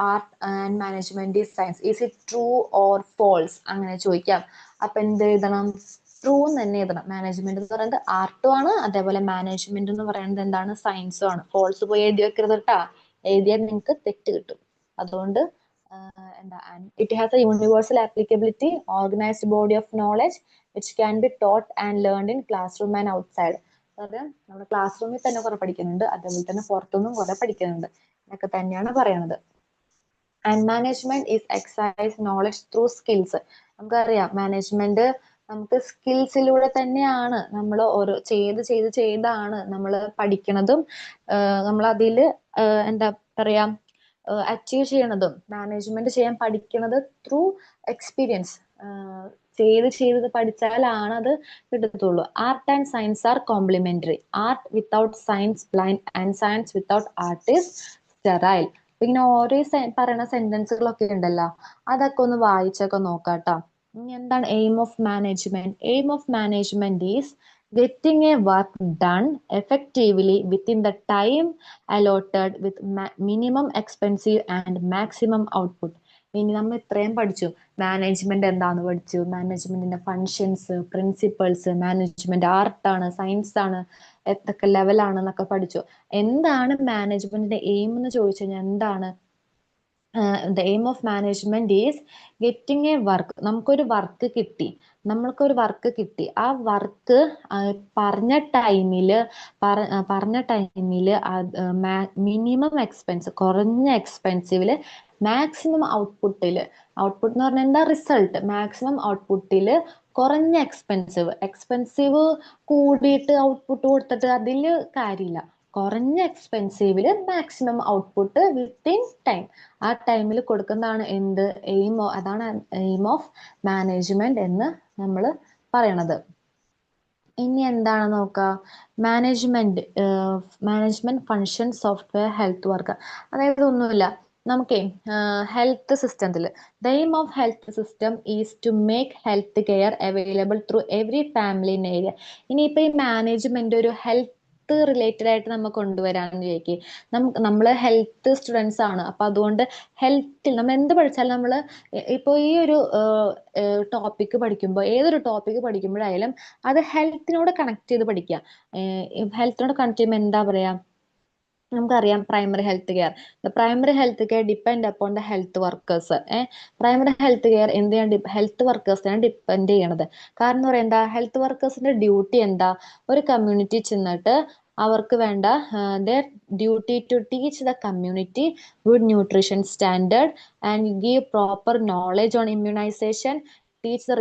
art and management is science, is it true or false? അങ്ങനെ ചോദിക്കാം. അപ്പൊ എന്ത് എഴുതണം? ട്രൂ എന്ന് തന്നെ എഴുതണം. മാനേജ്മെന്റ് എന്ന് പറയുന്നത് ആർട്ടും ആണ്, അതേപോലെ മാനേജ്മെന്റ് എന്ന് പറയുന്നത് എന്താണ്? സയൻസും ആണ്. ഫോൾസ് പോയി എഴുതി വെക്കരുത് കേട്ടാ. എഴുതിയാൽ നിങ്ങൾക്ക് തെറ്റ് കിട്ടും. അതുകൊണ്ട് എന്താ, it has A universal applicability, organised body of knowledge which can be taught and learned in class room and outside. അതായത് നമ്മുടെ ക്ലാസ് റൂമിൽ തന്നെ കുറെ പഠിക്കുന്നുണ്ട്, അതേപോലെ തന്നെ പുറത്തുനിന്നും കുറെ പഠിക്കുന്നുണ്ട്. എന്നൊക്കെ തന്നെയാണ് പറയുന്നത്. And management is exercise knowledge through skills. നമുക്കറിയാം മാനേജ്മെന്റ് നമുക്ക് സ്കിൽസിലൂടെ തന്നെയാണ് നമ്മൾ ഓരോ ചെയ്താണ് നമ്മൾ പഠിക്കണതും നമ്മൾ അതിൽ എന്താ പറയാ അച്ചീവ് ചെയ്യണതും. മാനേജ്മെന്റ് ചെയ്യാൻ പഠിക്കണത് ത്രൂ എക്സ്പീരിയൻസ്, ചെയ്ത് പഠിച്ചാലാണ് അത് കിട്ടത്തുള്ളൂ. Art and science are complementary. Art without science blind and science without art is sterile. ഇങ്ങനെ ഓരോ പറയുന്ന സെന്റൻസുകളൊക്കെ ഉണ്ടല്ലോ, അതൊക്കെ ഒന്ന് വായിച്ചൊക്കെ നോക്കാട്ടോ. ഇനി എന്താണ് aim of management? Aim of management is getting a work done effectively within the time allotted with minimum expensive and maximum output. ഇനി നമ്മൾ ഇത്രയും പഠിച്ചു. മാനേജ്മെന്റ് എന്താന്ന് പഠിച്ചു, മാനേജ്മെന്റിന്റെ ഫങ്ഷൻസ്, പ്രിൻസിപ്പൾസ്, മാനേജ്മെന്റ് ആർട്ടാണ്, സയൻസ് ആണ്, എത്തൊക്കെ ലെവലാണെന്നൊക്കെ പഠിച്ചു. എന്താണ് മാനേജ്മെന്റിന്റെ എയിം എന്ന് ചോദിച്ചു കഴിഞ്ഞാൽ എന്താണ്? The aim of management is getting A work. നമ്മൾക്കൊരു വർക്ക് കിട്ടി. ആ വർക്ക് പറഞ്ഞ ടൈമില് മിനിമം എക്സ്പെൻസ്, കുറഞ്ഞ എക്സ്പെൻസീവില് മാക്സിമം ഔട്ട്പുട്ടില് ഔട്ട്പുട്ട് എന്ന് പറഞ്ഞാൽ എന്താ, റിസൾട്ട്. മാക്സിമം ഔട്ട്പുട്ടിൽ കുറഞ്ഞ എക്സ്പെൻസീവ് കൂടിയിട്ട് ഔട്ട്പുട്ട് കൊടുത്തിട്ട് അതിൽ കാര്യമില്ല. കുറഞ്ഞ എക്സ്പെൻസീവില് മാക്സിമം ഔട്ട്പുട്ട് വിത്തിൻ ടൈം. ആ ടൈമിൽ കൊടുക്കുന്നതാണ് എന്ത്, അതാണ് എയിം ഓഫ് മാനേജ്മെന്റ് എന്ന് നമ്മൾ പറയണത്. ഇനി എന്താണ് നോക്കുക, management function software health worker. അതായത് ഒന്നുമില്ല, നമുക്കേ ഹെൽത്ത് സിസ്റ്റത്തിൽ the aim of health system is to make health care available through every family in area. ഇനിയിപ്പോൾ ഈ മാനേജ്മെന്റ് ഒരു ഹെൽത്ത് റിലേറ്റഡ് ആയിട്ട് നമ്മൾ കൊണ്ടുവരാന്ന് വിചാരിക്കും. നമ്മള് ഹെൽത്ത് സ്റ്റുഡൻസ് ആണ്, അപ്പൊ അതുകൊണ്ട് ഹെൽത്തിൽ നമ്മൾ എന്ത് പഠിച്ചാലും നമ്മൾ ഇപ്പോൾ ഈ ഒരു ടോപ്പിക്ക് പഠിക്കുമ്പോൾ, ഏതൊരു ടോപ്പിക്ക് പഠിക്കുമ്പോഴായാലും അത് ഹെൽത്തിനോട് കണക്ട് ചെയ്ത് പഠിക്കുക. ഹെൽത്തിനോട് കണക്ട് ചെയ്യുമ്പോൾ എന്താ പറയാ, നമുക്കറിയാം primary health care. Primary health care depend upon the health workers. Primary health care എന്തിനാണ് ഹെൽത്ത് വർക്കേഴ്സിനാണ് ഡിപ്പെൻഡ് ചെയ്യണത്. കാരണം എന്ന് പറയുന്നത് എന്താ, ഹെൽത്ത് വർക്കേഴ്സിന്റെ ഡ്യൂട്ടി എന്താ, ഒരു കമ്മ്യൂണിറ്റി ചെന്നിട്ട് അവർക്ക് വേണ്ട their duty to teach the community good nutrition standard and give proper knowledge on immunization, teach the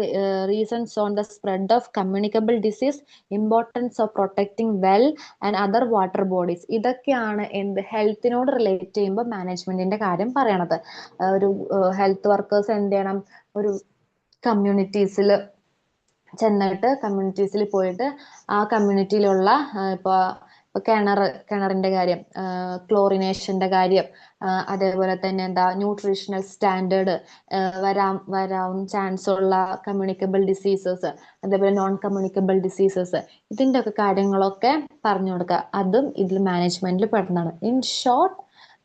reasons on the spread of communicable disease, importance of protecting well and other water bodies. ഇതൊക്കെയാണ് എന്ത് ഹെൽത്തിനോട് relate ചെയ്യുമ്പോൾ മാനേജ്മെന്റിന്റെ കാര്യം പറയണത്. ഒരു health workers എന്ത് ചെയ്യണം, ഒരു കമ്മ്യൂണിറ്റീസിൽ ചെന്നിട്ട് കമ്മ്യൂണിറ്റീസിൽ പോയിട്ട് ആ കമ്മ്യൂണിറ്റിയിലുള്ള ഇപ്പോൾ കിണറിന്റെ കാര്യം, ക്ലോറിനേഷന്റെ കാര്യം, അതേപോലെ തന്നെ എന്താ ന്യൂട്രീഷണൽ സ്റ്റാൻഡേർഡ്, വരാൻ ചാൻസ് ഉള്ള കമ്മ്യൂണിക്കബിൾ ഡിസീസസ്, അതേപോലെ നോൺ കമ്മ്യൂണിക്കബിൾ ഡിസീസസ്, ഇതിന്റെ ഒക്കെ കാര്യങ്ങളൊക്കെ പറഞ്ഞു കൊടുക്കുക. അതും ഇതിൽ മാനേജ്മെന്റിൽ പെടുന്നതാണ്. In short,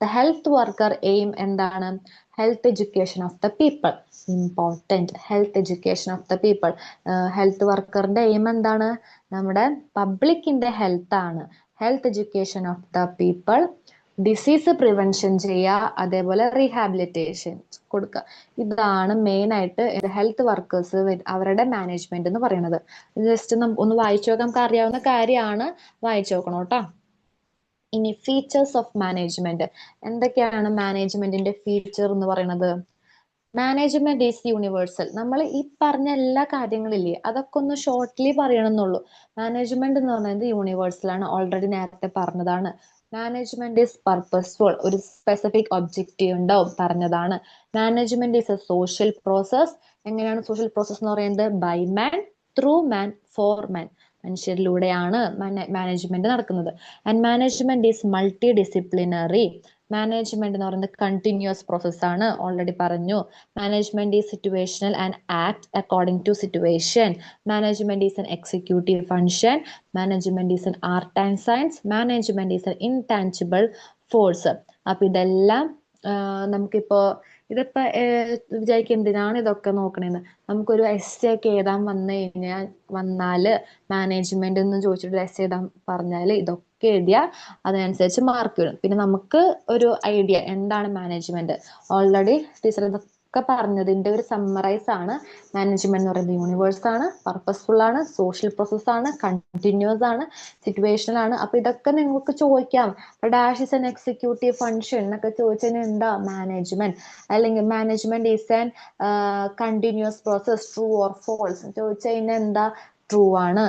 the health worker aim എന്താണ്, health education of the people. Important, health education of the people. Health വർക്കറിന്റെ എയിം എന്താണ്, നമ്മുടെ പബ്ലിക്കിന്റെ ഹെൽത്ത് ആണ്. Health education of the people, disease prevention ചെയ്യുക, അതേപോലെ റീഹാബിലിറ്റേഷൻ കൊടുക്കുക. ഇതാണ് മെയിൻ ആയിട്ട് ഹെൽത്ത് വർക്കേഴ്സ് അവരുടെ മാനേജ്മെന്റ് എന്ന് പറയുന്നത്. ജസ്റ്റ് ഒന്ന് വായിച്ചു നോക്കാം, നമുക്ക് അറിയാവുന്ന കാര്യമാണ്, വായിച്ചു നോക്കണം കേട്ടോ. ഇനി ഫീച്ചേഴ്സ് ഓഫ് മാനേജ്മെന്റ്. എന്തൊക്കെയാണ് മാനേജ്മെന്റിന്റെ ഫീച്ചർ എന്ന് പറയുന്നത്? Management is universal. നമ്മൾ ഈ പറഞ്ഞ എല്ലാ കാര്യങ്ങളില്ലേ, അതൊക്കെ ഒന്ന് ഷോർട്ട്ലി പറയണമെന്നുള്ളൂ. മാനേജ്മെന്റ് എന്ന് പറയുന്നത് യൂണിവേഴ്സൽ ആണ്, ഓൾറെഡി നേരത്തെ പറഞ്ഞതാണ്. മാനേജ്മെന്റ് ഈസ് പർപ്പസ്ഫുൾ, ഒരു സ്പെസിഫിക് ഒബ്ജക്റ്റീവ് ഉണ്ടാവും, പറഞ്ഞതാണ്. Management is a social process. എങ്ങനെയാണ് സോഷ്യൽ പ്രോസസ് എന്ന് പറയുന്നത്? By man, through man, for man. മനുഷ്യരിലൂടെയാണ് മാനേജ്മെന്റ് നടക്കുന്നത്. And management is multi disciplinary. Management എന്ന് പറയുന്നത് കണ്ടിന്യൂസ് പ്രോസസ് ആണ്, ഓൾറെഡി പറഞ്ഞു. Management is situational and act according to situation. Management is an executive function. Management is an art and science. Management is an intangible force. അപ്പൊ ഇതെല്ലാം നമുക്കിപ്പോ ഇതിപ്പോ വിചാരിക്കും എന്തിനാണ് ഇതൊക്കെ നോക്കണേന്ന്. നമുക്കൊരു എസ് ഒക്കെ എഴുതാൻ വന്നാല് മാനേജ്മെന്റ് എന്ന് ചോദിച്ചിട്ട് എസ് എഴുതാൻ പറഞ്ഞാല് ഇതൊക്കെ എഴുതിയാൽ അതിനനുസരിച്ച് മാർക്ക് കിട്ടും. പിന്നെ നമുക്ക് ഒരു ഐഡിയ എന്താണ് മാനേജ്മെന്റ്, ഓൾറെഡി ടീച്ചർ ഇതൊക്കെ പറഞ്ഞതിന്റെ ഒരു സമ്മറൈസ് ആണ്. മാനേജ്മെന്റ് എന്ന് പറയുന്നത് യൂണിവേഴ്സ് ആണ്, പർപ്പസ്ഫുൾ ആണ്, സോഷ്യൽ പ്രോസസ് ആണ്, കണ്ടിന്യൂസ് ആണ്, സിറ്റുവേഷണൽ ആണ്. അപ്പൊ ഇതൊക്കെ നിങ്ങൾക്ക് ചോദിക്കാം. Dash is an executive function എന്നൊക്കെ ചോദിച്ചാൽ എന്താ മാനേജ്മെന്റ്, അല്ലെങ്കിൽ management is an continuous process, true or false ചോദിച്ചാൽ എന്താ, ട്രൂ ആണ്.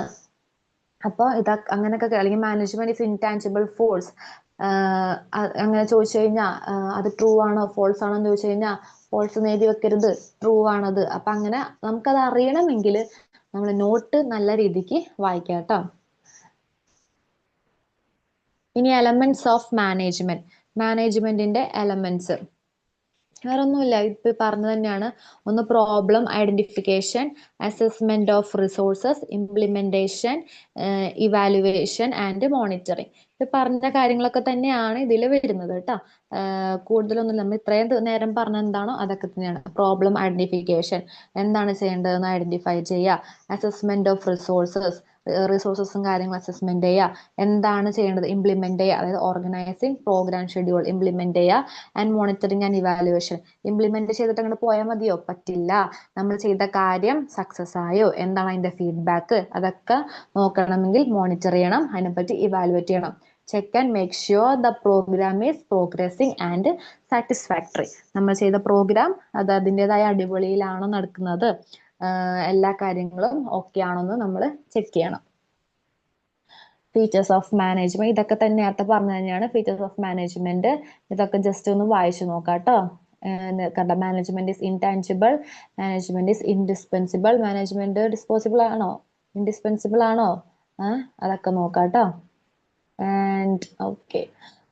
അപ്പൊ ഇതൊക്കെ അങ്ങനെയൊക്കെ, അല്ലെങ്കിൽ മാനേജ്മെന്റ് ഇസ് ഇൻടാഞ്ചിബിൾ ഫോഴ്സ് അങ്ങനെ ചോദിച്ചു കഴിഞ്ഞാൽ അത് ട്രൂ ആണോ ഫോൾസ് ആണോ എന്ന് ചോദിച്ചു കഴിഞ്ഞാൽ ഫോൾസ് എഴുതി വെക്കരുത്, ട്രൂ ആണത്. അപ്പൊ അങ്ങനെ നമുക്കത് അറിയണമെങ്കിൽ നമ്മൾ നോട്ട് നല്ല രീതിക്ക് വായിക്കാം കേട്ടോ. ഇനി എലമെന്റ്സ് ഓഫ് മാനേജ്മെന്റ്. മാനേജ്മെന്റിന്റെ എലമെന്റ്സ് വേറെ ഒന്നുമില്ല, ഇപ്പൊ പറഞ്ഞു തന്നെയാണ്. ഒന്ന് problem identification, assessment of resources, implementation, evaluation and monitoring. ഇപ്പൊ പറഞ്ഞ കാര്യങ്ങളൊക്കെ തന്നെയാണ് ഇതിൽ വരുന്നത് കേട്ടോ. കൂടുതലൊന്നും നമ്മൾ ഇത്രയും നേരം പറഞ്ഞ എന്താണോ അതൊക്കെ തന്നെയാണ്. പ്രോബ്ലം ഐഡന്റിഫിക്കേഷൻ, എന്താണ് ചെയ്യേണ്ടതെന്ന് ഐഡന്റിഫൈ ചെയ്യുക. അസസ്മെന്റ് ഓഫ് റിസോഴ്സസും കാര്യങ്ങളും അസസ്മെന്റ് ചെയ്യുക. എന്താണ് ചെയ്യേണ്ടത്, ഇംപ്ലിമെന്റ് ചെയ്യുക, അതായത് ഓർഗനൈസിങ് പ്രോഗ്രാം ഷെഡ്യൂൾ ഇംപ്ലിമെന്റ് ചെയ്യുക. And monitoring and evaluation, implement ചെയ്തിട്ട് അങ്ങോട്ട് പോയാൽ മതിയോ, പറ്റില്ല. നമ്മൾ ചെയ്ത കാര്യം സക്സസ് ആയോ, എന്താണ് അതിന്റെ ഫീഡ്ബാക്ക്, അതൊക്കെ നോക്കണമെങ്കിൽ മോണിറ്റർ ചെയ്യണം, അതിനെപ്പറ്റി ഇവാലുവേറ്റ് ചെയ്യണം. Check and make sure the program is progressing and satisfactory. നമ്മൾ ചെയ്ത പ്രോഗ്രാം അത് അതിൻ്റെതായ അടിപൊളിയിലാണോ നടക്കുന്നത്, എല്ലാ കാര്യങ്ങളും ഓക്കെ ആണോന്ന് നമ്മൾ ചെക്ക് ചെയ്യണം. ഫീച്ചേഴ്സ് ഓഫ് മാനേജ്മെന്റ് ഇതൊക്കെ തന്നെ നേരത്തെ പറഞ്ഞു തന്നെയാണ് ഫീച്ചേഴ്സ് ഓഫ് മാനേജ്മെന്റ്. ഇതൊക്കെ ജസ്റ്റ് ഒന്ന് വായിച്ചു നോക്കാം കേട്ടോ. കണ്ട management is intangible, management is indispensable, management disposable ആണോ ഇൻഡിസ്പെൻസിബിൾ ആണോ, അതൊക്കെ നോക്കാം കേട്ടോ. ആൻഡ് ഓക്കെ,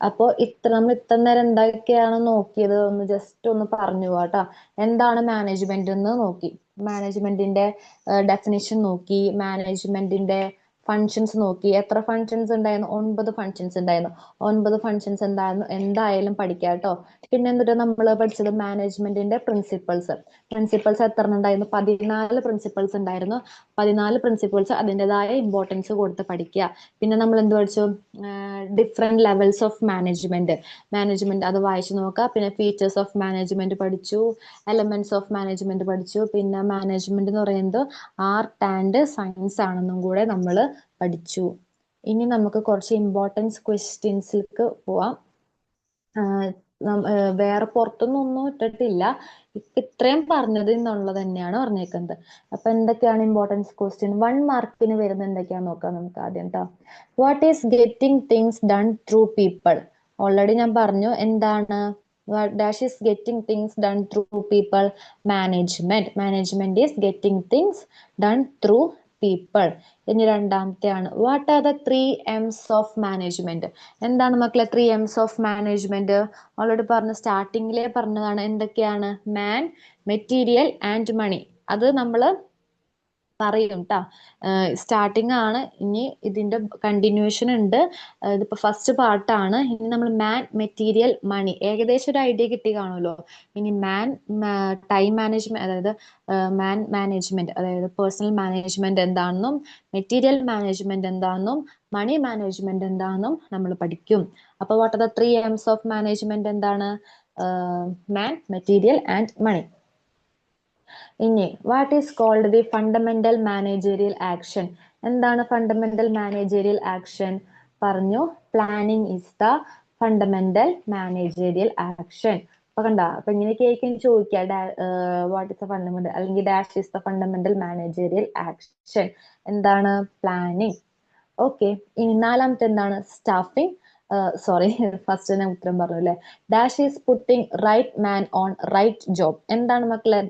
അപ്പോൾ നമ്മൾ ഇത്ര നേരം എന്തൊക്കെയാണ് നോക്കിയത് ഒന്ന് ജസ്റ്റ് ഒന്ന് പറഞ്ഞു പോവാട്ടോ. എന്താണ് മാനേജ്മെന്റ് എന്ന് നോക്കി, മാനേജ്മെന്റിന്റെ ഡെഫിനിഷൻ നോക്കി, മാനേജ്മെന്റിന്റെ ഫങ്ഷൻസ് നോക്കി. എത്ര ഫങ്ഷൻസ് ഉണ്ടായിരുന്നു? 9 ഫങ്ഷൻസ് ഉണ്ടായിരുന്നു. 9 ഫങ്ഷൻസ് എന്തായാലും പഠിക്കാം കേട്ടോ. പിന്നെ എന്നിട്ട് നമ്മൾ പഠിച്ചത് മാനേജ്മെന്റിന്റെ പ്രിൻസിപ്പൾസ്. പ്രിൻസിപ്പൾസ് എത്ര ഉണ്ടായിരുന്നു? 14 പ്രിൻസിപ്പൾസ് ഉണ്ടായിരുന്നു. 14 പ്രിൻസിപ്പൾസ് അതിൻ്റെതായ ഇമ്പോർട്ടൻസ് കൊടുത്ത് പഠിക്കുക. പിന്നെ നമ്മൾ എന്ത് പഠിച്ചു? ഡിഫറെന്റ് ലെവൽസ് ഓഫ് മാനേജ്മെന്റ് അത് വായിച്ചു നോക്കുക. പിന്നെ ഫീച്ചേഴ്സ് ഓഫ് മാനേജ്മെന്റ് പഠിച്ചു, എലമെന്റ്സ് ഓഫ് മാനേജ്മെന്റ് പഠിച്ചു. പിന്നെ മാനേജ്മെന്റ് എന്ന് പറയുന്നത് ആർട്ട് ആൻഡ് സയൻസ് ആണെന്നും കൂടെ നമ്മൾ പഠിച്ചു. ഇനി നമുക്ക് കുറച്ച് ഇമ്പോർട്ടൻസ് ക്വസ്റ്റ്യൻസിലേക്ക് പോവാം. വേറെ പുറത്തൊന്നും ഇട്ടിട്ടില്ല, ഇത്രയും പറഞ്ഞത് എന്നുള്ളത് തന്നെയാണ് പറഞ്ഞേക്കുന്നത്. അപ്പൊ എന്തൊക്കെയാണ് ഇമ്പോർട്ടൻസ് ക്വസ്റ്റ്യൻ? 1 മാർക്കിന് വരുന്ന എന്തൊക്കെയാന്ന് നോക്കാം നമുക്ക് ആദ്യം കേട്ടോ. What is getting things done through people? Already ഞാൻ പറഞ്ഞു. എന്താണ് dash is getting things done through people? Management is getting things done through people. ഇനി രണ്ടാമത്തെയാണ് what are the 3 M's of management? എന്താണ് മക്കളെ 3 M's ഓഫ് മാനേജ്മെന്റ്? ഓൾറെഡി പറഞ്ഞു, സ്റ്റാർട്ടിങ്ങിലെ പറഞ്ഞതാണ്. എന്തൊക്കെയാണ്? മാൻ, മെറ്റീരിയൽ ആൻഡ് മണി. അത് നമ്മൾ പറയും ട്ടാ. സ്റ്റാർട്ടിങ് ആണ്, ഇനി ഇതിന്റെ കണ്ടിന്യൂഷൻ ഉണ്ട്. ഇതിപ്പോ ഫസ്റ്റ് പാർട്ടാണ്. ഇനി നമ്മൾ മാൻ, മെറ്റീരിയൽ, മണി ഏകദേശം ഒരു ഐഡിയ കിട്ടി കാണുമല്ലോ. ഇനി ടൈം മാനേജ്മെന്റ്, അതായത് മാൻ മാനേജ്മെന്റ്, അതായത് പേഴ്സണൽ മാനേജ്മെന്റ് എന്താണെന്നും മെറ്റീരിയൽ മാനേജ്മെന്റ് എന്താണെന്നും മണി മാനേജ്മെന്റ് എന്താണെന്നും നമ്മൾ പഠിക്കും. അപ്പൊ what are the 3 M's of management? എന്താണ്? Man, material and money. ഇനി what is called the fundamental managerial action? എന്താണ് ഫണ്ടമെന്റൽ മാനേജറിയൽ ആക്ഷൻ? പറഞ്ഞു, planning is the fundamental managerial action. അപ്പൊ കണ്ട, അപ്പൊ ഇങ്ങനെയൊക്കെ ആയിരിക്കും ചോദിക്കുക, വാട്ട് ഇസ് ദ ഫണ്ടമെന്റൽ, അല്ലെങ്കിൽ dash is the fundamental managerial action. എന്താണ്? പ്ലാനിങ്. ഓക്കെ. ഇനി നാലാമത്തെ എന്താണ്? സ്റ്റാഫിങ്. സോറി, ഫസ്റ്റ് തന്നെ ഉത്തരം പറഞ്ഞു അല്ലെ. Dash is putting right man on right job. എന്താണ് മക്കളെ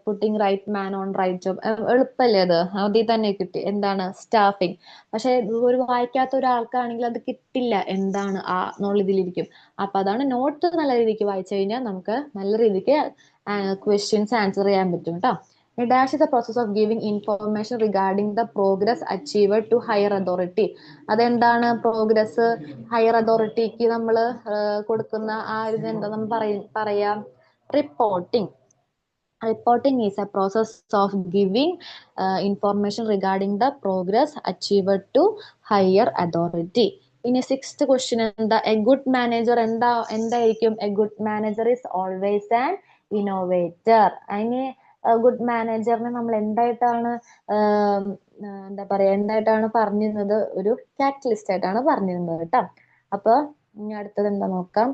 putting right man on right job? എളുപ്പല്ലേ അത്? അതിൽ തന്നെ കിട്ടി. എന്താണ്? സ്റ്റാഫിങ്. പക്ഷെ ഒരു വായിക്കാത്ത ഒരാൾക്കാണെങ്കിൽ അത് കിട്ടില്ല. എന്താണ് എന്നുള്ള ഇതിലിരിക്കും. അപ്പൊ അതാണ് നോട്ട് നല്ല രീതിക്ക് വായിച്ചു കഴിഞ്ഞാൽ നമുക്ക് നല്ല രീതിക്ക് ക്വസ്റ്റ്യൻസ് ആൻസർ ചെയ്യാൻ പറ്റും കേട്ടോ. Dash is the process of giving information regarding the progress achieved to higher authority. അതെന്താണ് പ്രോഗ്രസ്? ഹയർ അതോറിറ്റിക്ക് നമ്മൾ കൊടുക്കുന്ന ആ ഇത് എന്താ നമ്മൾ പറയാം? Reporting. Reporting is a process of giving information regarding the progress achieved to higher authority. ഇനി 6th question എന്താ? എ ഗുഡ് മാനേജർ എന്തായിരിക്കും? A good manager is always an innovator. അതിന് ഗുഡ് മാനേജറിനെ നമ്മൾ എന്തായിട്ടാണ് എന്തായിട്ടാണ് പറഞ്ഞിരുന്നത്? ഒരു കാറ്റലിസ്റ്റ് ആയിട്ടാണ് പറഞ്ഞിരുന്നത് കേട്ടോ. അപ്പൊ ഇനി അടുത്തത് എന്താ നോക്കാം.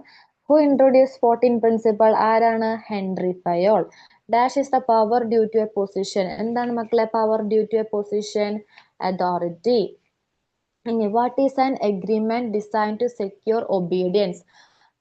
Who introduce 14 principle? ആരാണ്? Henry Fayol. Dash is the power due to a position? എന്താണ് മക്കളെ power due to a position? Authority. ഇനി what is an agreement design to secure obedience?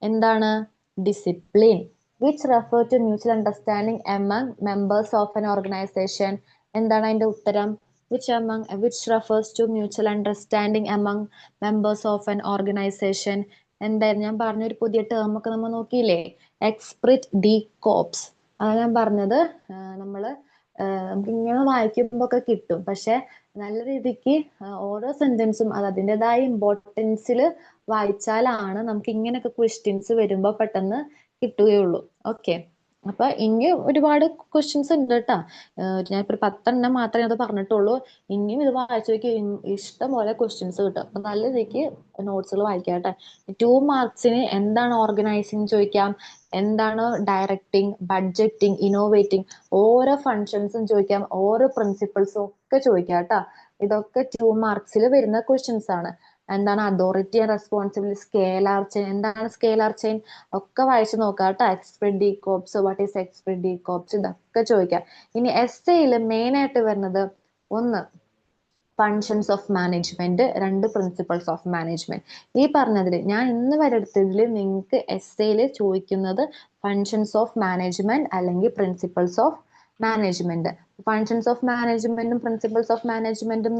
എന്താണ്? Discipline. Which refer to mutual understanding among members of an organization? എന്താണ് അതിന്റെ ഉത്തരം? which refers to mutual understanding among members of an organization. എന്തായാലും ഞാൻ പറഞ്ഞൊരു പുതിയ term ഒക്കെ നമ്മൾ നോക്കിയില്ലേ? എക്സ്പ്രിറ്റ് ഡി കോപ്സ്. അതാണ് ഞാൻ പറഞ്ഞത്. നമുക്ക് ഇങ്ങനെ വായിക്കുമ്പോ ഒക്കെ കിട്ടും, പക്ഷെ നല്ല രീതിക്ക് ഓരോ സെന്റൻസും അത് അതിൻ്റെതായ ഇമ്പോർട്ടൻസിൽ വായിച്ചാലാണ് നമുക്ക് ഇങ്ങനെയൊക്കെ ക്വസ്റ്റ്യൻസ് വരുമ്പോ പെട്ടെന്ന് കിട്ടുകയുള്ളൂ. ഓക്കെ. അപ്പൊ ഇനി ഒരുപാട് ക്വസ്റ്റ്യൻസ് ഉണ്ട് കേട്ടാ. ഞാനിപ്പോ 10 മാത്രമേ അത് പറഞ്ഞിട്ടുള്ളൂ. ഇനിയും ഇത് വായിച്ചു നോക്കി ഇഷ്ടം പോലെ ക്വസ്റ്റ്യൻസ് കിട്ടും. അപ്പൊ നല്ല രീതിക്ക് നോട്ട്സുകൾ വായിക്കാം കേട്ടെ. 2 മാർക്സിന് എന്താണ് ഓർഗനൈസിങ് ചോദിക്കാം, എന്താണ് ഡയറക്റ്റിംഗ്, ബഡ്ജറ്റിംഗ്, ഇന്നോവേറ്റിംഗ്, ഓരോ ഫങ്ഷൻസും ചോദിക്കാം, ഓരോ പ്രിൻസിപ്പിൾസും ഒക്കെ ചോദിക്കാം കേട്ടാ. ഇതൊക്കെ 2 മാർക്സിൽ വരുന്ന ക്വസ്റ്റ്യൻസ് ആണ്. എന്താണ് authority and responsibility, scalar chain, എന്താണ് സ്കേലാർ ചെയിൻ ഒക്കെ വായിച്ചു നോക്കാം കേട്ടോ. എക്സ്പെർട്ട് ഡീകോപ്സ്, വാട്ട് ഈസ് എക്സ്പെർട്ട് ഡീകോപ്സ്, ഇതൊക്കെ ചോദിക്കാം. ഇനി എസ്സേയിൽ മെയിൻ ആയിട്ട് വരുന്നത് ഒന്ന് ഫങ്ഷൻസ് ഓഫ് മാനേജ്മെന്റ്, രണ്ട് പ്രിൻസിപ്പൾസ് ഓഫ് മാനേജ്മെന്റ്. ഈ പറഞ്ഞതിൽ ഞാൻ ഇന്ന് വരെ എടുത്തതിൽ നിങ്ങൾക്ക് എസ്സേയിൽ ചോദിക്കുന്നത് ഫങ്ഷൻസ് ഓഫ് മാനേജ്മെന്റ് അല്ലെങ്കിൽ principles of management. Functions of മാനേജ്മെന്റും പ്രിൻസിപ്പൾസ് ഓഫ് മാനേജ്മെന്റും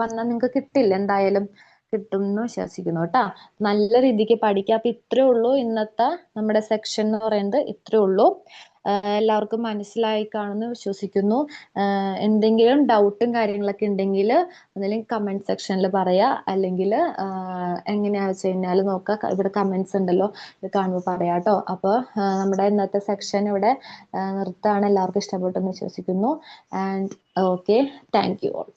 വന്നാൽ നിങ്ങൾക്ക് കിട്ടില്ല, എന്തായാലും കിട്ടും എന്ന് വിശ്വസിക്കുന്നു കേട്ടോ. നല്ല രീതിക്ക് പഠിക്കുക. അപ്പൊ ഇത്രേ ഉള്ളൂ ഇന്നത്തെ നമ്മുടെ സെക്ഷൻ എന്ന് പറയുന്നത്, ഇത്രേ ഉള്ളൂ. എല്ലാവർക്കും മനസ്സിലായി കാണുമെന്ന് വിശ്വസിക്കുന്നു. എന്തെങ്കിലും ഡൗട്ടും കാര്യങ്ങളൊക്കെ ഉണ്ടെങ്കിൽ ഒന്നെങ്കിൽ കമന്റ് സെക്ഷനിൽ പറയാ, അല്ലെങ്കിൽ എങ്ങനെയാ വെച്ച് കഴിഞ്ഞാൽ നോക്കാം, ഇവിടെ കമന്റ്സ് ഉണ്ടല്ലോ, ഇത് കാണുമ്പോൾ പറയാം കേട്ടോ. അപ്പോൾ നമ്മുടെ ഇന്നത്തെ സെക്ഷൻ ഇവിടെ നിർത്താണ്. എല്ലാവർക്കും ഇഷ്ടപ്പെട്ടെന്ന് വിശ്വസിക്കുന്നു. And okay, thank you all.